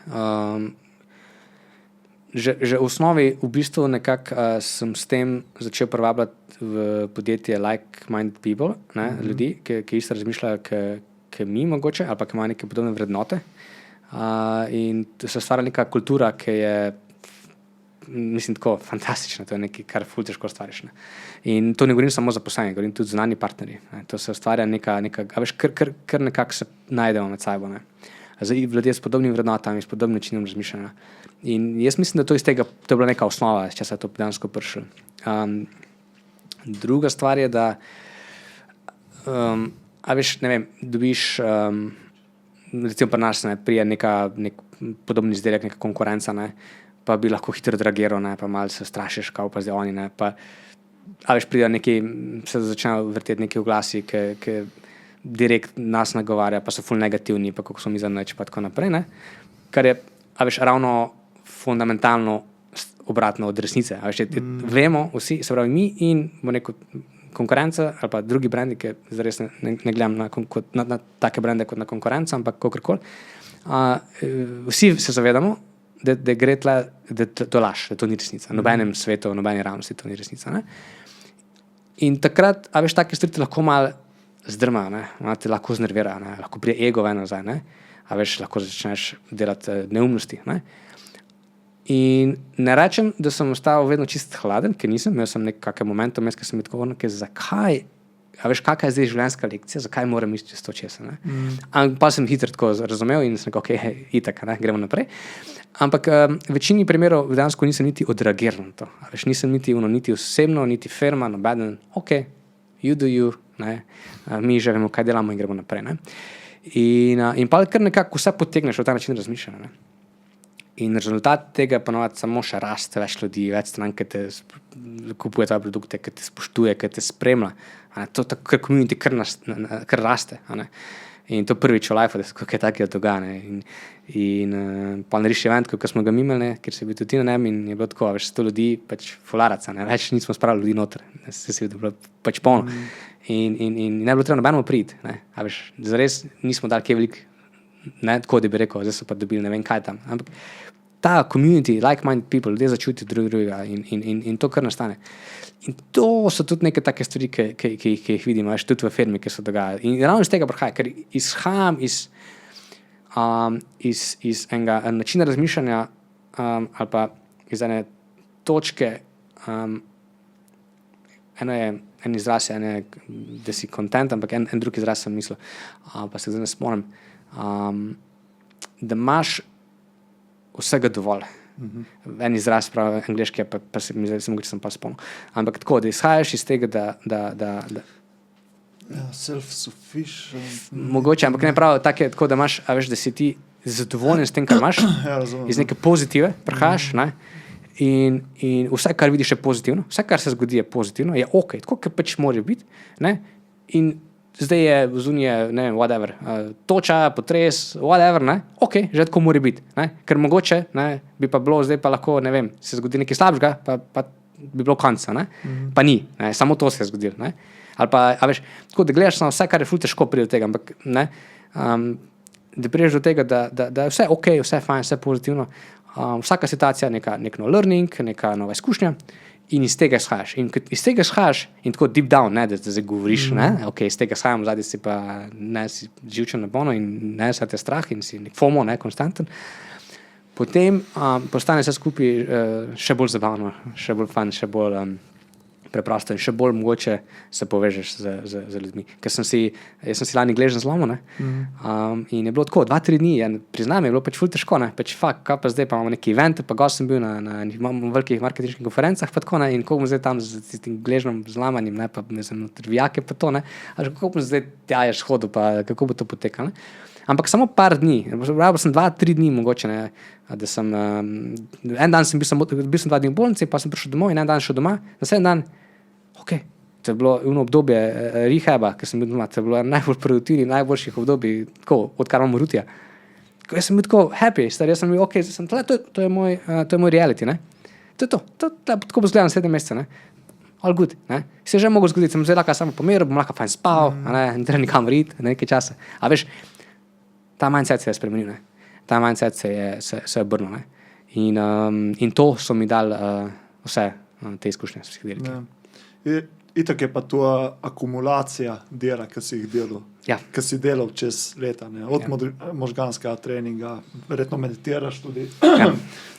Že v osnovi v bistvu nekako sem s tem začel privabljati v podjetje like-minded people, ne, ljudi, ki isto razmišljajo ke mi mogoče, ali pa ki imajo neke podobne vrednote. In se stvara neka kultura, ki je mislim tako fantastična, to je nekaj, kar ful težko stvariš. Ne. In to ne govorim samo za zaposlene, govorim tudi zunanji partnerji. Ne. To se ustvarja neka a veš, kar nekako se najdemo med sabo. Ne. Ljudje s podobnimi vrednotami, s podobnim načinom razmišljanja. In jaz mislim, da to je bila neka osnova, če se je to dejansko prišlo. Druga stvar je, da a veš, ne vem, dobiš recimo pri nas prije nek podobni izdelek, neka konkurenca, ne, pa bi lahko hitro dragiral, ne, pa malo se strašiš, kao pa zdaj oni, ne, pa a veš, pride neki, se začnejo vrteti neki oglasi, ki direkt nas nagovarja, pa so ful negativni, pa kako smo mi za nič, pa tako naprej, ne, kar je, a veš, ravno fundamentalno obratno od resnice, a veš, vemo vsi, se pravi mi in bo neko konkurenca ali pa drugi brendi, ki zares ne gledam na take brende kot na konkurenca, ampak kakorkoli, vsi se zavedamo, da gre tle, da to laž, da to ni resnica. V nobenem svetu, v nobeni realnosti to ni resnica. Ne? In takrat, a veš, take stvari lahko malo zdrmajo, ne? Malo te lahko znervirajo, ne? Lahko prije ego ven nazaj, ne? A veš, lahko začneš delati neumnosti. Ne? In ne rečem, da sem ostal vedno čist hladen, ker nisem, imel sem nekakve momente, ki sem mi tako govoril, zakaj, a veš, kakva je zdaj življenjska lekcija, zakaj moram isti čez to česa. Pa sem hitro tako razumel in sem rekel, itak, ne, gremo naprej. Ampak v večini primerov dejansko nisem niti odreagiral na to. A veš, nisem niti osebno, niti firma, nobeden, you do you, ne, mi že vemo, kaj delamo in gremo naprej. Ne. In pa kar nekako vse potegneš v ta način razmišljanja. Ne. In rezultat tega je ponovati samo še raste, več ljudi, več stran, ki te kupuje tvoje produkte, ki te spoštuje, ki te spremlja. To tako, kar community kar raste. In to prvič v life, da se kaj takega dogaja. In pa nariš event, ko smo ga imeli, ker se je bil tudi na nem in je bilo tako, več 100 ljudi, pač fularaca, več nismo spravili ljudi noter. Se je bilo pač polno. In ne bilo treba nobenemu priti. A veš, zares nismo dali kaj veliko, ne, tako da bi rekel, zdaj so pa dobili ne vem kaj tam. Ampak ta community, like-minded people, ljudje začutijo drugega in to kar nastane. In to so tudi neke take stvari, ki jih vidim, veš, tudi v firmi, ki se dogajajo. In ravno iz tega prihaja, ker izhajam iz enega načina razmišljanja ali pa iz ene točke, en izraz je, da si content, ampak en drug izraz sem mislil, pa se zdaj ne spomnim, da imaš vsega dovolj. En izraz pravi angliški, pa se mi zdaj mogoče sem pa spomnil. Ampak tako, da izhajaš iz tega, da self-sufficient. Mogoče, ampak ne pravi tako, da imaš, a veš, da si ti zadovoljen s tem, kar imaš, iz neke pozitive prihajaš, ne? In vse, kar vidiš, je pozitivno, vse, kar se zgodi, je pozitivno, je ok, tako, kar pač mora biti, ne? In zdaj je zunije, ne vem, whatever, toča, potres, whatever, ne, ok, že tako mora biti, ne, ker mogoče, ne, bi pa bilo zdaj pa lahko, ne vem, se zgodi nekaj slabšega, pa bi bilo konca, ne, pa ni, ne, samo to se je zgodilo, ne, ali pa, a veš, tako, da gledaš na vse, kar je ful težko priti do tega, ampak, ne, da priješ do tega, da je vse ok, vse fajn, vse pozitivno, vsaka situacija je nek nov learning, neka nova izkušnja, in iz tega izhajaš. In iz tega izhajaš in tako deep down, ne, da zdaj govoriš, ne, ok, iz tega izhajam, zadnji si pa ne, si živčen na bono in ne, se te strah in si nek FOMO, ne, konstanten. Potem postane vse skupaj še bolj zabavno, še bolj fun, še bolj preprosto in še bolj mogoče se povežeš z ljudmi. Jaz sem si lani gležen zlomil, ne? In je bilo tako, 2-3 dni, priznam, je bilo pač ful težko, ne? Pač fakt, kaj pa zdaj, pa imamo neki event, pa gost sem bil na velikih marketinških konferencah, pa tako, ne? In kako bom zdaj tam z tem gležnom zlamanjem, ne? Pa mislim, trvijake pa to, ne? Kako bom zdaj tjaješ hodil, pa kako bo to potekalo, ne? Ampak samo par dni, rabil sem 2-3 dni mogoče, ne, da sem, en dan bil sem 2 dni v bolnici, pa sem prišel domov in en dan šel doma, naslednji dan, to je bilo obdobje rehaba, ker sem bil doma, to je bilo najbolj produktivni, najboljših obdobij, tako, odkar imam Rutija. Jaz sem bil tako happy, jaz sem bil, to je moj reality, ne. To je to, tako bo zgledal naslednje mesece, ne. All good, ne. Se je že mogel zgoditi, sem zdaj lahko samo pomeril, bom lahko fajn spal, ne treba nikamor iti, nekaj časa. A veš, ta mindset se je spremenil, ne. Ta mindset se je obrnil, ne. In to so mi dali vse te izkušnje s psihodeliki. Itak je pa to akumulacija dela, ki si jih delal. Ja. Ki si delal čez leta, ne. Od možganskega treninga, verjetno meditiraš tudi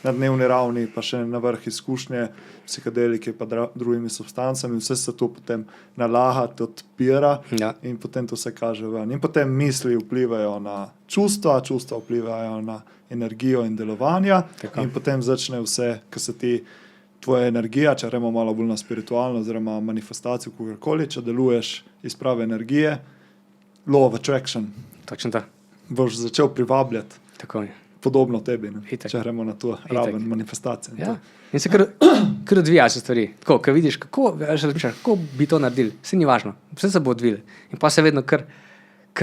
na dnevni ravni, pa še na vrh izkušnje psihodelike pa drugimi substancami, vse se to potem nalaga, odpira in potem to se kaže ven. In potem misli vplivajo na čustva vplivajo na energijo in delovanja. In potem začne vse, ki se ti tvoja energija, če gremo malo bolj na spiritualno oziroma manifestacijo, kogarkoli, če deluješ iz prave energije, law of attraction. Točno to. Boš začel privabljati. Tako je. Podobno tebi, če gremo na to raven manifestacije. Ja. In se kar odvija se stvari. Tako, ko vidiš, kako bi to naredili, vse ni važno, vse se bo odvilo. In pa se vedno kar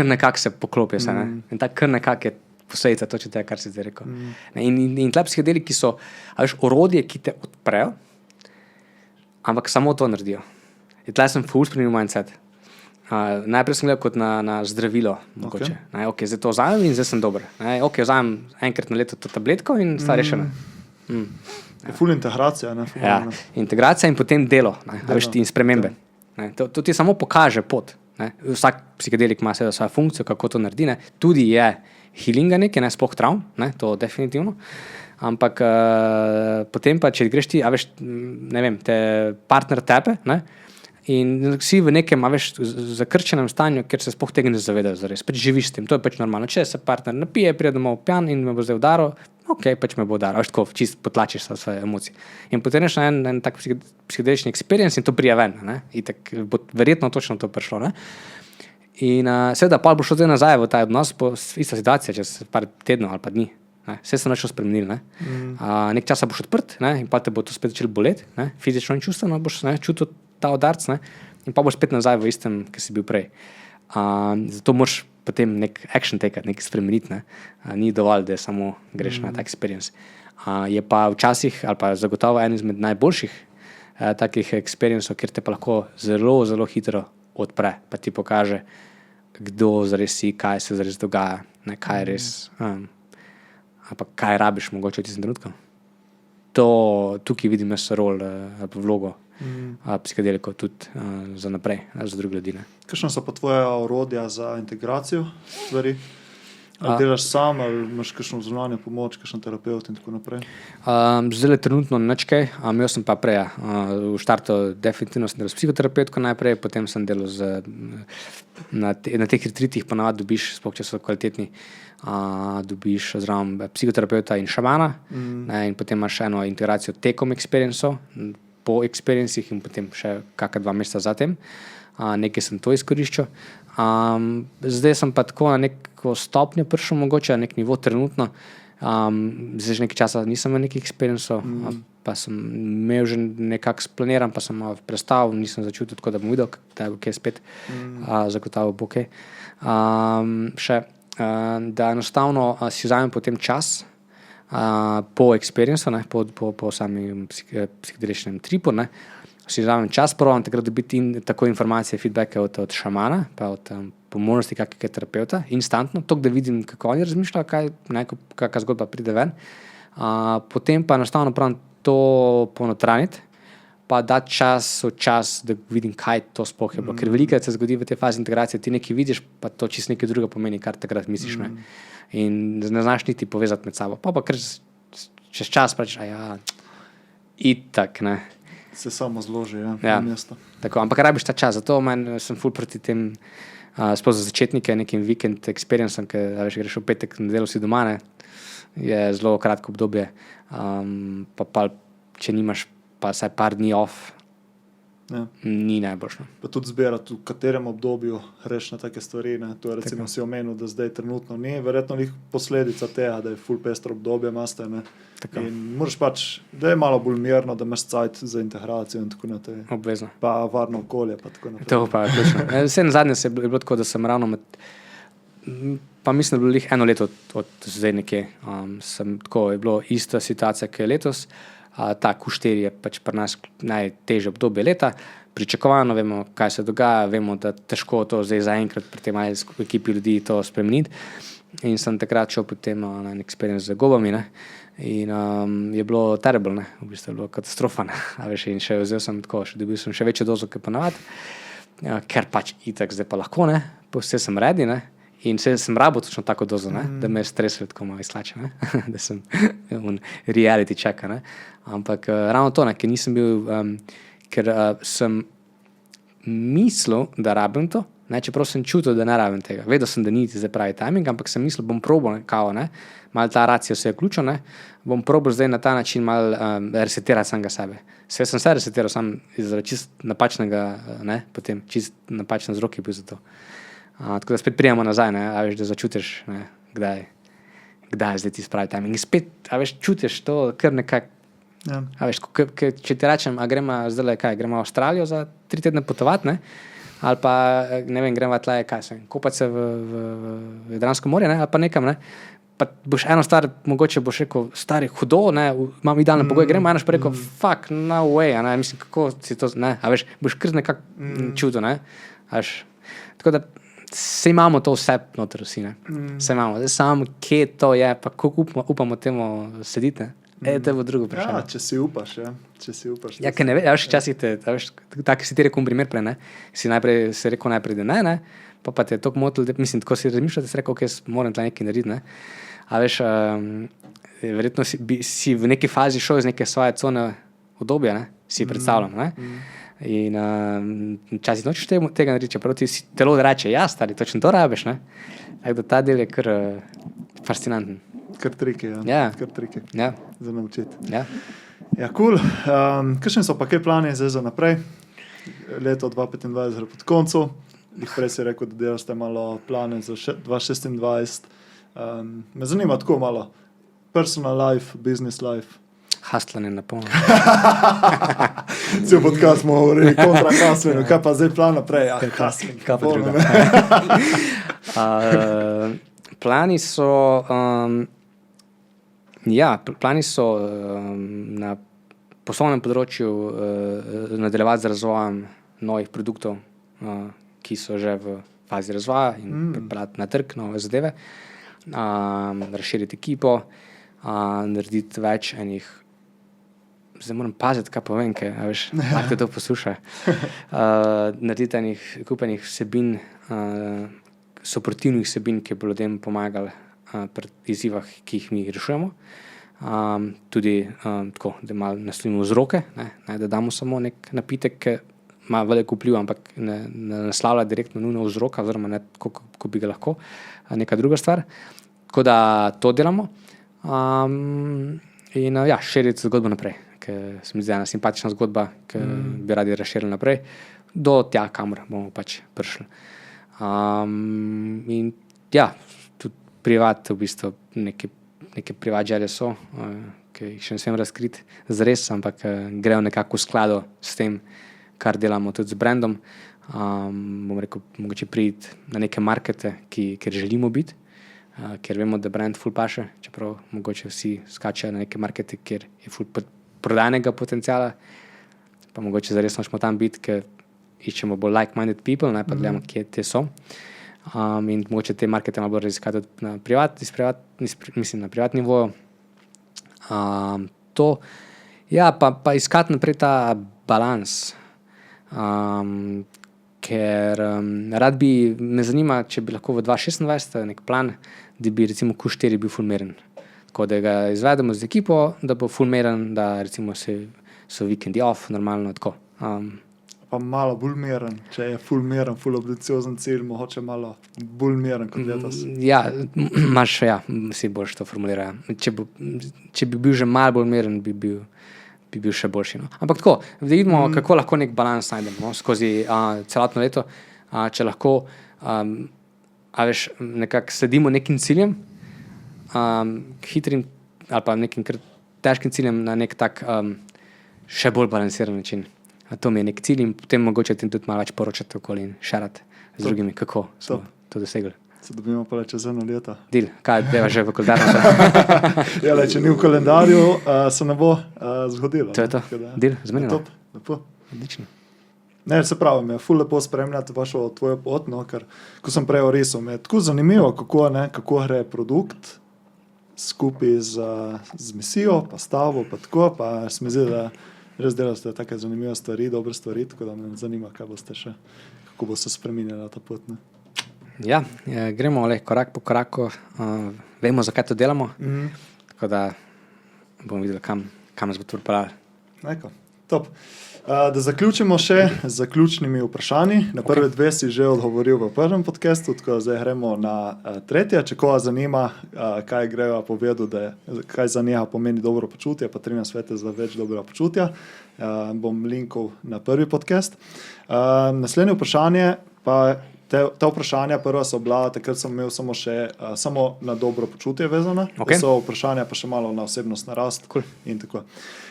nekako se poklopijo se, ne? In tako kar nekako je posledica to, če te, kar si zdaj rekel. In tle psihodeliki so, orodje, ki te odprejo, ampak samo to naredijo. In tle sem ful spremenil mindset. Najprej sem gledal kot na zdravilo, mogoče. Zdaj to vzamem in zdaj sem dober. Vzamem enkrat na leto to tabletko in stvar rešena. Je ful integracija, ne? Ja, integracija in potem delo, in spremembe. To ti samo pokaže pot. Vsak psihodelik ima seveda svojo funkcijo, kako to naredi. Tudi je healinga nekaj, sploh travm, to definitivno. Ampak potem pa, če greš ti, ne vem, te partner tepe, in si v nekem, zakrčenem stanju, ker se sploh tega ne zavedajo zares. Pač živiš s tem, to je pač normalno. Če se partner napije, pride domov pijan in me bo zdaj udaril, pač me bo udaril. Tako, čist potlačiš svoje emocije. In potem neš na en tak psihodelični experience in to prija ven. In tak bo verjetno točno to prišlo. In seveda, pa bo šlo zdaj nazaj v ta odnos, ista situacija, čez par tednov ali pa dni. Vse se našlo spremenili. Nek časa boš odprt, in pa te bo to spet začelo boleti, fizično in čustveno boš čutil ta udarc, in pa boš spet nazaj v istem, ki si bil prej. Zato moraš potem nek action take, nek spremeniti. Ni dovolj, da samo greš na tak experience. Je pa včasih, ali pa zagotovo en izmed najboljših takih experienceov, kjer te pa lahko zelo, zelo hitro odpre, pa ti pokaže, kdo zares si, kaj se zares dogaja, kaj je res, ali pa kaj rabiš mogoče v tistem trenutku. Tukaj vidim jaz rol ali pa vlogo psihodelikov tudi za naprej, za druge ljudi. Kakšna so pa tvoja orodja za integracijo stvari? Ali delaš sam, ali imaš kakšno zunanjo pomoč, kakšen terapeut in tako naprej? Zdaj trenutno nič kaj, imel sem pa prej. V štartu definitivno sem delal s psihoterapevtko najprej, potem sem delal na teh retreatih, ponavadi dobiš, sploh če so kvalitetni, dobiš zraven psihoterapeuta in šamana, in potem imaš eno integracijo tekom experienceov, po experiencih in potem še kakšna 2 meseca zatem. Nekaj sem to izkoriščal. Zdaj sem pa tako na neko stopnjo prišel, mogoče na nek nivo trenutno. Zdaj že nekaj časa nisem v nekih experiencev, pa sem imel že nekako splaniran, pa sem malo prestal, nisem začutil tako, da bom videl, da je spet zagotovo bo kaj. Da enostavno si vzamem potem čas po experiencu, po samem psihodeličnem tripu, si vzamem čas, provam takrat dobiti tako informacije, feedbacke od šamana, pa od pomožnosti kakega terapeuta, instantno, tako da vidim, kako oni razmišljajo, kakšna zgodba pride ven. Potem pa enostavno pravim to ponotraniti, pa dati čas, da vidim, kaj to sploh je bilo. Ker velikokrat se zgodi v tej fazi integracije, ti nekaj vidiš, pa to čisto nekaj druga pomeni, kar takrat misliš. In ne znaš niti povezati med sabo. Pa kar čez čas praviš, itak, Se samo zloži, Ja. na mesto. Tako, ampak rabiš ta čas, zato sem ful proti tem, sploh za začetnike, nekim vikend experiencem, ker veš, greš v petek, nedelo si doma, ne, je zelo kratko obdobje, pa če nimaš pa vsaj par dni off, Ja. ni najboljšno. Pa tudi zbirati, v katerem obdobju greš na take stvari. Ne. To je recimo Tako. si omenil, da zdaj trenutno ni. Verjetno ni posledica tega, da je full pestro obdobje maste. Ne. Tako. In moraš pač, da je malo bolj mirno, da imaš cajt za integracijo in tako naprej. Obvezno. Pa varno okolje, pa tako naprej. To pa je ključno. Vse na zadnje je bilo tako, da sem ravno pa mislim, da je bilo lih 1 leto od zdaj nekje. Sem tako, je bilo ista situacija, kot je letos. Ta Q4 je pač pri nas najtežje obdobje leta. Pričakovano vemo, kaj se dogaja, vemo, da težko to zdaj zaenkrat pri tej mali ekipi ljudi to spremeniti. In sem takrat šel potem na en experience z gobami, ne. In je bilo terrible, ne. V bistvu je bilo katastrofa, ne. A veš, in še vzel sem tako, dobil sem še večjo dozo, kot ponavadi, ker pač itak zdaj pa lahko, ne. Vse sem ready, ne. In sem rabil točno tako dozo, ne, da me je stres tako malo izslače, ne, da sem reality čaka, ne. Ampak ravno to, ne, ker nisem bil, ker sem mislil, da rabim to, ne, čeprav sem čutil, da ne rabim tega. Vedel sem, da ni zdaj pravi timing, ampak sem mislil, bom probal, ne, malo ta racija se je vključil, ne, bom probal zdaj na ta način malo resetirati samega sebe. Sem se resetiral sam iz čist napačnega, ne, potem čist napačen vzrok je bil za to. Tako da spet prijemo nazaj, ne, a veš, da začutiš, ne, kdaj je zdaj ti spravi timing. In spet, a veš, čutiš to kar nekako, Ja. a veš, če ti rečem, a gremo zdaj gremo v Avstralijo za 3 tedne potovati, ne, ali pa, ne vem, gremo tle, kopati se v Jadransko morje, ne, ali pa nekam, ne, pa boš eno stvar, mogoče boš rekel, stari, hudo, ne, imam idealne pogoje, gremo, enoš pa rekel, fuck, no way, ne, mislim, kako si to, ne, a veš, boš kar nekako čudo, ne, a veš, tako da se imamo to vse noter vsi, ne, se imamo, zdaj samo, kje to je, pa kako upamo temu sediti, ne. To je bo drugo vprašanje. Ja, če si upaš, ja. Če si upaš. Ja, ker ne veš, včasih te, tako si ti rekel primer prej, ne, si rekel najprej, da ne, pa te je toliko motil, da mislim, tako si razmišljal, da si rekel, ok, moram tle nekaj narediti, ne. A veš, verjetno si v neki fazi šel iz neke svoje cone udobja, ne, si predstavljam, ne. In včasih nočeš tega narediti, čeprav ti telo reče, ja, stari, točno to rabiš, ne. Tako da ta del je kar fascinanten. Kar triki, ja. Ja. Kar triki. Ja, Za naučiti. ja. Ja, cool. Kakšni so pa kaj plani zdaj za naprej? Leto 2025 gre pod koncu. Jih prej si rekel, da delaš malo plane za 2026. Me zanima tako malo. Personal life, business life. Hastlanje na polno. Cel podcast smo govorili kontra hustlingu. Kaj pa zdaj plan naprej? Ja, hustling. Kaj pa druga? Plani so, plani so na poslovnem področju nadaljevati z razvojem novih produktov, ki so že v fazi razvoja in pripeljati na trg nove zadeve, razširiti ekipo, narediti več enih, zdaj moram paziti, kaj povem, ker veš, lahko te to posluša, narediti enih kupenih vsebin, suportivnih vsebin, ki bodo ljudem pomagali pri izzivih, ki jih mi rešujemo. Tudi tako, da malo naslovimo vzroke, ne, da damo samo nek napitek, ki ima velik vpliv, ampak ne naslavlja direktno nujno vzroka, oziroma ne tako, ko bi ga lahko, neka druga stvar. Tako da to delamo. In širiti zgodbo naprej, ker se mi zdi ena simpatična zgodba, ki bi radi razširili naprej, do tja, kamor bomo pač prišli. In tudi privat, v bistvu neke privat želje so, ki jih še ne smem razkriti zares, ampak grejo nekako v skladu s tem, kar delamo tudi z brandom. Bom rekel, mogoče priti na neke markete, kjer želimo biti, ker vemo, da brand ful paše, čeprav mogoče vsi skačejo na neke markete, kjer je ful prodajnega potenciala, pa mogoče zares nočemo tam biti, ker iščemo bolj like-minded people, ne, pa gledamo, kje te so. In mogoče te markete malo bolj raziskati na na privatni nivoju. To, pa iskati naprej ta balans. Ker rad bi, me zanima, če bi lahko v 2026 nek plan, da bi recimo Q4 bil fulmeren. Tako da ga izvedemo z ekipo, da bo fulmeren, da recimo se so vikendi off, normalno tako. Pa malo bolj miren, če je ful miren, ful ambiciozen cilj, mogoče malo bolj miren kot letos. Ja, si boljš to formulira. Če bi bil že malo bolj miren, bi bil še boljši. No. Ampak tako, da vidimo, kako lahko nek balans najdemo, no, skozi celotno leto, če lahko nekako sledimo nekim ciljem, hitrim ali pa nekim težkim ciljem na nek tak še bolj balansiran način. To mi je nek cilj in potem mogoče tem tudi malo več poročati okoli in šarati z drugimi, kako smo to dosegli. Se dobimo pa čez 1 leto. Dil, kaj deva že v kalendarju? Ja, če ni v kalendarju, se ne bo zgodilo. To je to. Dil, zmenjeno. Top, lepo. Odlično. Ne, se pravi, me je ful lepo spremljati tvojo pot, no, ker ko sem prej orisal, me je tako zanimivo, kako gre produkt skupaj z misijo, pa stavo, pa tako, pa se mi zdi, da res delate take zanimive stvari, dobre stvari, tako da me zanima, kako boste spreminjali ta pot. Ne? Ja, gremo korak po koraku, vemo, zakaj to delamo, tako da bomo videli, kam nas bo to pripeljalo. Neko, top. Da zaključimo še z zaključnimi vprašanji. Na prve 2 si že odgovoril v prvem podcastu, tako da zdaj gremo na 3. Če koga zanima, kaj Grega povedal, kaj za njega pomeni dobro počutje, pa 3 nasvete za več dobrega počutja, bom linkal na prvi podcast. Naslednje vprašanje, pa te vprašanja prva so bila, takrat sem imel samo na dobro počutje vezana, so vprašanja pa še malo na osebnostno rast in tako.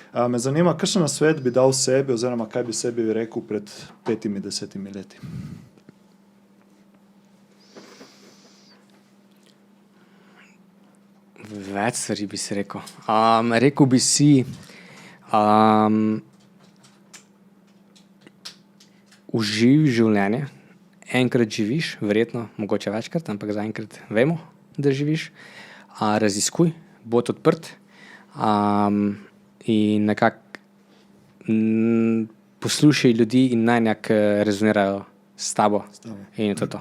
Me zanima, kakšen nasvet bi dal sebi oziroma kaj bi sebi rekel pred 5-10 leti? Več stvari bi si rekel. Rekel bi si uživi življenje. Enkrat živiš, verjetno, mogoče večkrat, ampak zaenkrat vemo, da živiš. Raziskuj, bod odprt. In nekako poslušaj ljudi in naj nekako rezonirajo s tabo. In je to.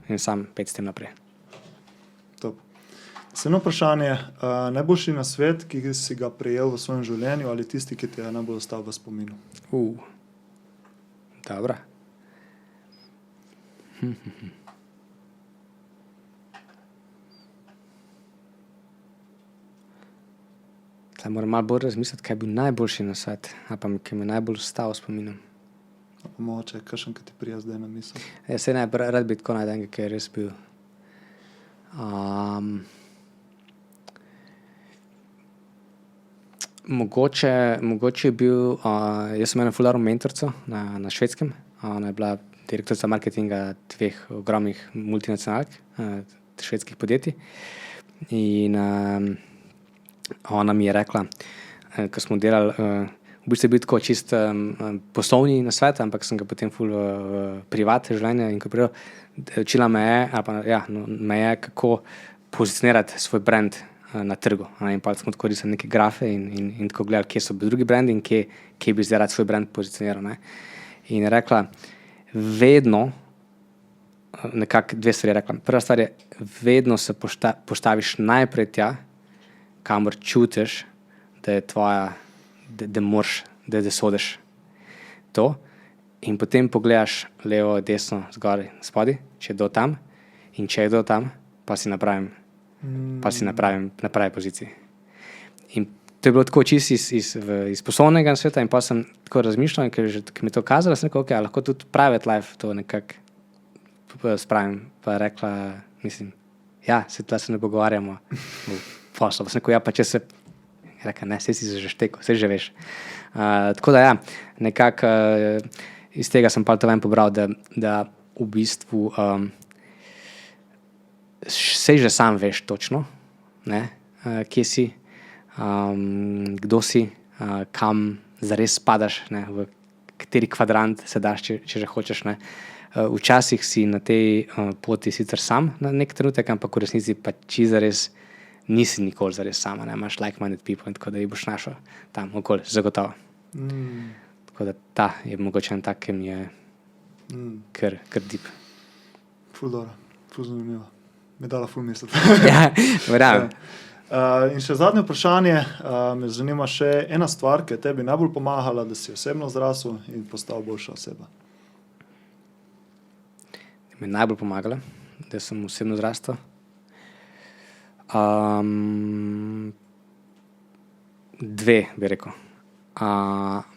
In sam pet s tem naprej. Top. Naslednje vprašanje. Najboljši nasvet, ki si ga prejel v svojem življenju ali tisti, ki ti je najbolj ostal v spominu? Dobro. Zdaj moram malo bolj razmisliti, kaj bi najboljši nasvet, ali pa ki mi najbolj ostal v spominu. Mogoče, kakšen, ki ti prija zdaj na misel? Saj rad bi tako najdem, ki je res bil. Mogoče je bil, jaz sem eno fularno mentorico na Švedskem, ona je bila direktorica marketinga 2 ogromnih multinacionalk, švedskih podjetij. In ona mi je rekla, ko smo delali, v bistvu je bil tako čist poslovni nasvet, ampak sem ga potem ful v privat življenje in ko prijel, učila me je, kako pozicionirati svoj brand na trgu. In pa smo tako risali neke grafe in tako gledali, kje so drugi brandi in kje bi zdaj rad svoj brand pozicioniral. Ne? In je rekla, vedno, nekako 2 stvari je rekla. Prva stvar je, vedno se postaviš najprej tja, kamor čutiš, da je tvoja, da moraš, da sodiš to. In potem pogledaš levo, desno, zgoraj, spodaj, če je do tam. In če je do tam, pa si na pravi poziciji. In to je bilo tako čisto iz poslovnega sveta in pa sem tako razmišljal, in ker mi je to kazalo, sem rekel, lahko tudi private life to nekako spravim. Pa rekla, mislim, se tukaj se ne pogovarjamo poslo. Pa sem rekel, pa če se reka, ne, saj si se že štekel, saj že veš. Tako da nekako iz tega sem pa to ven pobral, da v bistvu saj že sam veš točno, ne, kje si, kdo si, kam zares spadaš, ne, v kateri kvadrant se daš, če že hočeš. Ne. Včasih si na tej poti sicer sam na nek trenutek, ampak v resnici pa zares nisi nikoli zares sama, ne, imaš like-minded people in tako da jih boš našel tam okoli, zagotovo. Tako da ta je mogoče en tak, ki mi je kar deep. Ful dobro, ful zanimivo. Mi je dala ful misliti. Verjamem. In še zadnje vprašanje, me zanima še ena stvar, ki je tebi najbolj pomagala, da si osebno zrasel in postal boljša oseba. Mi je najbolj pomagala, da sem osebno zrastel. Dve, bi rekel.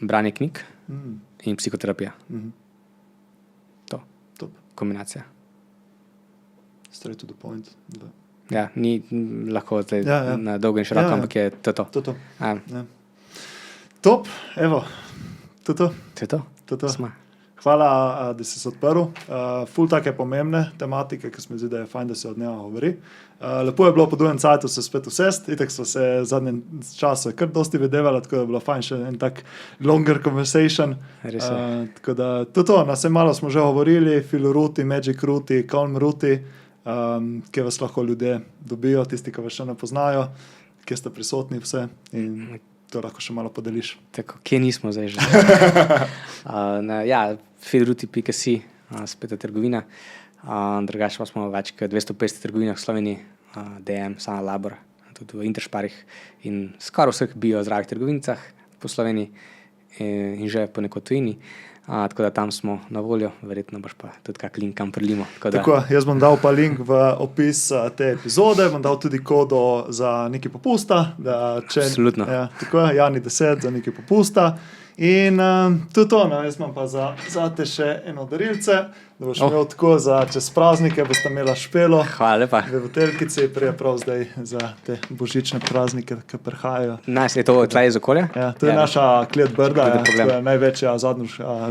Branje knjig in psihoterapija. To. Top. Kombinacija. Straight to the point. Da. Ja, ni lahko zdaj Ja. na dolgo in široko, ampak je to. To. Ja, Top, evo, to. to je to. To. Smo. Hvala, da si se odprl. Ful take pomembne tematike, ki se mi zdi, da je fajn, da se od njega govori. Lepo je bilo po drugem cajtu se spet usest, itak smo se v zadnjem času kar dosti videvali, tako da je bilo fajn še en tak longer conversation. Res je. Tako da to, na vse malo smo že govorili, Feel Ruti, Magic Ruti, Calm Ruti, kje vas lahko ljudje dobijo, tisti, ki vas še ne poznajo, kje ste prisotni vse in to lahko še malo podeliš. Tako, kje nismo zdaj že? Feelruti.si, spet je trgovina. Drugače pa smo več kot 250 trgovinah v Sloveniji, DM, Sana Labor, tudi v Interšparih in skoraj vseh bio zdravih trgovinicah po Sloveniji in že ponekod tujini. Tako da tam smo na voljo, verjetno boš pa tudi kak link kam prilimo. Tako, jaz bom dal pa link v opis te epizode, bom dal tudi kodo za nekaj popusta. Absolutno. Ja, tako je, Jani 10 za nekaj popusta. In tudi to, jaz imam pa za te še eno darilce, da boš imel tako za čez praznike, boste imela špelo. Hvala lepa. V buteljkici, prije prav zdaj za te božične praznike, ki prihajajo. Nice, je to tle iz okolja? Ja, to je naša klet Brda, Tudi to je največja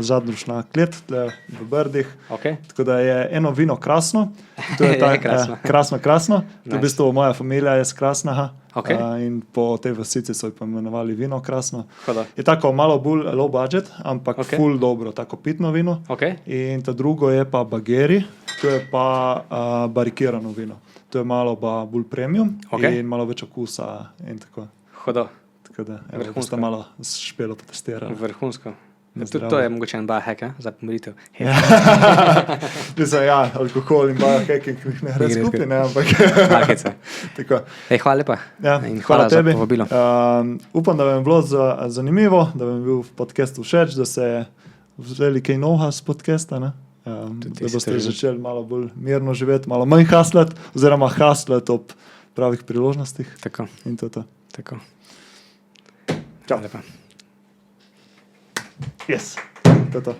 zadružna klet tle v Brdih. Okay. Tako da je eno vino krasno. To je ta, krasno. krasno. To Nice. je v bistvu moja familija je s Krasnaha. Okay. In po tej vasici so jo poimenovali vino krasno. Hoda. Je tako malo bolj low budget, ampak Okay. ful dobro, tako pitno vino. Okay. In ta drugo je pa Bagheri, to je pa barikirano vino. To je malo pa bolj premium Okay. in malo več okusa in tako. Hoda. Tako da, evo, Vrhunsko. boste malo s špelo potestirali. Vrhunsko. Na Tudi zdravo. to je mogoče en biohack, za pomiritev. Mislim, ja, alkohol in biohacking ne gre Ne gre skupaj, ne, ampak Bakice. tako. Hvala lepa. Ja, In hvala za tebi. povabilo. Upam, da vam je bilo zanimivo, da vam je bil v podcastu všeč, da se vzeli kaj novega z podcasta, ne? Da boste začeli malo bolj mirno živeti, malo manj haslati, oziroma haslati ob pravih priložnostih. Tako, In to. tako. Čau. Hvala lepa. Yes. To.